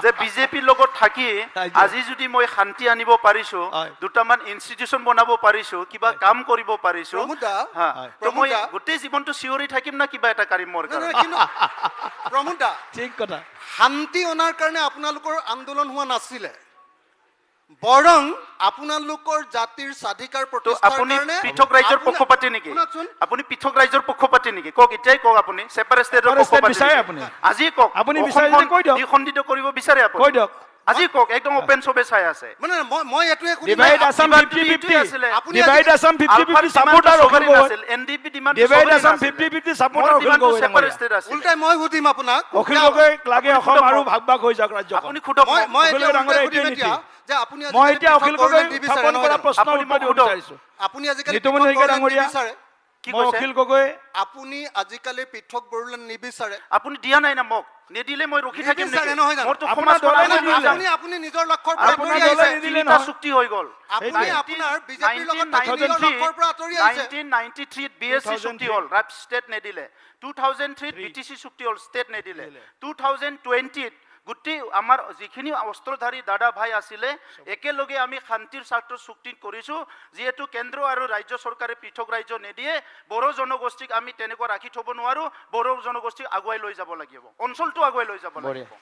যে বিজেপিৰ লগত থাকি তাইতো। আজি যদি মই শান্তি আনিব পাৰিছো হয়। দুটামান ইনষ্টিটিউচন বনাব পাৰিছো কিবা কাম কৰিব পাৰিছো প্ৰমোদ দা, হা, হয়। তো মই প্ৰমোদ দা। গোটেই জীৱনটো চিঞৰি থাকিম না কিবা এটা কৰিম মোৰ নাই, নাই, কাৰণে কিন্তু প্ৰমোদ দা ঠিক কথা শান্তি অনাৰ কাৰণে আপোনালোকৰ আন্দোলন হোৱা নাছিলে বৰং আপোনালোকৰ জাতিৰ স্বাধিকাৰ তো প্ৰতিষ্ঠাৰ আপুনি কাৰণে পৃথক ৰাজ্যৰ আপোনাৰ- পক্ষপাতি নেকি শুনকচোন, আপুনি পৃথক ৰাজ্যৰ পক্ষপাতি নেকি কওক এতিয়াই কওক আপুনি ছেপাৰেট ষ্টেটৰ Separate state পক্ষপাতি বিচাৰে নেকি? আপুনি? আজি কওক আপুনি বিচাৰে যদি কৈ দিয়ক। দ্বিখণ্ডিত কৰিব বিচাৰে আপুনি কৈ দিয়ক আজি কওক একদম অপেন চবে চাই আছে মানে মই এইটোৱে সুধিম ডিভাইড নাই, আছাম কিবা 50-50 ডিউটি আছিলে। আপুনি ডিভাইড আজি- আছাম 50-50 আলফাৰ সাপোৰ্ট আৰু অখিল ডিমাণ্ড গগৈ আছিল NDP demand divide Assam 50-50 support আৰু অখিল গগৈ ছেপাৰেট ডাঙৰীয়া। ষ্টেট আছিল উল্টাই মই সুধিম আপোনাক অখিল গগৈ লাগে অসম সোধক আৰু মোক। ভাগ ভাগ হৈ যাওক ৰাজ্যখন আপুনি খুদক মই মোক। মই অখিল এতিয়া গগৈ ডাঙৰীয়া উল্টাই সুধিম এইটোৱে এতিয়া নীতি। যে আপুনি মই আজিকালি এতিয়া পৃথক অখিল গৌৰৱ গগৈ নিবিচাৰে স্থাপন নহয় কৰা জানো? প্ৰশ্নৰ আপুনি উত্তৰ মোক দিব সোধক। বিচাৰিছো আপুনি আজিকালি নিতুমণি পৃথক শইকীয়া বড়োলেণ্ড ডাঙৰীয়া। নিবিচাৰে কি মই কৈছে অখিল গগৈ আপুনি আজিকালি পৃথক বড়োলেণ্ড নিবিচাৰে আপুনি দিয়া নাই না মোক নিদিলে মই ৰখি থাকিম নিবিচাৰে নেকি নহয় জানো? মোৰতো আপোনাৰ সমাজখন দলে আমাৰ নিদিলে। নিজৰ। আপুনি নিজৰ লক্ষ্যৰ পৰা আৰু আঁতৰি আপোনাৰ আহিছে দলে নিদিলে তিনিটা নহয়। চুক্তি হৈ গ'ল আপুনি সেইটোৱে। আপোনাৰ বিজেপিৰ লগত থাকি নিজৰ 1993 লক্ষ্যৰ পৰা আঁতৰি আহিছে 1993 বিএসসি চুক্তি হ'ল ৰাপ ষ্টেট নেদিলে 2003 বিটিসি চুক্তি হ'ল ষ্টেট নেদিলে 2020 গোটেই আমাৰ যিখিনি অস্ত্ৰধাৰী দাদা ভাই আছিলে একেলগে আমি শান্তিৰ স্বাৰ্থত চুক্তি কৰিছোঁ যিহেতু কেন্দ্ৰ আৰু ৰাজ্য চৰকাৰে পৃথক ৰাজ্য নিদিয়ে বড়ো জনগোষ্ঠীক আমি তেনেকুৱা ৰাখি থ'ব নোৱাৰো বড়ো জনগোষ্ঠীক আগুৱাই লৈ যাব লাগিব অঞ্চলটো আগুৱাই লৈ যাব লাগিব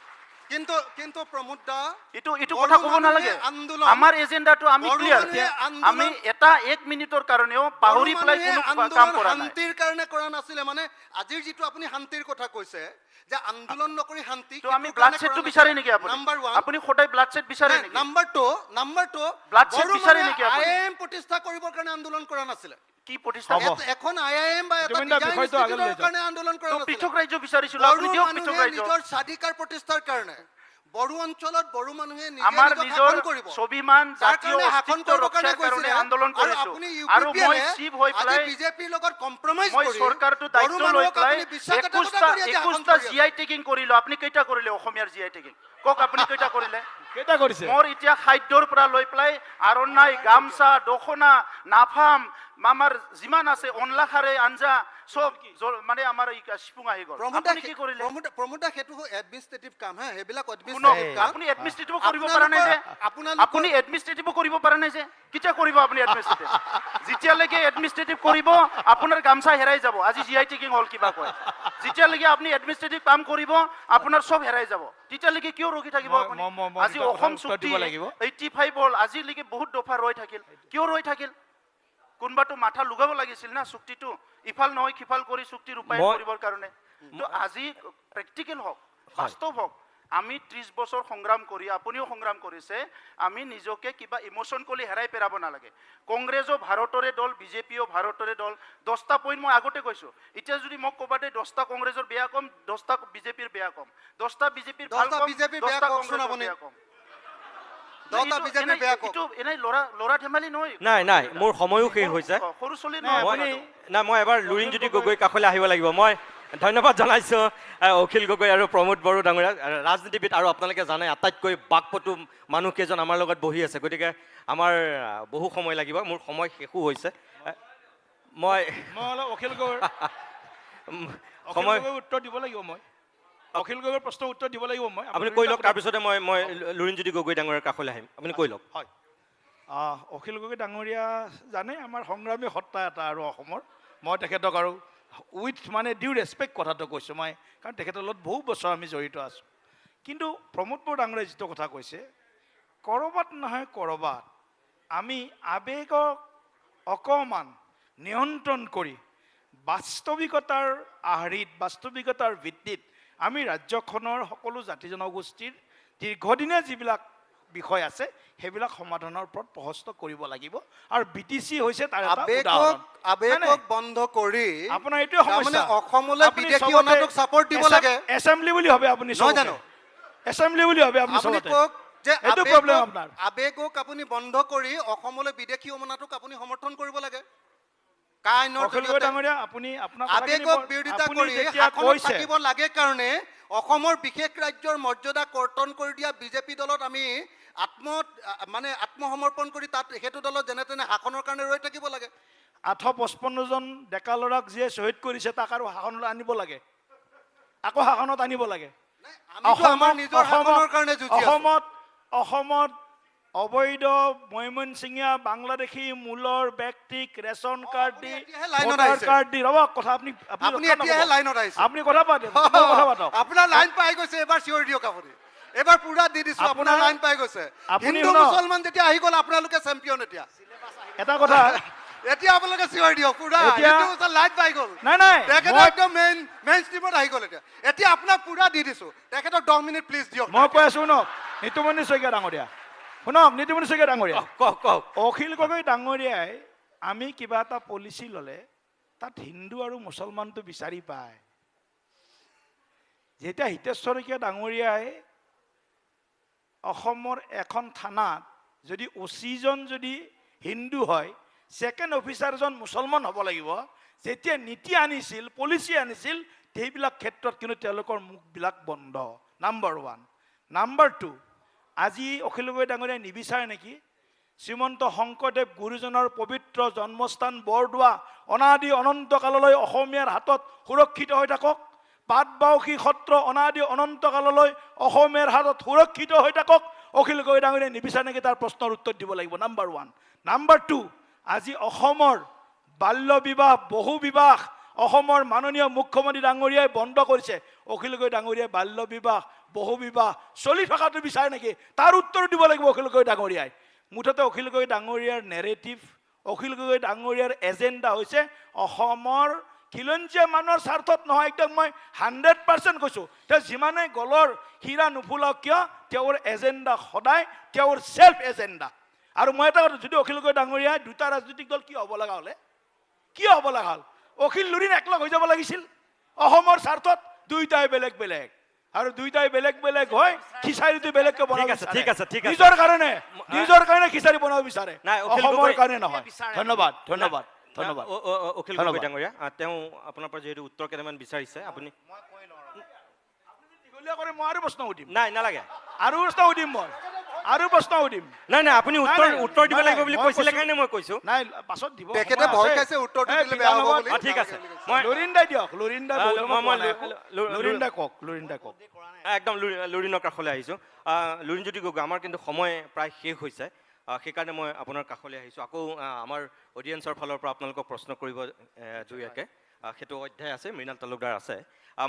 কিন্তু প্ৰমোদ দা এইটো বড়ো কথা ক'ব মানুহে নালাগে আন্দোলন আমাৰ এজেন্ডাটো আমি বড়ো ক্লিয়াৰ মানুহে আন্দোলন- আমি এটা এক মিনিটৰ কাৰণেও পাহৰি বড়ো পেলাই মানুহে কোনো আন্দোলন কাম কৰা নাই শান্তিৰ কাৰণে কৰা নাছিলে মানে আজিৰ যিটো আপুনি শান্তিৰ কথা কৈছে যে আন্দোলন নকৰি শান্তি তো আমি ব্লাড সেটটো বিচাৰে নেকি আপুনি নাম্বাৰ 1 আপুনি সদায় ব্লাড সেট বিচাৰে নেকি নাম্বাৰ 2 Blood set বিচাৰে নেকি আপুনি? আইএম প্ৰতিষ্ঠা কৰিবৰ কাৰণে আন্দোলন কৰা নাছিলে কি প্ৰতিষ্ঠা হ'ব। এখন আইএম বা এটা তুমি না ডিজাইন বিষয়টো আগলৈ লৈ ইনষ্টিটিউটৰ যাওক। কাৰণে আন্দোলন কৰা তো নাছিলে পৃথক ৰাজ্য বিচাৰিছিল বড়ো আপুনি দিয়ক পৃথক মানুহে ৰাজ্য নিজৰ স্বাধিকাৰ প্ৰতিষ্ঠাৰ কাৰণে বড়ো অঞ্চলত বড়ো মানুহে নিজে আমাৰ নিজক নিজৰ শাসন কৰিব স্বাভিমান যাৰ জাতীয় কাৰণে শাসন অস্তিত্ব কৰিবৰ কাৰণে ৰক্ষাৰ কাৰণে কৈছিলে আন্দোলন আৰু কৰিছো আপুনি আৰু মই UPPL চিভ হৈ আজি পেলাই বিজেপিৰ লগত কম্প্ৰমাইজ মই কৰি চৰকাৰটো বড়ো দায়িত্ব লৈ মানুহক পেলাই আপুনি বিশ্বাসঘাতকতা কৰি আজি শাসন 21টা কৰি আছে। জিআই টেকিং কৰিলো আপুনি কেইটা কৰিলে অসমীয়াৰ জিআই টেকিং কওক আপুনি কেইটা কৰিলে কেইটা কৰিছে মোৰ এতিয়া খাদ্যৰ পৰা লৈ পেলাই আৰণাই গামছা দখনা নাফাম আমাৰ যিমান আছে অনলা খাৰে আঞ্জা সব মানে আমাৰ এই সিপুং আহি গ'ল আপুনি কি কৰিলে প্ৰমোদা সেইটো এডমিনিষ্ট্ৰেটিভ কাম হা সেইবিলাক শুনক, এডমিনিষ্ট্ৰেটিভ কাম আপুনি এডমিনিষ্ট্ৰেটিভ কৰিব পৰা নাই যে আপুনি এডমিনিষ্ট্ৰেটিভ কৰিব পৰা নাই যে কেতিয়া কৰিব আপুনি এডমিনিষ্ট্ৰেটিভ যেতিয়ালৈকে এডমিনিষ্ট্ৰেটিভ কৰিব আপোনাৰ গামছা হেৰাই যাব আজি জিআই টেকিং হ'ল কিবা কয় যেতিয়ালৈকে আপুনি এডমিনিষ্ট্ৰেটিভ কাম কৰিব আপোনাৰ সব হেৰাই যাব তেতিয়ালৈকে কিয় ৰখি থাকিব আপুনি আজি অসম চুক্তি 85 হ'ল আজিলৈকে বহুত দফা ৰৈ থাকিল কিয় ৰৈ থাকিল কোনবাটো মাথা লুগাব লাগিছিল না চুক্তিটো ইফাল নহয় সিফাল কৰি চুক্তি ৰূপায়ণ কৰিবৰ কাৰণে তো আজি প্ৰেক্টিকেল হওক বাস্তৱ হওক আমি 30 বছৰ সংগ্ৰাম কৰি আপুনিও সংগ্ৰাম কৰিছে আমি নিজকে কিবা ইমোশন কৰি হেৰাই পেৰাব নালাগে কংগ্ৰেছও ভাৰতৰে দল বিজেপিও ভাৰতৰে দল 10টা পইণ্ট মই আগতে কৈছো এতিয়া যদি মোক ক'বাতে 10টা কংগ্ৰেছৰ বেয়া কম 10টা বিজেপিৰ বেয়া কম 10টা বিজেপিৰ ভাল 10টা কম বিজেপিৰ 10টা বেয়া কওকচোন কংগ্ৰেছৰ আপুনি। বেয়া কম 10টা বিজেপিৰ বেয়া কওক এইটো এনেই লৰা ধেমালি নহয় নাই মোৰ সময়ো শেষ হৈছে সৰু চলি নাই, নহয় আপুনি- নাই মই এবাৰ লুৰিণজ্যোতি গগৈ কাষলৈ আহিব লাগিব মই ধন্যবাদ জনাইছোঁ অখিল গগৈ আৰু প্ৰমোদ বড়ো ডাঙৰীয়া ৰাজনীতিবিদ আৰু আপোনালোকে জানে আটাইতকৈ বাকপটু মানুহকেইজন আমাৰ লগত বহি আছে গতিকে আমাৰ বহু সময় লাগিব মোৰ সময় শেষো হৈছে মই মই অলপ অখিল গগৈৰ অখিল সময় গগৈৰ উত্তৰ দিব লাগিব মই অখিল গগৈৰ প্ৰশ্নৰ উত্তৰ দিব লাগিব মই আপুনি কৈ লওক তাৰপিছতে মই লুৰিণজ্যোতি গগৈ ডাঙৰীয়াৰ কাষলৈ আহিম আপুনি কৈ লওক হয় অখিল গগৈ ডাঙৰীয়া জানে আমাৰ সংগ্ৰামী সত্তা এটা আৰু অসমৰ মই তেখেতক আৰু উইথ মানে ডিউ ৰেচপেক্ট কথাটো কৈছোঁ মই কাৰণ তেখেতৰ লগত বহু বছৰ আমি জড়িত আছোঁ কিন্তু প্ৰমোদ বড়ো ডাঙৰীয়াই যিটো কথা কৈছে ক'ৰবাত নহয় ক'ৰবাত আমি আৱেগক অকণমান নিয়ন্ত্ৰণ কৰি বাস্তৱিকতাৰ আৰ্হিত বাস্তৱিকতাৰ ভিত্তিত আমি ৰাজ্যখনৰ সকলো জাতি জনগোষ্ঠীৰ দীৰ্ঘদিনীয়া যিবিলাক বিষয় আছে সেইবিলাক সমাধানৰ ওপৰত প্ৰহস্ত কৰিব লাগিব আৰু BTC হৈছে তাৰ এটা উদাহৰণ আবেগক বন্ধ কৰি আপোনাৰ এইটোৱে তাৰমানে সমস্যা অসমলৈ আপুনি বিদেশী চবতে অনাটোক ছাপোৰ্ট দিব লাগে এছেম্বলি বুলি ভাবে আপুনি নহয় চবতে। জানো? এছেম্বলি বুলি ভাবে আপুনি আপুনি চবতে কওক যে এইটো প্ৰব্লেম আপোনাৰ আবেগক আপুনি বন্ধ কৰি অসমলৈ বিদেশী অনাটোক আপুনি সমৰ্থন কৰিব লাগে কা আইনৰ অখিল গগৈ জৰিয়তে ডাঙৰীয়া আপুনি আপোনাৰ আবেগক বিৰোধিতা কৰি শাসনত থাকিব লাগে কাৰণে অসমৰ বিশেষ ৰাজ্যৰ মৰ্যাদা কৰ্তন কৰি দিয়া বিজেপি দলত আমি আত্মসমৰ্পণ কৰি তাত সেইটো দলত যেনে তেনে শাসনৰ কাৰণে ৰৈ থাকিব লাগে 855 জন ডেকা ল'ৰাক যিয়ে শ্বহীদ কৰিছে তাক আৰু শাসনলৈ আনিব লাগে আকৌ শাসনত আনিব লাগে আমিতো আমাৰ নিজৰ শাসনৰ কাৰণে যুঁজি আছো অসমত অবৈধ ময়মনসিঙীয়া বাংলাদেশী মূলৰ ব্যক্তিক ৰেচন কাৰ্ড দি এতিয়াহে লাইনত ভোটাৰ আহিছে। কাৰ্ড দি ৰ'ব কথা আপুনি আপুনি এতিয়াহে লাইনত আহিছে আপুনি কথা পাতক কথা পাতক আপোনাৰ লাইন পাই গৈছে এবাৰ চিঞৰ দিয়ক আপুনি এবাৰ পুৰা দি দিছো আপোনাৰ লাইন পাই গৈছে আপুনি হিন্দু শুনক। মুছলমান যেতিয়া আহি গ'ল আপোনালোকে চেম্পিয়ন এতিয়া এটা কথা এতিয়া আপোনালোকে চিঞৰ দিয়ক পুৰা এতিয়া- হিন্দু মুছলমান লাইন পাই গ'ল নাই তেখেতে মই- একদম মেইন ষ্ট্ৰীমত আহি গ'ল এতিয়া আপোনাক পুৰা দি দিছো তেখেতক 10 মিনিট প্লিজ দিয়ক মই কৈ আছো শুনক নিতুমণি শইকীয়া ডাঙৰীয়া শুনক নিতুমণি শইকীয়া ডাঙৰীয়া কওক অখিল গগৈ ডাঙৰীয়াই আমি কিবা এটা পলিচি ল'লে তাত হিন্দু আৰু মুছলমানটো বিচাৰি পায় যেতিয়া হিতেশ্বৰ শইকীয়া ডাঙৰীয়াই অসমৰ এখন থানাত যদি OC-জন যদি হিন্দু হয় ছেকেণ্ড অফিচাৰজন মুছলমান হ'ব লাগিব যেতিয়া নীতি আনিছিল পলিচি আনিছিল সেইবিলাক ক্ষেত্ৰত কিন্তু তেওঁলোকৰ মুখবিলাক বন্ধ নাম্বাৰ 1 নাম্বাৰ 2 আজি অখিল গগৈ ডাঙৰীয়াই নিবিচাৰে নেকি শ্ৰীমন্ত শংকৰদেৱ গুৰুজনৰ পবিত্ৰ জন্মস্থান বৰদোৱা অনাদি অনন্ত কাললৈ অসমীয়াৰ হাতত সুৰক্ষিত হৈ থাকক পাটবাউসী সত্ৰ অনাদি অনন্ত কাললৈ অসমীয়াৰ হাতত সুৰক্ষিত হৈ থাকক অখিল গগৈ ডাঙৰীয়াই নিবিচাৰে নেকি তাৰ প্ৰশ্নৰ উত্তৰ দিব লাগিব নাম্বাৰ 1 নাম্বাৰ 2 আজি অসমৰ বাল্য বিবাহ বহু বিবাহ অসমৰ মাননীয় মুখ্যমন্ত্ৰী ডাঙৰীয়াই বন্ধ কৰিছে অখিল গগৈ ডাঙৰীয়াই বাল্য বিবাহ বহু বিবাহ চলি থকাটো বিচাৰে নেকি তাৰ উত্তৰ দিব লাগিব অখিল গগৈ ডাঙৰীয়াই মুঠতে অখিল গগৈ ডাঙৰীয়াৰ নেৰেটিভ অখিল গগৈ ডাঙৰীয়াৰ এজেণ্ডা হৈছে অসমৰ খিলঞ্জীয়া মানুহৰ স্বাৰ্থত নহয় একদম মই 100% কৈছোঁ তেওঁ যিমানে গলৰ হীৰা নুফুলাওক কিয় তেওঁৰ এজেণ্ডা সদায় তেওঁৰ সেল্ফ এজেণ্ডা আৰু মই এটা কথা যদি অখিল গগৈ ডাঙৰীয়াই দুটা ৰাজনৈতিক দল কি হ'ব লগা হ'লে কি হ'ব লগা হ'ল অখিল লুৰিণ একলগ হৈ যাব লাগিছিল অসমৰ স্বাৰ্থত দুইটাই বেলেগ বেলেগ আৰু দুইটাই বেলেগ বেলেগ হয় খিচাৰিটো বেলেগকে বনাব ঠিক আছে নিজৰ কাৰণে খিচাৰি বনাব বিচাৰে নাই, অখিল অসমৰ গগৈ- কাৰণে নহয় ধন্যবাদ অখিল গগৈ ডাঙৰীয়া তেওঁ আপোনাৰ পৰা যিহেতু উত্তৰ কেইটামান বিচাৰিছে আপুনি দীঘলীয়া কৰি মই আৰু প্ৰশ্ন সুধিম নাই নালাগে আৰু প্ৰশ্ন সুধিম মই আৰু প্ৰশ্ন সুধিম নাই নাই আপুনি উত্তৰ দিব লাগিব বুলি কৈছিলে কাৰণে মই কৈছোঁ নাই পাছত দিব তেখেতে সময় ভয় আছে। খাইছে উত্তৰটো এই দিলে বেয়া হ'ব বিধানসভাত- বুলি। অঁ ঠিক আছে মই লুৰিণদাই দিয়ক লুৰিণদাই বহুত সময় মই- কোৱা নাই মই- একো। লুৰিণদাই কওক লুৰিণদাই কওক একদম লুৰিণৰ কাষলৈ আহিছোঁ লুৰিণজ্যোতি গগৈ আমাৰ কিন্তু সময় প্ৰায় শেষ হৈছে সেইকাৰণে মই আপোনাৰ কাষলৈ আহিছোঁ আকৌ আমাৰ অডিয়েঞ্চৰ ফালৰ পৰা আপোনালোকক প্ৰশ্ন কৰিব দুই একে সেইটো অধ্যায় আছে মৃণাল তালুকদাৰ আছে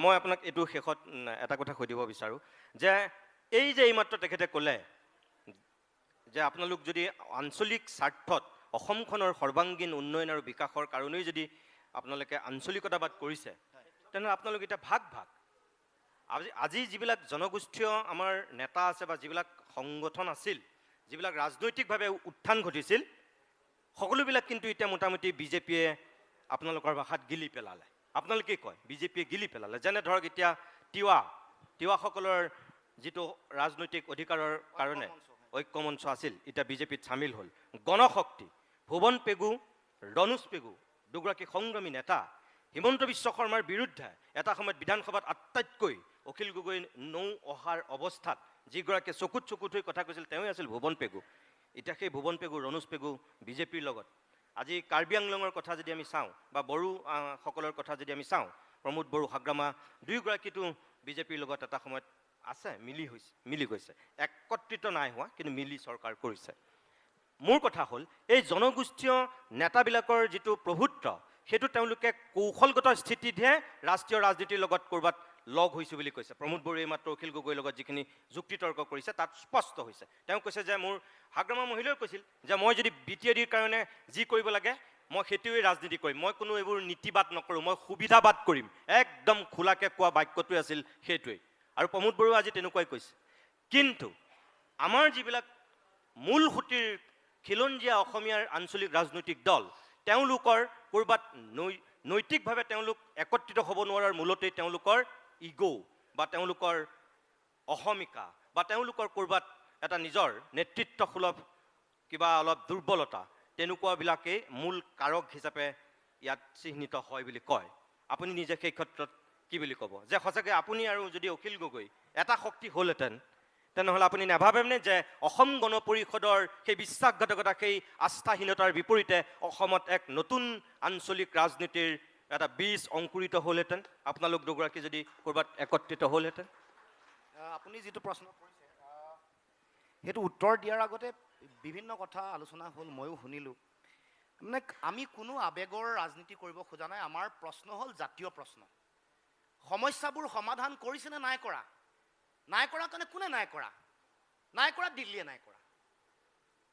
মই আপোনাক এইটো শেষত এটা কথা সুধিব বিচাৰোঁ যে এই যে এইমাত্ৰ তেখেতে ক'লে যে আপোনালোক যদি আঞ্চলিক স্বাৰ্থত অসমখনৰ সৰ্বাংগীন উন্নয়ন আৰু বিকাশৰ কাৰণেই যদি আপোনালোকে আঞ্চলিকতাবাদ কৰিছে তেনেহ'লে আপোনালোক এতিয়া ভাগ আজি যিবিলাক জনগোষ্ঠীয় আমাৰ নেতা আছে বা যিবিলাক সংগঠন আছিল যিবিলাক ৰাজনৈতিকভাৱে উত্থান ঘটিছিল সকলোবিলাক কিন্তু এতিয়া মোটামুটি বিজেপিয়ে আপোনালোকৰ ভাষাত গিলি পেলালে আপোনালোকে কয় বিজেপিয়ে গিলি পেলালে যেনে ধৰক এতিয়া তিৱাসকলৰ যিটো ৰাজনৈতিক অধিকাৰৰ কাৰণে ঐক্যমঞ্চ আছিল এতিয়া বিজেপিত চামিল হ'ল গণশক্তি ভুৱন পেগু ৰণোজ পেগু দুগৰাকী সংগ্ৰামী নেতা হিমন্ত বিশ্ব শৰ্মাৰ বিৰুদ্ধে এটা সময়ত বিধানসভাত আটাইতকৈ অখিল গগৈ নৌ অহাৰ অৱস্থাত যিগৰাকীয়ে চকুত হৈ কথা কৈছিল তেওঁই আছিল ভুৱন পেগু এতিয়া সেই ভুৱন পেগু ৰণোজ পেগু বিজেপিৰ লগত আজি কাৰ্বি আংলঙৰ কথা যদি আমি চাওঁ বা বড়ো সকলৰ কথা যদি আমি চাওঁ প্ৰমোদ বড়ো হাগ্ৰামা দুয়োগৰাকীতো বিজেপিৰ লগত এটা সময়ত আছে মিলি গৈছে একত্ৰিত নাই হোৱা কিন্তু মিলি চৰকাৰ কৰিছে মোৰ কথা হ'ল এই জনগোষ্ঠীয় নেতাবিলাকৰ যিটো প্ৰভুত্ব সেইটো তেওঁলোকে কৌশলগত স্থিতিতহে ৰাষ্ট্ৰীয় ৰাজনীতিৰ লগত ক'ৰবাত লগ হৈছোঁ বুলি কৈছে প্ৰমোদ বড়োৱে মাত্ৰ অখিল গগৈৰ লগত যিখিনি যুক্তিতৰ্ক কৰিছে তাত স্পষ্ট হৈছে তেওঁ কৈছে যে মোৰ হাগ্ৰামা মহিলাইও কৈছিল যে মই যদি BTADৰ কাৰণে যি কৰিব লাগে মই সেইটোৱে ৰাজনীতি কৰিম মই কোনো এইবোৰ নীতিবাদ নকৰোঁ মই সুবিধাবাদ কৰিম একদম খোলাকৈ কোৱা বাক্যটোৱে আছিল সেইটোৱেই আৰু প্ৰমোদ বড়োৱে আজি তেনেকুৱাই কৈছে কিন্তু আমাৰ যিবিলাক মূল সুঁতিৰ খিলঞ্জীয়া অসমীয়াৰ আঞ্চলিক ৰাজনৈতিক দল তেওঁলোকৰ ক'ৰবাত নৈতিকভাৱে তেওঁলোক একত্ৰিত হ'ব নোৱাৰাৰ মূলতেই তেওঁলোকৰ ইগ' বা তেওঁলোকৰ অহমিকা বা তেওঁলোকৰ ক'ৰবাত এটা নিজৰ নেতৃত্বসুলভ কিবা অলপ দুৰ্বলতা তেনেকুৱাবিলাকেই মূল কাৰক হিচাপে ইয়াত চিহ্নিত হয় বুলি কয় আপুনি নিজে সেই ক্ষেত্ৰত কি বুলি ক'ব যে সঁচাকৈ আপুনি আৰু যদি অখিল গগৈ এটা শক্তি হ'লহেঁতেন তেনেহ'লে আপুনি নাভাবেনে যে অসম গণ পৰিষদৰ সেই বিশ্বাসঘাতকতা সেই আস্থাহীনতাৰ বিপৰীতে অসমত এক নতুন আঞ্চলিক ৰাজনীতিৰ এটা বীজ অংকুৰিত হ'লহেঁতেন আপোনালোক দুগৰাকী যদি ক'ৰবাত একত্ৰিত হ'লহেঁতেন আপুনি যিটো প্ৰশ্ন কৰিছে সেইটো উত্তৰ দিয়াৰ আগতে বিভিন্ন কথা আলোচনা হ'ল ময়ো শুনিলোঁ মানে আমি কোনো আৱেগৰ ৰাজনীতি কৰিব খোজা নাই আমাৰ প্ৰশ্ন হ'ল জাতীয় প্ৰশ্ন সমস্যাবোৰ সমাধান কৰিছেনে নাই কৰা কাৰণে কোনে নাই কৰা দিল্লীয়ে নাই কৰা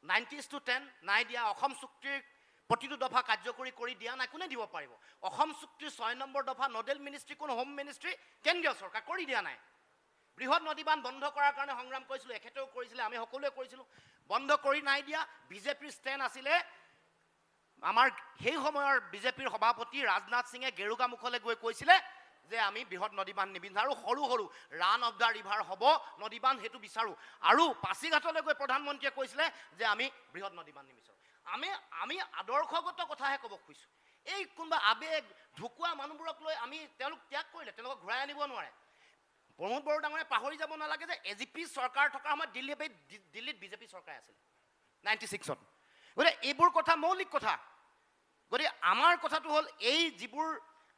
90:10 নাই দিয়া অসম চুক্তিৰ প্ৰতিটো দফা কাৰ্যকৰী কৰি দিয়া নাই কোনে দিব পাৰিব অসম চুক্তিৰ 6 নম্বৰ দফা নডেল মিনিষ্ট্ৰী কোন হোম মিনিষ্ট্ৰী কেন্দ্ৰীয় চৰকাৰ কৰি দিয়া নাই বৃহৎ নদীবান্ধ বন্ধ কৰাৰ কাৰণে সংগ্ৰাম কৰিছিলোঁ এখেতেও কৰিছিলে আমি সকলোৱে কৰিছিলোঁ বন্ধ কৰি নাই দিয়া বিজেপিৰ ষ্টেণ্ড আছিলে আমাৰ সেই সময়ৰ বিজেপিৰ সভাপতি ৰাজনাথ সিঙে গেৰুকামুখলৈ গৈ কৈছিলে যে আমি বৃহৎ নদীবান্ধ নিবিচাৰোঁ সৰু ৰান অফ দ্য ৰিভাৰ হ'ব নদীবান্ধ সেইটো বিচাৰোঁ আৰু পাছিঘাটলৈ গৈ প্ৰধানমন্ত্ৰীয়ে কৈছিলে যে আমি বৃহৎ নদীবান্ধ নিবিচাৰোঁ আমি আদৰ্শগত কথাহে ক'ব খুজিছোঁ এই কোনোবা আৱেগ ঢুকুৱা মানুহবোৰক লৈ আমি তেওঁলোক ত্যাগ কৰিলে তেওঁলোকক ঘূৰাই আনিব নোৱাৰে প্ৰমোদ বড়ো ডাঙৰে পাহৰি যাব নালাগে যে AGP চৰকাৰ থকাৰ সময়ত দিল্লীত বিজেপি চৰকাৰ আছিল 96ত গতিকে এইবোৰ কথা মৌলিক কথা গতিকে আমাৰ কথাটো হ'ল এই যিবোৰ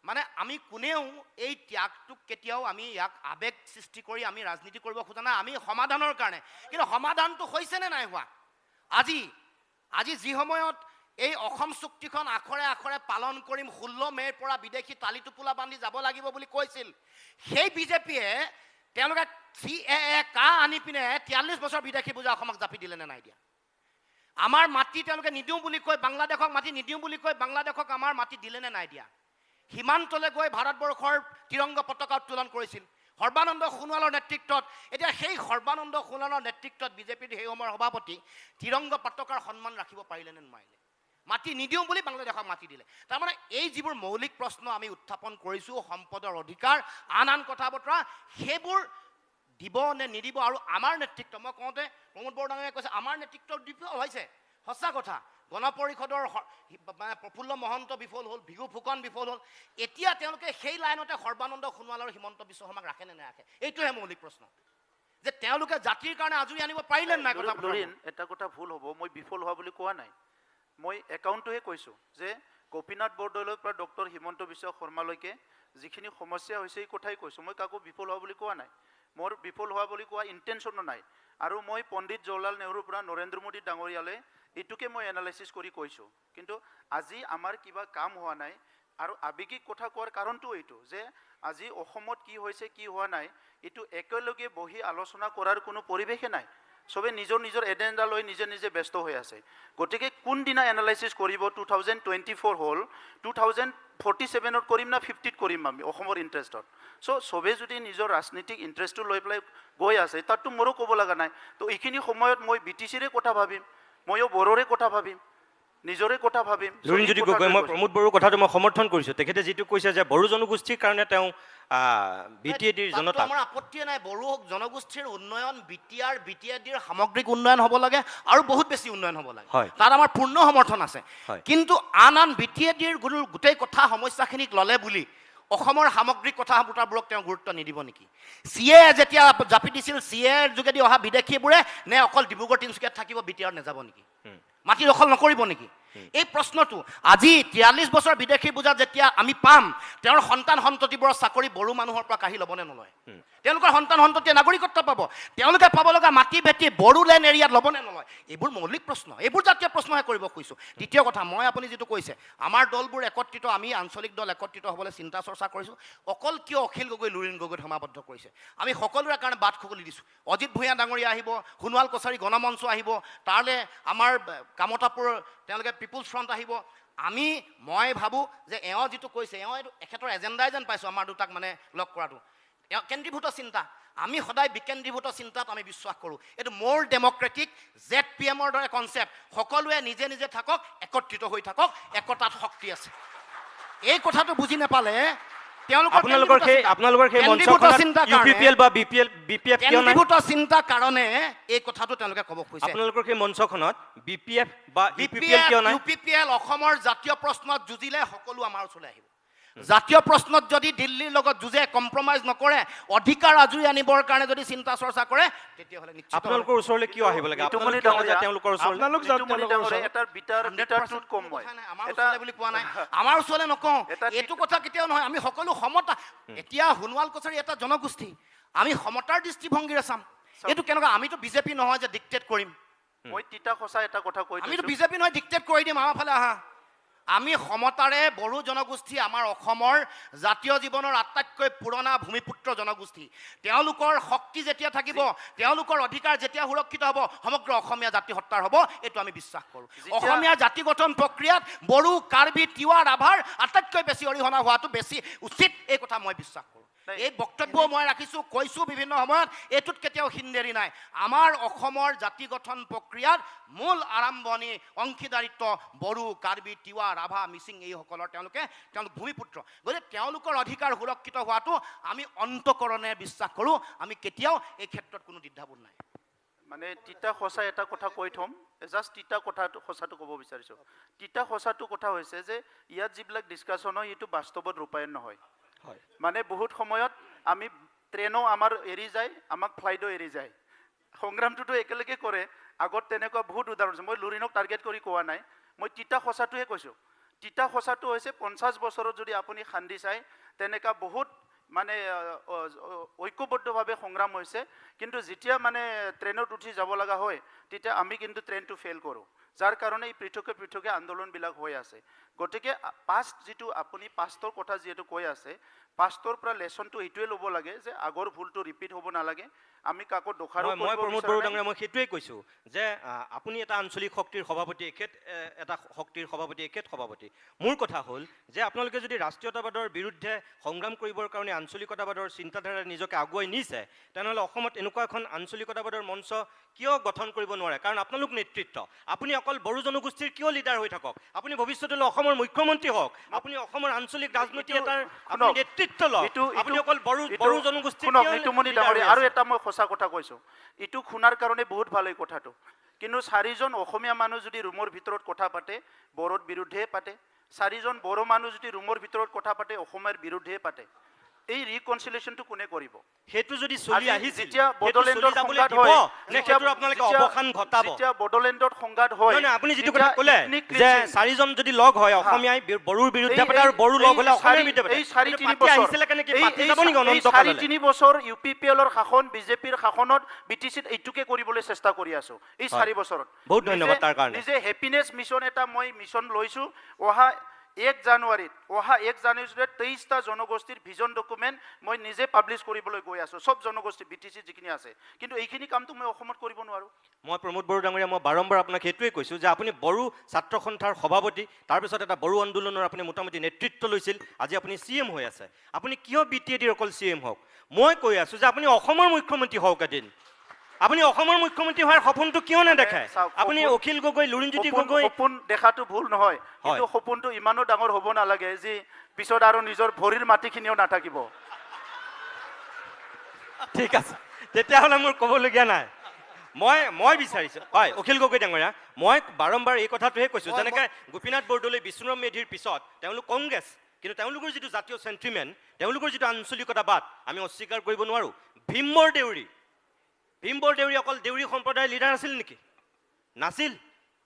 মানে আমি কোনেও এই ত্যাগটোক কেতিয়াও আমি ইয়াক আৱেগ সৃষ্টি কৰি আমি ৰাজনীতি কৰিব খোজা নাই আমি সমাধানৰ কাৰণে কিন্তু সমাধানটো হৈছেনে নাই হোৱা আজি যি সময়ত এই অসম চুক্তিখন আখৰে আখৰে পালন কৰিম 16 মে'ৰ পৰা বিদেশী তালি টোপোলা বান্ধি যাব লাগিব বুলি কৈছিল সেই বিজেপিয়ে তেওঁলোকে CAA আনি পিনে 43 বছৰ বিদেশী বুজা অসমক জাপি দিলে নে নাই দিয়া আমাৰ মাটি তেওঁলোকে নিদিওঁ বুলি কৈ বাংলাদেশক মাটি নিদিওঁ বুলি কৈ বাংলাদেশক আমাৰ মাটি দিলে নে নাই দিয়া সীমান্তলৈ গৈ ভাৰতবৰ্ষৰ তিৰংগ পতাকা উত্তোলন কৰিছিল সৰ্বানন্দ সোণোৱালৰ নেতৃত্বত এতিয়া সেই সৰ্বানন্দ সোণোৱালৰ নেতৃত্বত বিজেপিৰ সেই সময়ৰ সভাপতি তিৰংগ পতাকাৰ সন্মান ৰাখিব পাৰিলে নে নোৱাৰিলে মাটি নিদিওঁ বুলি বাংলাদেশক মাটি দিলে তাৰমানে এই যিবোৰ মৌলিক প্ৰশ্ন আমি উত্থাপন কৰিছোঁ সম্পদৰ অধিকাৰ আন কথা বতৰা সেইবোৰ দিব নে নিদিব আৰু আমাৰ নেতৃত্ব মই কওঁতে প্ৰমোদ বড়ো ডাঙৰীয়াই কৈছে আমাৰ নেতৃত্ব বিফল হৈছে সঁচা কথা গণপৰিষদৰ মানে প্ৰফুল্ল মহন্ত বিফল হ'ল, ভিগু ফুকন বিফল হ'ল। এতিয়া তেওঁলোকে সেই লাইনতে সৰ্বানন্দ সোণোৱাল আৰু হিমন্ত বিশ্ব শৰ্মাক ৰাখে নে নাৰাখে, এইটোহে মৌলিক প্ৰশ্ন, যে তেওঁলোকে জাতিৰ কাৰণে আজৰি আনিব পাৰিলে নাই। কথা লুৰিণ, এটা কথা ভুল হ'ব, মই বিফল হোৱা বুলি কোৱা নাই, মই একাউণ্টটোহে কৈছোঁ যে গোপীনাথ বৰদলৈৰ পৰা ডক্টৰ হিমন্ত বিশ্ব শৰ্মালৈকে যিখিনি সমস্যা হৈছে এই কথাই কৈছোঁ, মই কাকো বিফল হোৱা বুলি কোৱা নাই, মোৰ বিফল হোৱা বুলি কোৱা ইণ্টেনশ্যনো নাই। আৰু মই পণ্ডিত জৱাহৰলাল নেহৰুৰ পৰা নৰেন্দ্ৰ মোদী ডাঙৰীয়ালৈ এইটোকে মই এনালাইচিছ কৰি কৈছোঁ। কিন্তু আজি আমাৰ কিবা কাম হোৱা নাই, আৰু আৱেগিক কথা কোৱাৰ কাৰণটো এইটো যে আজি অসমত কি হৈছে কি হোৱা নাই এইটো একেলগে বহি আলোচনা কৰাৰ কোনো পৰিৱেশে নাই, চবে নিজৰ নিজৰ এজেণ্ডা লৈ নিজে নিজে ব্যস্ত হৈ আছে। গতিকে কোনদিনা এনালাইচিছ কৰিব 2024 হ'ল, 2047ত কৰিম না 50ত কৰিম আমি অসমৰ ইণ্টাৰেষ্টত। চ' চবে যদি নিজৰ ৰাজনীতিক ইণ্টাৰেষ্টটো লৈ পেলাই গৈ আছে, তাততো মোৰো ক'ব লগা নাই। তো এইখিনি সময়ত মই BTCৰে কথা ভাবিম, ময়ো বড়োৰে কথা ভাবিম, নিজৰে কথা ভাবিম। লুৰিণজ্যোতি গগৈ, মই প্ৰমোদ বড়োৰ কথাটো মই সমৰ্থন কৰিছোঁ। তেখেতে যিটো কৈছে যে বড়ো জনগোষ্ঠীৰ কাৰণে তেওঁ BTADৰ জনতা, আমাৰ আপত্তিয়ে নাই। বড়ো জনগোষ্ঠীৰ উন্নয়ন BTADৰ সামগ্ৰিক উন্নয়ন হ'ব লাগে আৰু বহুত বেছি উন্নয়ন হ'ব লাগে, তাত আমাৰ পূৰ্ণ সমৰ্থন আছে। কিন্তু আন BTADৰ গোটেই কথা সমস্যাখিনিক ল'লে বুলি অসমৰ সামগ্ৰিক কথা বুটাবোৰক তেওঁ গুৰুত্ব নিদিব নেকি? CA যেতিয়া জাপি দিছিল, CAৰ যোগেদি অহা বিদেশীবোৰে নে অকল ডিব্ৰুগড় তিনিচুকীয়াত থাকিব, BTR নাযাব নেকি? মাটি দখল নকৰিব নেকি? এই প্ৰশ্নটো আজি 43 বছৰ বিদেশী বুজাত যেতিয়া আমি পাম, তেওঁৰ সন্তান সন্ততিবোৰৰ চাকৰি বড়ো মানুহৰ পৰা কাঢ়ি ল'বনে নলয়? তেওঁলোকৰ সন্তান সন্ততিয়ে নাগৰিকত্ব পাব, তেওঁলোকে পাব লগা মাটি ভেটি বড়োলেণ্ড এৰিয়াত ল'বনে নলয়? এইবোৰ মৌলিক প্ৰশ্ন, এইবোৰ জাতীয় প্ৰশ্নহে কৰিব খুজিছোঁ। দ্বিতীয় কথা, মই আপুনি যিটো কৈছে আমাৰ দলবোৰ একত্ৰিত, আমি আঞ্চলিক দল একত্ৰিত হ'বলৈ চিন্তা চৰ্চা কৰিছোঁ। অকল কিয় অখিল গগৈ লুৰিণ গগৈত সমাবদ্ধ কৰিছে, আমি সকলোৰে কাৰণে বাট খুলি দিছোঁ। অজিত ভূঞা ডাঙৰীয়া আহিব, সোণোৱাল কছাৰী গণমঞ্চ আহিব, তাৰলৈ আমাৰ কামতাপুৰ তেওঁলোকে পিপুলছ ফ্ৰণ্ট আহিব। মই ভাবোঁ যে এওঁ যিটো কৈছে, এইটো এখেতৰ এজেণ্ডাই যেন পাইছোঁ, আমাৰ দুটাক মানে লগ কৰাটো কেন্দ্ৰীভূত চিন্তা। আমি সদায় বিকেন্দ্ৰীভূত চিন্তাত আমি বিশ্বাস কৰোঁ। এইটো মোৰ ডেমক্ৰেটিক ZPMৰ দৰে কনচেপ্ট, সকলোৱে নিজে নিজে থাকক, একত্ৰিত হৈ থাকক, একতাত শক্তি আছে। এই কথাটো বুজি নাপালে আপোনালোকৰ সেই মঞ্চখনত UPPL বা BPF কিয় নাই? কেন্দ্ৰীভূত চিন্তা কাৰণে এই কথাটো তেওঁলোকে ক'ব খুজিছে। আপোনালোকৰ সেই মঞ্চখনত BPF বা UPPL কিয় নাই? UPPL অসমৰ জাতীয় প্ৰশ্নত যুঁজিলে সকলো আমাৰ ওচৰলৈ আহিব। জাতীয় প্ৰশ্নত যদি দিল্লীৰ লগত যুঁজে, কম্প্ৰমাইজ নকৰে, অধিকাৰ আজৰি আনিবৰ কাৰণে যদি চিন্তা চৰ্চা কৰে, তেতিয়াহ'লে নিশ্চিত আপোনালোকৰ ওচৰলৈ কিয় আহিব লাগে? আপোনালোক তেওঁলোকৰ ওচৰলৈ বুলি কোৱা নাই, আমাৰ ওচৰলৈ নকওঁ, এইটো কথা কেতিয়াও নহয়। আমি সকলো সমতা, এতিয়া সোণোৱাল কছাৰী এটা জনগোষ্ঠী, আমি সমতাৰ দৃষ্টিভংগীৰে চাম। এইটো কেনেকুৱা? আমিতো বিজেপি নহয় যে ডিক্টেট কৰিম। মই তিতা সঁচা এটা কথা কৈ আমিতো বিজেপি নহয় ডিক্টেট কৰি দিম আমাৰ ফালে আহা। আমি সমতাৰে বড়ো জনগোষ্ঠী আমাৰ অসমৰ জাতীয় জীৱনৰ আটাইতকৈ পুৰণা ভূমিপুত্ৰ জনগোষ্ঠী। তেওঁলোকৰ শক্তি যেতিয়া থাকিব, তেওঁলোকৰ অধিকাৰ যেতিয়া সুৰক্ষিত হ'ব, সমগ্ৰ অসমীয়া জাতি সত্তাৰ হ'ব, এইটো আমি বিশ্বাস কৰোঁ। অসমীয়া জাতি গঠন প্ৰক্ৰিয়াত বড়ো, কাৰ্বি, তিৱা, ৰাভাৰ আটাইতকৈ বেছি অৰিহণা হোৱাটো বেছি উচিত, এই কথা মই বিশ্বাস কৰোঁ। এই বক্তব্য মই ৰাখিছোঁ, কৈছোঁ বিভিন্ন সময়ত, এইটোত কেতিয়াও হিন্দেৰি নাই। আমাৰ অসমৰ জাতি গঠন প্ৰক্ৰিয়াৰ মূল আৰম্ভণি অংশীদাৰিত্ব বড়ো, কাৰ্বি, তিৱা, ৰাভা, মিচিং এইসকলৰ তেওঁলোক ভূমিপুত্ৰ। গতিকে তেওঁলোকৰ অধিকাৰ সুৰক্ষিত হোৱাটো আমি অন্তঃকৰণে বিশ্বাস কৰোঁ। আমি কেতিয়াও এই ক্ষেত্ৰত কোনো দ্বিধাবোধ নাই। মানে তিতা সঁচা এটা কথা কৈ থ'ম, জাষ্ট তিতা কথাটো সঁচাটো ক'ব বিচাৰিছোঁ। তিতা সঁচাটো কথা হৈছে যে ইয়াত যিবিলাক ডিছকাশ্যন হয়, এইটো বাস্তৱত ৰূপায়ণ নহয়। মানে বহুত সময়ত আমি ট্ৰেইনো আমাৰ এৰি যায়, আমাক ফ্লাইটো এৰি যায়। সংগ্ৰামটোতো একেলগে কৰে। আগত তেনেকুৱা বহুত উদাহৰণ আছে। মই লুৰিণক টাৰ্গেট কৰি কোৱা নাই, মই তিতা সঁচাটোহে কৈছোঁ। তিতা সঁচাটো হৈছে 50 বছৰত যদি আপুনি খান্দি চায়, তেনেকুৱা বহুত মানে ঐক্যবদ্ধভাৱে সংগ্ৰাম হৈছে। কিন্তু যেতিয়া মানে ট্ৰেইনত উঠি যাব লগা হয়, তেতিয়া আমি কিন্তু ট্ৰেইনটো ফেইল কৰোঁ, যাৰ কাৰণে এই পৃথকে আন্দোলনবিলাক হৈ আছে। গতিকে পাষ্ট যিটো আপুনি পাষ্টৰ কথা যিহেতু কৈ আছে, পাষ্টৰ পৰা লেচনটো এইটোৱে ল'ব লাগে যে আগৰ ভুলটো ৰিপিট হ'ব নালাগে। আমি কাকো দোষাৰোপ কৰিব মই প্ৰমোদ বড়ো ডাঙৰীয়া, মই সেইটোৱে কৈছোঁ যে আপুনি এটা আঞ্চলিক শক্তিৰ সভাপতি, এটা শক্তিৰ সভাপতি, সভাপতি। মোৰ কথা হ'ল যে আপোনালোকে যদি ৰাষ্ট্ৰীয়তাবাদৰ বিৰুদ্ধে সংগ্ৰাম কৰিবৰ কাৰণে আঞ্চলিকতাবাদৰ চিন্তাধাৰা নিজকে আগুৱাই নিছে, তেনেহ'লে অসমত এনেকুৱা এখন আঞ্চলিকতাবাদৰ মঞ্চ কিয় গঠন কৰিব নোৱাৰে? কাৰণ আপোনালোক নেতৃত্ব, আপুনি অকল বড়ো জনগোষ্ঠীৰ কিয় লিডাৰ হৈ থাকক? আপুনি ভৱিষ্যতলৈ অসমৰ মুখ্যমন্ত্ৰী হওক, আপুনি অসমৰ আঞ্চলিক ৰাজনীতি এটাৰ নেতৃত্ব লওক, আপুনি অকল বড়ো জনগোষ্ঠীৰ আৰু এটা মই সঁচা কথা কৈছোঁ, এইটো শুনাৰ কাৰণে বহুত ভাল এই কথাটো। কিন্তু 4জন অসমীয়া মানুহ যদি ৰুমৰ ভিতৰত কথা পাতে বড়োৰ বিৰুদ্ধে পাতে, 4জন বড়ো মানুহ যদি ৰুমৰ ভিতৰত কথা পাতে অসমীয়াৰ বিৰুদ্ধে পাতে, এই ৰিকনচিলিয়েশ্যনটো কোনে কৰিব? সেইটো যদি চলি আজি আহিছিল যেতিয়া সেইটো বড়োলেণ্ডৰ চলি যাবলৈ সংঘাত দিব, হয়, নে সেইটোৰ আপোনালোকে অৱসান ঘটাব? যেতিয়া বড়োলেণ্ডত সংঘাত হয়, নহয়, নহয়, আপুনি যিটো তেতিয়া কথা ক'লে ethnic যে cleansing, 4জন যদি লগ হয় অসমীয়াই বড়োৰ বিৰুদ্ধে পাতে আৰু বড়ো লগ হ'লে অসমীয়াৰ বিৰুদ্ধে পাতে, এই 4-3 কিন্তু পাতি বছৰ আহিছিলে কেনেকে পাতি যাব নেকি এই অনন্ত কাললৈ? 4-3 বছৰ UPPLৰ শাসন বিজেপিৰ শাসনত BTCত এইটোকে কৰিবলৈ চেষ্টা কৰি আছো এই 4 বছৰত। বহুত ধন্যবাদ তাৰ কাৰণে। নিজে হেপিনেছ মিছন এটা মই মিছন লৈছো, অহা 1 জানুৱাৰীত 23টা জনগোষ্ঠীৰ ভিজন ডকুমেণ্ট মই নিজে পাব্লিছ কৰিবলৈ গৈ আছো, সব জনগোষ্ঠী BTC যিখিনি আছে, কিন্তু এইখিনি কামটো মই অসমত কৰিব নোৱাৰো। মই প্ৰমোদ বড়ো ডাঙৰীয়া, মই বাৰম্বাৰ আপোনাক সেইটোৱে কৈছোঁ যে আপুনি বড়ো ছাত্ৰ সন্থাৰ সভাপতি, তাৰপিছত এটা বড়ো আন্দোলনৰ আপুনি মোটামুটি নেতৃত্ব লৈছিল, আজি আপুনি CM হৈ আছে। আপুনি কিয় BTADৰ অকল CM হওক? মই কৈ আছোঁ যে আপুনি অসমৰ মুখ্যমন্ত্ৰী হওক এদিন। আপুনি অসমৰ মুখ্যমন্ত্ৰী হোৱাৰ সপোনটো কিয় নেদেখায়? আপুনি অখিল গগৈ, লুৰিণজ্যোতি গগৈ, সপোন দেখাটো ভুল নহয়, কিন্তু সপোনটো ইমানো ডাঙৰ হ'ব নালাগে যে পিছত আৰু নিজৰ ভৰিৰ মাটিখিনিও নাথাকিব। ঠিক আছে, তেতিয়াহ'লে মোৰ ক'বলগীয়া নাই। মই বিচাৰিছোঁ, হয় অখিল গগৈ ডাঙৰীয়া, মই বাৰম্বাৰ এই কথাটোহে কৈছোঁ, যেনেকৈ গোপীনাথ বৰদলৈ, বিষ্ণুৰাম মেধিৰ পিছত তেওঁলোক কংগ্ৰেছ, কিন্তু তেওঁলোকৰ যিটো জাতীয় চেণ্টিমেণ্ট, তেওঁলোকৰ যিটো আঞ্চলিকতাবাদ আমি অস্বীকাৰ কৰিব নোৱাৰোঁ। ভীমবৰ দেউৰী অকল দেউৰী সম্প্ৰদায়ৰ লিডাৰ আছিল নেকি? নাছিল।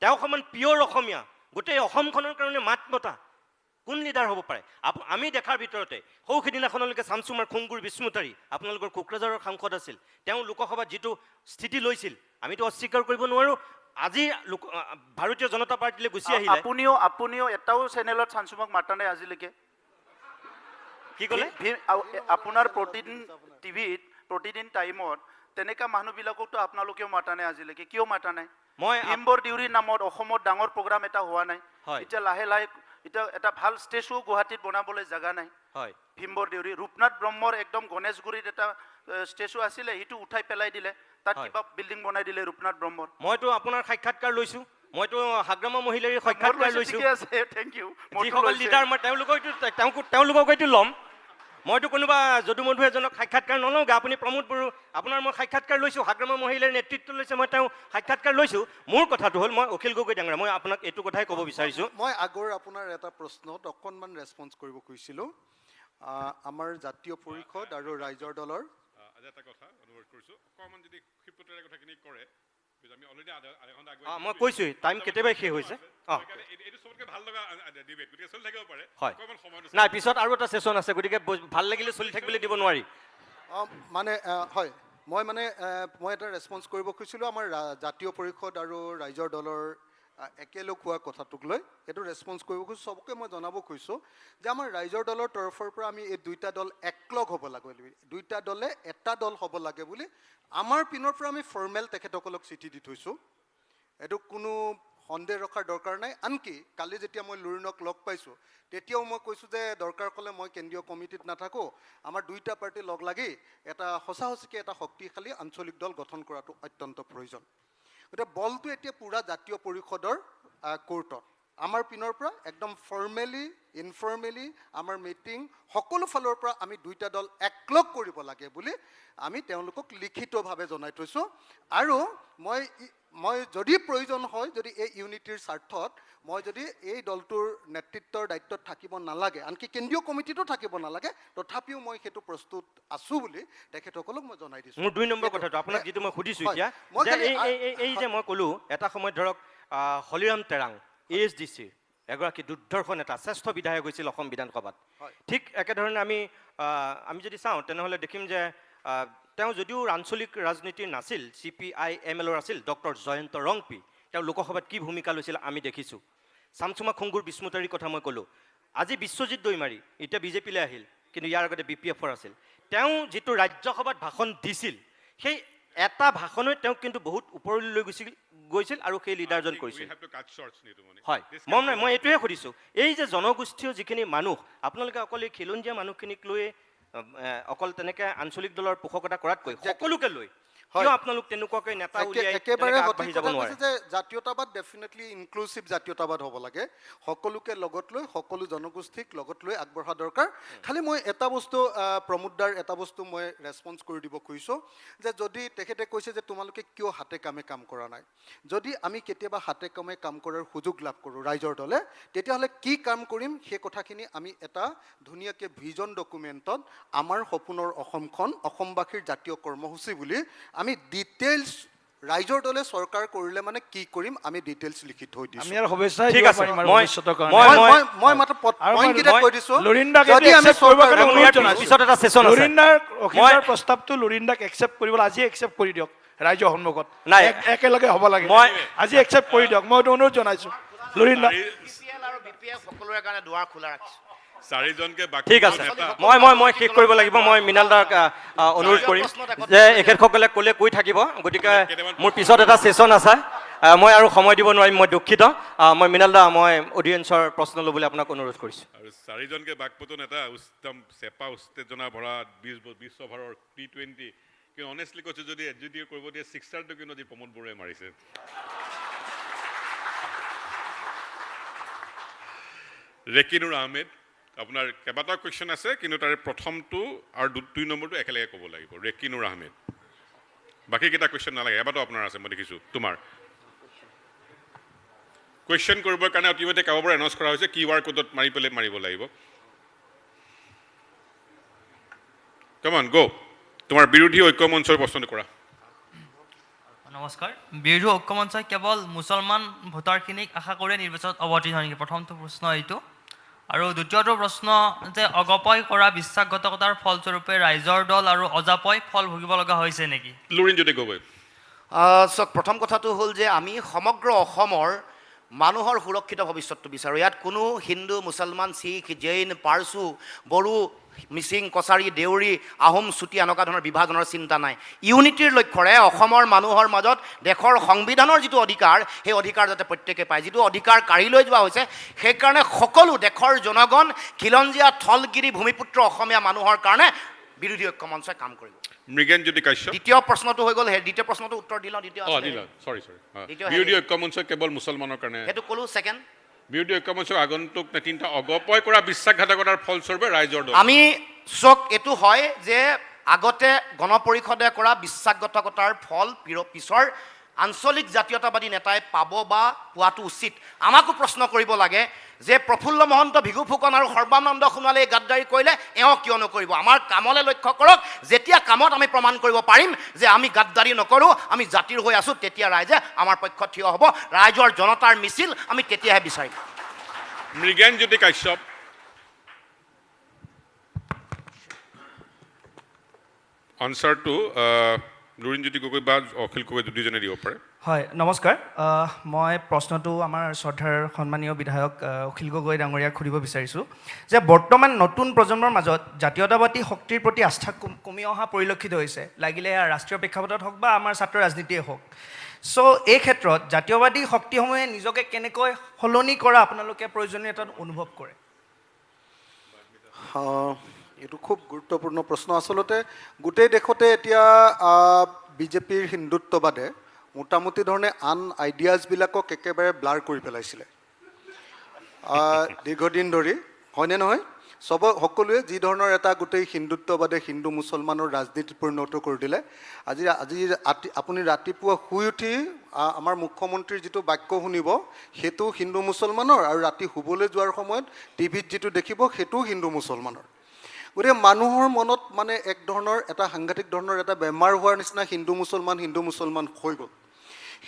তেওঁ সমান পিয়ৰ অসমীয়া, গোটেই অসমখনৰ কাৰণে মাত মতা কোন লিডাৰ হ'ব পাৰে? আমি দেখাৰ ভিতৰতে সৌ সিদিনাখনলৈকে চামচুমাৰ খুংগুৰ বিষ্ণুতাৰী আপোনালোকৰ কোকৰাঝাৰৰ সাংসদ আছিল, তেওঁ লোকসভাত যিটো স্থিতি লৈছিল আমিতো অস্বীকাৰ কৰিব নোৱাৰোঁ। আজি ভাৰতীয় জনতা পাৰ্টীলৈ গুচি আহিলে। আপুনিও এটাও চেনেলত চানচুমক মাতা নাই আজিলৈকে? কি ক'লে? আপোনাৰ প্ৰতিদিন টিভিত প্ৰতিদিন টাইমত তেনেকা মানুহবিলাককতো আপোনালোকেও মাতা নাই আজিলৈকে, কিয় মাতা নাই? ভীমবৰ দেউৰীৰ নামত অসমত ডাঙৰ প্ৰগ্ৰাম এটা হোৱা নাই, এতিয়া লাহে লাহে এতিয়া এটা ভাল ষ্টেচু গুৱাহাটীত বনাবলৈ জাগা নাই। ভীমবৰ দেউৰী, ৰূপনাথ ব্ৰহ্মৰ একদম গণেশগুৰিত এটা ষ্টেচু আছিলে, সেইটো উঠাই পেলাই দিলে, তাত কিবা বিল্ডিং বনাই দিলে ৰূপনাথ ব্ৰহ্মৰ। মইতো আপোনাৰ সাক্ষাৎকাৰ লৈছোঁ, মইতো হাগ্ৰামা মহিলাৰ সাক্ষাৎকাৰ লৈছোঁ। Thank U. যিসকল লিডাৰ মই তেওঁলোকক এইটো ল'ম। মইতো কোনোবা যদু মধু এজনক সাক্ষাৎকাৰ নলওঁগৈ। আপুনি প্ৰমোদ বড়ো, আপোনাৰ মই সাক্ষাৎকাৰ লৈছোঁ, হাগ্ৰামা মহিলাৰ নেতৃত্ব লৈছে, মই তেওঁ সাক্ষাৎকাৰ লৈছোঁ। মোৰ কথাটো হ'ল, মই অখিল গগৈ ডাঙৰীয়া, মই আপোনাক এইটো কথাই ক'ব বিচাৰিছোঁ। মই আগৰ আপোনাৰ এটা প্ৰশ্নত অকণমান ৰেছপঞ্চ কৰিব খুজিছিলোঁ। আমাৰ জাতীয় পৰিষদ আৰু ৰাইজৰ দলৰ এটা কথা অনুৰোধ কৰিছোঁ, অকণমান যদি ক্ষিপ্ৰতাৰে কথাখিনি কৰে, আমি অলৰেডি আধা ঘণ্টা আগুৱাই মই কৈছোঁৱেই টাইম কেতিয়াবাই শেষ হৈছে। এইটো চবতকৈ ভাল লগা ডিবেট, গতিকে চলি থাকিব পাৰে। হয়, অকণমান সময় নাই পিছত আৰু এটা ছেশ্যন আছে, গতিকে ভাল লাগিলে চলি থাকিবলৈ দিব নোৱাৰি। মানে হয়, মই এটা ৰেছপঞ্চ কৰিব খুজিছিলোঁ আমাৰ জাতীয় পৰিষদ আৰু ৰাইজৰ দলৰ একেলগ হোৱা কথাটোক লৈ। এইটো ৰেছপঞ্চ কৰিব খুজিছোঁ, চবকে মই জনাব খুজিছোঁ যে আমাৰ ৰাইজৰ দলৰ তৰফৰ পৰা আমি এই দুইটা দল একলগ হ'ব লাগে, দুইটা দলে এটা দল হ'ব লাগে বুলি আমাৰ পিনৰ পৰা আমি ফৰ্মেল তেখেতসকলক চিঠি দি থৈছোঁ। এইটো কোনো সন্দেহ ৰখাৰ দৰকাৰ নাই। আনকি কালি যেতিয়া মই লুৰিণক লগ পাইছোঁ তেতিয়াও মই কৈছোঁ যে দৰকাৰ হ'লে মই কেন্দ্ৰীয় কমিটিত নাথাকোঁ, আমাৰ দুইটা পাৰ্টি লগ লাগি এটা সঁচাসঁচিকৈ এটা শক্তিশালী আঞ্চলিক দল গঠন কৰাটো অত্যন্ত প্ৰয়োজন। গতিকে বলটো এতিয়া পূৰা জাতীয় পৰিষদৰ কোৰ্টত। আমাৰ পিনৰ পৰা একদম ফৰ্মেলি ইনফৰ্মেলি আমাৰ মিটিং সকলো ফালৰ পৰা আমি দুইটা দল একলগ কৰিব লাগে বুলি আমি তেওঁলোকক লিখিতভাৱে জনাই থৈছোঁ। আৰু মই যদি প্ৰয়োজন হয়, যদি এই ইউনিটিৰ স্বাৰ্থত মই যদি এই দলটোৰ নেতৃত্বৰ দায়িত্বত থাকিব নালাগে, আনকি কেন্দ্ৰীয় কমিটিতো থাকিব নালাগে, তথাপিও মই সেইটো প্ৰস্তুত আছোঁ বুলি তেখেতসকলক মই জনাই দিছোঁ। মোৰ 2 নম্বৰ কথাটো আপোনাক যিটো মই সুধিছোঁ এতিয়া, এই যে মই ক'লোঁ এটা সময়ত ধৰক হলিৰাম তেৰাং ASDCৰ এগৰাকী দুৰ্ধৰ্ষ নেতা, শ্ৰেষ্ঠ বিধায়ক হৈছিল অসম বিধানসভাত। ঠিক একেধৰণে আমি যদি চাওঁ তেনেহ'লে দেখিম যে তেওঁ যদিও আঞ্চলিক ৰাজনীতিৰ নাছিল, CPI-MLৰ আছিল, ডক্টৰ জয়ন্ত ৰংপি, তেওঁ লোকসভাত কি ভূমিকা লৈছিল আমি দেখিছোঁ। চামচুমা খুংগুৰ বিষ্ণুতাৰীৰ কথা মই ক'লোঁ। আজি বিশ্বজিৎ দৈমাৰী এতিয়া বিজেপিলৈ আহিল, কিন্তু ইয়াৰ আগতে BPFৰ আছিল। তেওঁ যিটো ৰাজ্যসভাত ভাষণ দিছিল, সেই এটা ভাষণে তেওঁক কিন্তু বহুত ওপৰলৈ লৈ গৈছিল আৰু সেই লিডাৰজন কৰিছিল। হয়, মই এইটোৱে সুধিছোঁ, এই যে জনগোষ্ঠীয় যিখিনি মানুহ, আপোনালোকে অকল এই খিলঞ্জীয়া মানুহখিনিক লৈ অকল তেনেকৈ আঞ্চলিক দলৰ পোষকতা কৰাতকৈ সকলোকে লৈ কিয় আপোনালোক তেনেকুৱাকৈ নেতা উলিয়াই একেবাৰে তেনেকৈ সঠিক আগবাঢ়ি যাব কথা নোৱাৰে কৈছে যে জাতীয়তাবাদ ডেফিনেটলি ইনক্লুচিভ জাতীয়তাবাদ হ'ব লাগে সকলোকে লগত লৈ সকলো জনগোষ্ঠীক লগত লৈ আগবঢ়া দৰকাৰ খালি মই এটা বস্তু প্ৰমোদদাৰ এটা বস্তু মই ৰেছপন্স কৰি দিব খুজিছোঁ যে যদি তেখেতে কৈছে যে তোমালোকে কিয় হাতে কামে কাম কৰা নাই যদি আমি কেতিয়াবা হাতে কামে কাম কৰাৰ সুযোগ লাভ কৰোঁ ৰাইজৰ দলে তেতিয়াহ'লে কি কাম কৰিম সেই কথাখিনি আমি এটা ধুনীয়াকৈ ভিজন ডকুমেণ্টত আমাৰ সপোনৰ অসমখন অসমবাসীৰ জাতীয় কৰ্মসূচী বুলি আমি ডিটেইলছ ৰাইজৰ দলে চৰকাৰ কৰিলে মানে কি কৰিম আমি ডিটেইলছ লিখি থৈ দিছোঁ আমি আৰু শুভেচ্ছা ঠিক দিব আছে, পাৰিম আৰু মই- ভৱিষ্যতৰ কাৰণে মই মাত্ৰ আৰু মই- পইণ্টকেইটা কৈ দিছোঁ লুৰিণদাকে যদি আমি accept কৰিবৰ চৰকাৰ কাৰণে অনুৰোধ জনাইছোঁ। পিছত এটা ছেছন আছে লুৰিণদাৰ অখিলদাৰ প্ৰস্তাৱটো লুৰিণদাক একচেপ্ট কৰিবলৈ আজি একচেপ্ট কৰি দিয়ক ৰাইজৰ সন্মুখত নাই। একেলগে হ'ব লাগে মই- আজি একচেপ্ট কৰি দিয়ক মই এইটো অনুৰোধ জনাইছোঁ লুৰিণদা BPL আৰু BPF সকলোৰে কাৰণে দুৱাৰ খোলা ৰাখিছোঁ। চাৰিজনকে বাকী ঠিক আছে নেতা মই শেষ কৰিব লাগিব মই মৃণালদাক অনুৰোধ কৰিম যে এখেতসকলে ক'লে কৈ থাকিব গতিকে মোৰ পিছত এটা ছেছন আছে মই আৰু সময় দিব নোৱাৰিম মই দুখিত মই মৃণালদা মই অডিয়েঞ্চৰ প্ৰশ্ন ল'বলৈ আপোনাক অনুৰোধ কৰিছোঁ আৰু চাৰিজনকে বাকপতন এটা উত্তম চেপা উত্তেজনা ভৰা 20 অভাৰৰ T20 কিন্তু অনেষ্টলি কৈছোঁ যদি এছজিটিয়ে কৰিব দিয়ে ছিক্সাৰটো কিন্তু আজি প্ৰমোদ বড়োৱে মাৰিছে ৰেকিনুৰ আহমেদ আপোনাৰ কেইবাটাও কুৱেশ্যন আছে কিন্তু তাৰে প্ৰথমটো আৰু 2 নম্বৰটো একেলগে ক'ব লাগিব ৰেকিনুৰ আহমেদ বাকীকেইটা কুৱেশ্যন নালাগে এবাৰতো আপোনাৰ আছে মই দেখিছোঁ তোমাৰ কুৱেশ্যন কৰিবৰ কাৰণে ইতিমধ্যে কাৰোবাৰ পৰা এনাউন্স কৰা হৈছে QR কোডত মাৰি পেলাই মাৰিব লাগিব কমন গো তোমাৰ বিৰোধী ঐক্য মঞ্চৰ প্ৰশ্নটো কৰা নমস্কাৰ বিৰোধী ঐক্য মঞ্চই কেৱল মুছলমান ভোটাৰখিনিক আশা কৰি নিৰ্বাচনত অৱতীৰ্ণ হয় নেকি প্ৰথমটো প্ৰশ্ন এইটো আৰু দ্বিতীয়টো প্ৰশ্ন যে অগপয় কৰা বিশ্বাসঘাতকতাৰ ফলস্বৰূপে ৰাইজৰ দল আৰু অজাপয় ফল ভুগিব লগা হৈছে নেকি লুৰিণজ্যোতি গগৈ চাওক প্ৰথম কথাটো হ'ল যে আমি সমগ্ৰ অসমৰ মানুহৰ সুৰক্ষিত ভৱিষ্যতটো বিচাৰোঁ ইয়াত কোনো হিন্দু মুছলমান শিখ জৈন পাৰ্চু বড়ো মিচিং কছাৰী দেউৰী আহোম চুতীয়া এনেকুৱা ধৰণৰ বিভাজনৰ চিন্তা নাই ইউনিটিৰ লক্ষ্যৰে অসমৰ মানুহৰ মাজত দেশৰ সংবিধানৰ যিটো অধিকাৰ সেই অধিকাৰ যাতে প্ৰত্যেকে পায় যিটো অধিকাৰ কাঢ়ি লৈ যোৱা হৈছে সেইকাৰণে সকলো দেশৰ জনগণ খিলঞ্জীয়া থলগিৰি ভূমিপুত্ৰ অসমীয়া মানুহৰ কাৰণে বিৰোধী ঐক্য মঞ্চই কাম কৰিব মৃগেনজ্যোতি কাশ্যপ দ্বিতীয় প্ৰশ্নটো হৈ গ'ল দ্বিতীয় প্ৰশ্নটো উত্তৰ দিলোঁ দ্বিতীয় সৰি দ্বিতীয় বিৰোধী ঐক্য মঞ্চ কেৱল মুছলমানৰ কাৰণে সেইটো ক'লোঁ ছেকেণ্ড বিৰোধী ঐক্য মঞ্চক আগন্তুক তিনিটা অগপয় কৰা বিশ্বাসঘাতকতাৰ ফলস্বৰূপে ৰাইজৰ দল আমি চক এইটো হয় যে আগতে গণপৰিষদে কৰা বিশ্বাসঘাতকতাৰ ফল পিছৰ আঞ্চলিক জাতীয়তাবাদী নেতাই পাব বা পোৱাটো উচিত আমাকো প্ৰশ্ন কৰিব লাগে যে প্ৰফুল্ল মহন্ত ভিঘু ফুকন আৰু সৰ্বানন্দ সোণোৱালে গাদ্দাৰী কৰিলে এওঁ কিয় নকৰিব আমাৰ কামলৈ লক্ষ্য কৰক যেতিয়া কামত আমি প্ৰমাণ কৰিব পাৰিম যে আমি গাদ্দাৰী নকৰোঁ আমি জাতিৰ হৈ আছোঁ তেতিয়া ৰাইজে আমাৰ পক্ষত থিয় হ'ব ৰাইজৰ জনতাৰ মিছিল আমি তেতিয়াহে বিচাৰিম মৃগেনজ্যোতি কাশ্যপ আনচাৰটো লুৰিণজ্যোতি গগৈ বা অখিল গগৈ দুজনে দিব পাৰে হয় নমস্কাৰ মই প্ৰশ্নটো আমাৰ শ্ৰদ্ধাৰ সন্মানীয় বিধায়ক অখিল গগৈ ডাঙৰীয়াক সুধিব বিচাৰিছোঁ যে বৰ্তমান নতুন প্ৰজন্মৰ মাজত জাতীয়তাবাদী শক্তিৰ প্ৰতি আস্থা কমি অহা পৰিলক্ষিত হৈছে লাগিলে ৰাষ্ট্ৰীয় প্ৰেক্ষাপটত হওক বা আমাৰ ছাত্ৰ ৰাজনীতিয়ে হওক চ' এই ক্ষেত্ৰত জাতীয়বাদী শক্তিসমূহে নিজকে কেনেকৈ সলনি কৰা আপোনালোকে প্ৰয়োজনীয়তাত অনুভৱ কৰে এইটো খুব গুৰুত্বপূৰ্ণ প্ৰশ্ন আচলতে গোটেই দেশতে এতিয়া বিজেপিৰ হিন্দুত্ববাদে মোটামুটি ধৰণে আন আইডিয়াজবিলাকক একেবাৰে ব্লাৰ কৰি পেলাইছিলে দীৰ্ঘদিন ধৰি হয়নে নহয় সকলোৱে যি ধৰণৰ এটা গোটেই হিন্দুত্ববাদে হিন্দু মুছলমানৰ ৰাজনীতিত পৰিণত কৰি দিলে আজি আপুনি ৰাতিপুৱা শুই উঠি আমাৰ মুখ্যমন্ত্ৰীৰ যিটো বাক্য শুনিব সেইটো হিন্দু মুছলমানৰ আৰু ৰাতি শুবলৈ যোৱাৰ সময়ত টিভিত যিটো দেখিব সেইটোও হিন্দু মুছলমানৰ গতিকে মানুহৰ মনত মানে এক ধৰণৰ এটা সাংঘাতিক ধৰণৰ এটা বেমাৰ হোৱাৰ নিচিনা হিন্দু মুছলমান হৈ গ'ল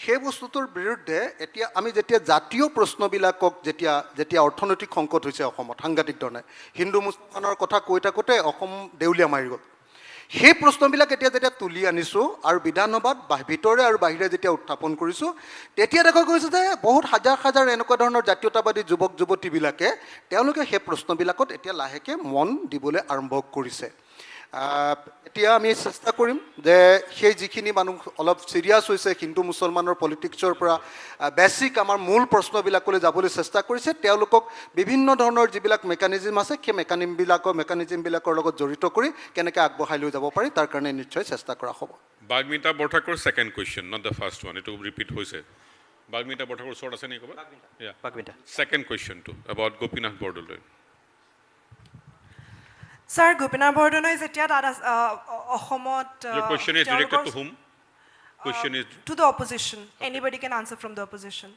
সেই বস্তুটোৰ বিৰুদ্ধে এতিয়া আমি যেতিয়া জাতীয় প্ৰশ্নবিলাকক যেতিয়া অৰ্থনৈতিক সংকট হৈছে অসমত সাংঘাতিক ধৰণে হিন্দু মুছলমানৰ কথা কৈ থাকোঁতে অসম দেউলীয়া মাৰি গ'ল সেই প্ৰশ্নবিলাক যেতিয়া তুলি আনিছোঁ আৰু বিধানসভাত ভিতৰে আৰু বাহিৰে যেতিয়া উত্থাপন কৰিছোঁ তেতিয়া দেখা গৈছে যে বহুত হাজাৰ এনেকুৱা ধৰণৰ জাতীয়তাবাদী যুৱক যুৱতীবিলাকে তেওঁলোকে সেই প্ৰশ্নবিলাকত এতিয়া লাহেকৈ মন দিবলৈ আৰম্ভ কৰিছে এতিয়া আমি চেষ্টা কৰিম যে সেই যিখিনি মানুহ অলপ চিৰিয়াছ হৈছে হিন্দু মুছলমানৰ পলিটিক্সৰ পৰা বেছিক আমাৰ মূল প্ৰশ্নবিলাকলৈ যাবলৈ চেষ্টা কৰিছে তেওঁলোকক বিভিন্ন ধৰণৰ যিবিলাক মেকানিজিম আছে সেই মেকানিজিমবিলাকৰ লগত জড়িত কৰি কেনেকৈ আগবঢ়াই লৈ যাব পাৰি তাৰ কাৰণে নিশ্চয় চেষ্টা কৰা হ'ব Bagmita Borthakur second question not the first one এইটো ৰিপিট হৈছে বাগ্মিতা বৰঠাকুৰ ওচৰত আছে নেকি ক'ৰবাত বাগ্মিতা ছেকেণ্ড কুৱেশ্যনটো এবাউট গোপীনাথ বৰদলৈ ছাৰ গোপীনাথ বৰদলৈ যেতিয়া তাত অসমত Your question is directed to whom? Question is to the opposition. Anybody can answer from the opposition.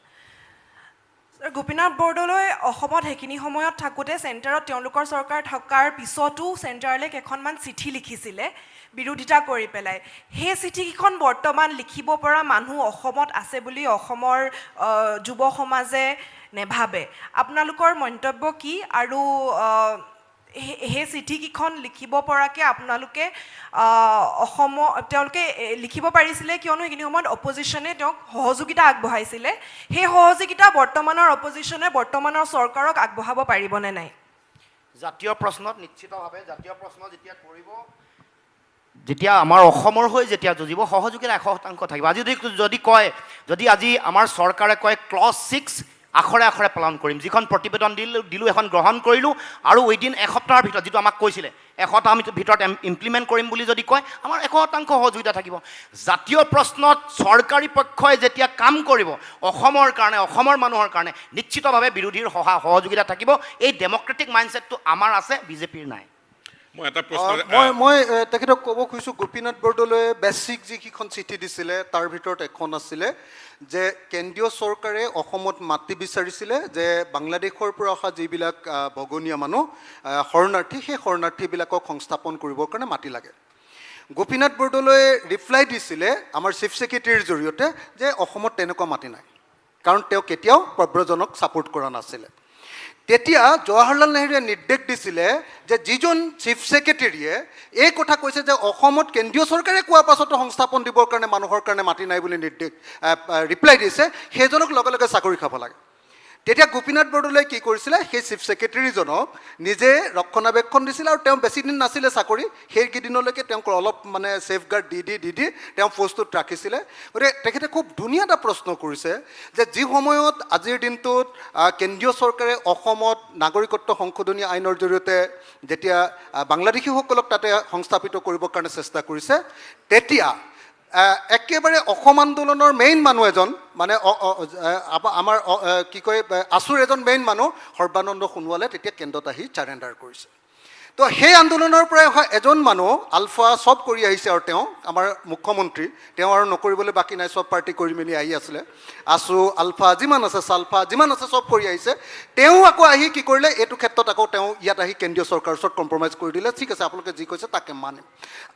Sir, Gopinath Bordoloi অসমত সেইখিনি সময়ত থাকোঁতে চেণ্টাৰত তেওঁলোকৰ চৰকাৰ থকাৰ পিছতো চেণ্টাৰলৈ কেইখনমান চিঠি লিখিছিলে বিৰোধিতা কৰি পেলাই সেই চিঠিকেইখন বৰ্তমান লিখিব পৰা মানুহ অসমত আছে বুলি অসমৰ যুৱ সমাজে নেভাবে আপোনালোকৰ মন্তব্য কি আৰু সেই চিঠিকেইখন লিখিব পৰাকৈ আপোনালোকে তেওঁলোকে লিখিব পাৰিছিলে কিয়নো সেইখিনি সময়ত অপজিশ্যনে তেওঁক সহযোগিতা আগবঢ়াইছিলে সেই সহযোগিতা বৰ্তমানৰ অপজিশ্যনে বৰ্তমানৰ চৰকাৰক আগবঢ়াব পাৰিবনে নাই জাতীয় প্ৰশ্নত নিশ্চিতভাৱে জাতীয় প্ৰশ্ন যেতিয়া কৰিব যেতিয়া আমাৰ অসমৰ হৈ যেতিয়া যুঁজিব সহযোগিতা 100% থাকিব আজি যদি কয় যদি আজি আমাৰ চৰকাৰে কয় ক্লজ 6 আখৰে আখৰে পালন কৰিম যিখন প্ৰতিবেদন দিলোঁ এখন গ্ৰহণ কৰিলোঁ আৰু উইদিন এসপ্তাহৰ ভিতৰত যিটো আমাক কৈছিলে এসপ্তাহৰ ভিতৰত ইমপ্লিমেণ্ট কৰিম বুলি যদি কয় আমাৰ 100% সহযোগিতা থাকিব জাতীয় প্ৰশ্নত চৰকাৰী পক্ষই যেতিয়া কাম কৰিব অসমৰ কাৰণে অসমৰ মানুহৰ কাৰণে নিশ্চিতভাৱে বিৰোধীৰ সহযোগিতা থাকিব এই ডেমক্ৰেটিক মাইণ্ডছেটটো আমাৰ আছে বিজেপিৰ নাই মই এটা প্ৰশ্ন মই তেখেতক ক'ব খুজিছোঁ গোপীনাথ বৰদলৈয়ে বেছিক যিকেইখন চিঠি দিছিলে তাৰ ভিতৰত এখন আছিলে যে কেন্দ্ৰীয় চৰকাৰে অসমত মাটি বিচাৰিছিলে যে বাংলাদেশৰ পৰা অহা যিবিলাক ভগনীয়া মানুহ শৰণাৰ্থী সেই শৰণাৰ্থীবিলাকক সংস্থাপন কৰিবৰ কাৰণে মাটি লাগে গোপীনাথ বৰদলৈয়ে ৰিপ্লাই দিছিলে আমাৰ চিফ ছেক্ৰেটেৰীৰ জৰিয়তে যে অসমত তেনেকুৱা মাটি নাই কাৰণ তেওঁ কেতিয়াও প্ৰব্ৰজনক ছাপোৰ্ট কৰা নাছিলে তেতিয়া জৱাহৰলাল নেহৰুৱে নিৰ্দেশ দিছিলে যে যিজন চিফ ছেক্ৰেটেৰীয়ে এই কথা কৈছে যে অসমত কেন্দ্ৰীয় চৰকাৰে কোৱাৰ পাছতো সংস্থাপন দিবৰ কাৰণে মানুহৰ কাৰণে মাটি নাই বুলি নিৰ্দেশ ৰিপ্লাই দিছে সেইজনক লগে লগে চাকৰি খাব লাগে তেতিয়া গোপীনাথ বৰদলৈয়ে কি কৰিছিলে সেই চিফ ছেক্ৰেটেৰীজনক নিজে ৰক্ষণাবেক্ষণ দিছিলে আৰু তেওঁ বেছি দিন নাছিলে চাকৰি সেইকেইদিনলৈকে তেওঁক অলপ মানে ছেফগাৰ্ড দি তেওঁ পষ্টটোত ৰাখিছিলে গতিকে তেখেতে খুব ধুনীয়া এটা প্ৰশ্ন কৰিছে যে যি সময়ত আজিৰ দিনটোত কেন্দ্ৰীয় চৰকাৰে অসমত নাগৰিকত্ব সংশোধনী আইনৰ জৰিয়তে যেতিয়া বাংলাদেশীসকলক তাতে সংস্থাপিত কৰিবৰ কাৰণে চেষ্টা কৰিছে তেতিয়া একেবাৰে অসম আন্দোলনৰ মেইন মানুহ এজন মানে আমাৰ কি কয় আছুৰ এজন মেইন মানুহ সৰ্বানন্দ সোণোৱালে তেতিয়া কেন্দ্ৰত আহি চাৰেণ্ডাৰ কৰিছে তো সেই আন্দোলনৰ পৰাই অহা এজন মানুহ আলফা চব কৰি আহিছে আৰু তেওঁ আমাৰ মুখ্যমন্ত্ৰী তেওঁ আৰু নকৰিবলৈ বাকী নাই চব পাৰ্টি কৰি মেলি আহি আছিলে আছু আলফা যিমান আছে চালফা যিমান আছে চব কৰি আহিছে তেওঁ আকৌ আহি কি কৰিলে এইটো ক্ষেত্ৰত আকৌ তেওঁ ইয়াত আহি কেন্দ্ৰীয় চৰকাৰৰ ওচৰত কম্প্ৰমাইজ কৰি দিলে ঠিক আছে আপোনালোকে যি কৈছে তাকে মানিম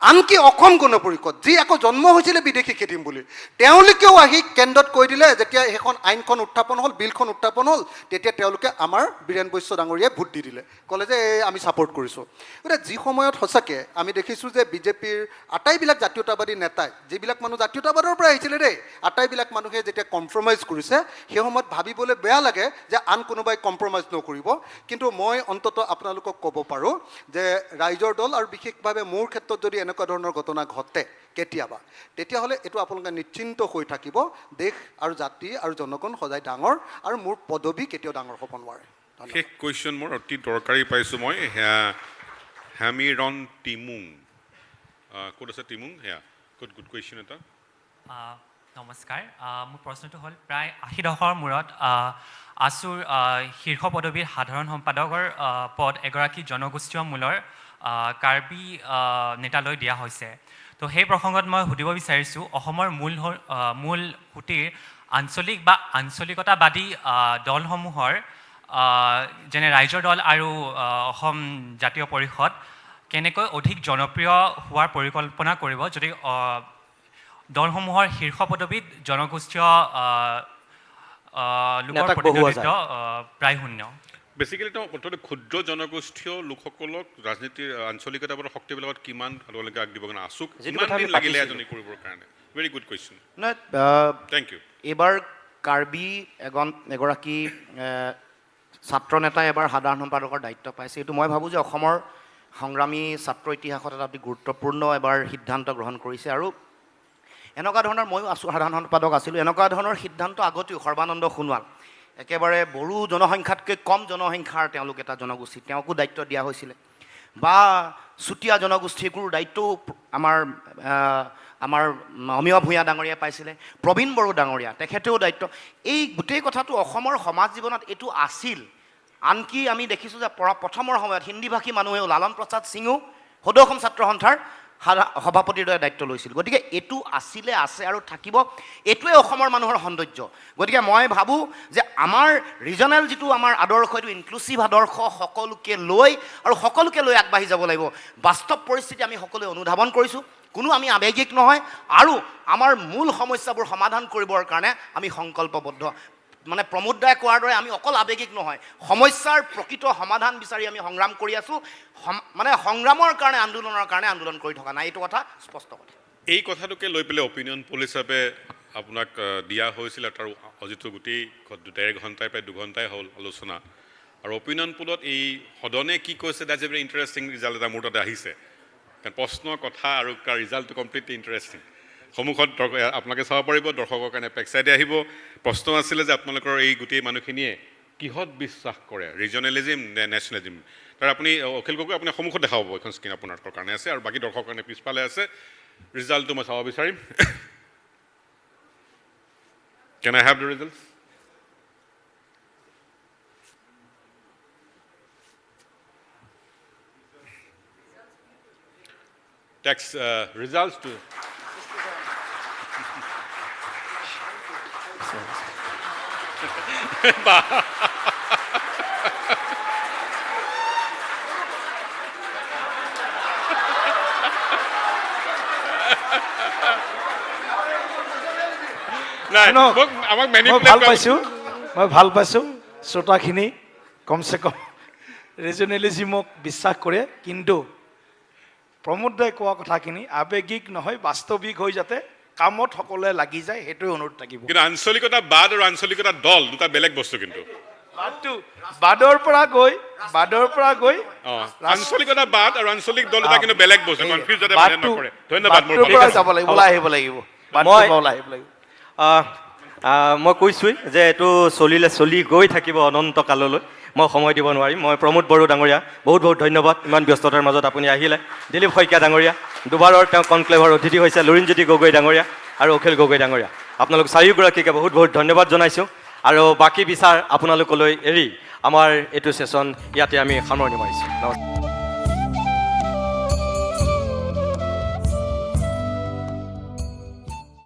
আনকি অসম গণ পৰিষদ যি আকৌ জন্ম হৈছিলে বিদেশী খেদিম বুলি তেওঁলোকেও আহি কেন্দ্ৰত কৈ দিলে যেতিয়া সেইখন আইনখন উত্থাপন হ'ল বিলখন উত্থাপন হ'ল তেতিয়া তেওঁলোকে আমাৰ বীৰেন বৈশ্য ডাঙৰীয়াই ভোট দি দিলে ক'লে যে আমি ছাপোৰ্ট কৰিছোঁ গতিকে যি সময়ত সঁচাকৈ আমি দেখিছোঁ যে বিজেপিৰ আটাইবিলাক জাতীয়তাবাদী নেতাই যিবিলাক মানুহ জাতীয়তাবাদৰ পৰা আহিছিলে দেই আটাইবিলাক মানুহে যেতিয়া কম্প্ৰমাইজ কৰিছে সেই সময়ত ভাবিবলৈ বেয়া লাগে যে আন কোনোবাই কম্প্ৰমাইজ নকৰিব কিন্তু মই অন্ততঃ আপোনালোকক ক'ব পাৰোঁ যে ৰাইজৰ দল আৰু বিশেষভাৱে মোৰ ক্ষেত্ৰত যদি এনেকুৱা ধৰণৰ ঘটনা ঘটে কেতিয়াবা তেতিয়াহ'লে এইটো আপোনালোকে নিশ্চিন্ত হৈ থাকিব দেশ আৰু জাতি আৰু জনগণ সদায় ডাঙৰ আৰু মোৰ পদবী কেতিয়াও ডাঙৰ হ'ব নোৱাৰে শেষ কুৱেশ্যন মোৰ অতি দৰকাৰী পাইছোঁ মই হেমিৰণ টিমুং ক'ত আছে টিমুং সেয়া গুড কুৱেশ্যন এটা নমস্কাৰ মোৰ প্ৰশ্নটো হ'ল প্ৰায় ৮০ দশকৰ মূৰত আছুৰ শীৰ্ষ পদবীৰ সাধাৰণ সম্পাদকৰ পদ এগৰাকী জনগোষ্ঠীয় মূলৰ কাৰ্বি নেতালৈ দিয়া হৈছে তো সেই প্ৰসংগত মই সুধিব বিচাৰিছোঁ অসমৰ মূল সুঁতিৰ আঞ্চলিক বা আঞ্চলিকতাবাদী দলসমূহৰ যেনে ৰাইজৰ দল আৰু অসম জাতীয় পৰিষদ কেনেকৈ অধিক জনপ্ৰিয় হোৱাৰ পৰিকল্পনা কৰিব যদি দলসমূহৰ শীৰ্ষ পদবীত জনগোষ্ঠীয় লোকৰ প্ৰতিনিধিত্ব প্ৰায় শূন্য বেচিকেলি তেওঁ অত্যন্ত ক্ষুদ্ৰ জনগোষ্ঠীয় লোকসকলক ৰাজনীতিৰ আঞ্চলিকতাবাদৰ শক্তিবিলাকত কিমান তেওঁলোকে আগ দিব কাৰণে আছুক কিমান দিন লাগিলে এজনী কৰিবৰ কাৰণে very good question thank you এইবাৰ কাৰ্বি এগৰাকী ছাত্ৰ নেতাই এবাৰ সাধাৰণ সম্পাদকৰ দায়িত্ব পাইছে এইটো মই ভাবোঁ যে অসমৰ সংগ্ৰামী ছাত্ৰ ইতিহাসত এটা অতি গুৰুত্বপূৰ্ণ এবাৰ সিদ্ধান্ত গ্ৰহণ কৰিছে আৰু এনেকুৱা ধৰণৰ ময়ো সাধাৰণ সম্পাদক আছিলোঁ এনেকুৱা ধৰণৰ সিদ্ধান্ত আগতেও সৰ্বানন্দ সোণোৱাল একেবাৰে বড়ো জনসংখ্যাতকৈ কম জনসংখ্যাৰ তেওঁলোক এটা জনগোষ্ঠী তেওঁকো দায়িত্ব দিয়া হৈছিলে বা চুতীয়া জনগোষ্ঠীকো দায়িত্বও আমাৰ অমীয় ভূঞা ডাঙৰীয়া পাইছিলে প্ৰবীণ বড়ো ডাঙৰীয়া তেখেতেও দায়িত্ব এই গোটেই কথাটো অসমৰ সমাজ জীৱনত এইটো আছিল আনকি আমি দেখিছোঁ যে প্ৰথমৰ সময়ত হিন্দীভাষী মানুহেও লালন প্ৰসাদ সিঙো সদৌ অসম ছাত্ৰ সন্থাৰ সভাপতিৰ দৰে দায়িত্ব লৈছিল গতিকে এইটো আছিলে আছে আৰু থাকিব এইটোৱে অসমৰ মানুহৰ সৌন্দৰ্য গতিকে মই ভাবোঁ যে আমাৰ ৰিজনেল যিটো আমাৰ আদৰ্শ এইটো ইনক্লুচিভ আদৰ্শ সকলোকে লৈ আগবাঢ়ি যাব লাগিব বাস্তৱ পৰিস্থিতি আমি সকলোৱে অনুধাৱন কৰিছোঁ কোনো আমি আৱেগিক নহয় আৰু আমাৰ মূল সমস্যাবোৰ সমাধান কৰিবৰ কাৰণে আমি সংকল্পবদ্ধ মানে প্ৰমোদ দাই কোৱাৰ দৰে আমি অকল আৱেগিক নহয় সমস্যাৰ প্ৰকৃত সমাধান বিচাৰি আমি সংগ্ৰাম কৰি আছোঁ মানে সংগ্ৰামৰ কাৰণে আন্দোলন কৰি থকা নাই এইটো কথা স্পষ্ট কথা এই কথাটোকে লৈ পেলাই অপিনিয়ন পোল হিচাপে আপোনাক দিয়া হৈছিল তাৰ যিটো গোটেই 1.5 ঘণ্টাই প্ৰায় 2 ঘণ্টাই হ'ল আলোচনা আৰু অপিনিয়ন পোলত এই সদনে কি কৈছে that's A very interesting result এটা মোৰ তাতে আহিছে কাৰণ প্ৰশ্ন কথা আৰু তাৰ ৰিজাল্টটো কমপ্লিটলি ইণ্টাৰেষ্টিং সন্মুখত আপোনালোকে চাব পাৰিব দৰ্শকৰ কাৰণে বেকচাইডে আহিব প্ৰশ্ন আছিলে যে আপোনালোকৰ এই গোটেই মানুহখিনিয়ে কিহত বিশ্বাস কৰে ৰিজনেলিজিম নে নেশ্যনেলিজিম তাৰ আপুনি অখিল গগৈ আপুনি সন্মুখত দেখাব এখন স্ক্ৰীণ আপোনালোকৰ কাৰণে আছে আৰু বাকী দৰ্শকৰ কাৰণে পিছফালে আছে ৰিজাল্টটো মই চাব বিচাৰিম can I have the result text results to মই ভাল পাইছোঁ শ্ৰোতাখিনি কমচে কম ৰিজনেলিজিমক বিশ্বাস কৰে কিন্তু প্ৰমোদ দাই কোৱা কথাখিনি আৱেগিক নহয় বাস্তৱিক হৈ যাতে কামত সকলোৱে লাগি যায় সেইটোৱে অনুৰোধ থাকিব কিন্তু আঞ্চলিকতা বাদ আৰু আঞ্চলিকতা দল দুটা বেলেগ বস্তু কিন্তু বাদৰ পৰা গৈ আঞ্চলিকতা বাদ আৰু আঞ্চলিক দল দুটা কিন্তু বেলেগ বস্তু কনফিউজ যাতে মানে নকৰে ধন্যবাদ মোৰ আহিব লাগিব মই কৈছোঁৱেই যে এইটো চলি গৈ থাকিব অনন্ত কাললৈ মই সময় দিব নোৱাৰিম মই প্ৰমোদ বড়ো ডাঙৰীয়া বহুত ধন্যবাদ ইমান ব্যস্ততাৰ মাজত আপুনি আহিলে দিলীপ শইকীয়া ডাঙৰীয়া দুবাৰৰ তেওঁ কনক্লেভৰ অতিথি হৈছে লুৰিণজ্যোতি গগৈ ডাঙৰীয়া আৰু অখিল গগৈ ডাঙৰীয়া আপোনালোক চাৰিওগৰাকীকে বহুত ধন্যবাদ জনাইছোঁ আৰু বাকী বিচাৰ আপোনালোকলৈ এৰি আমাৰ এইটো ছেশ্যন ইয়াতে আমি সামৰণি মাৰিছোঁ নমস্কাৰ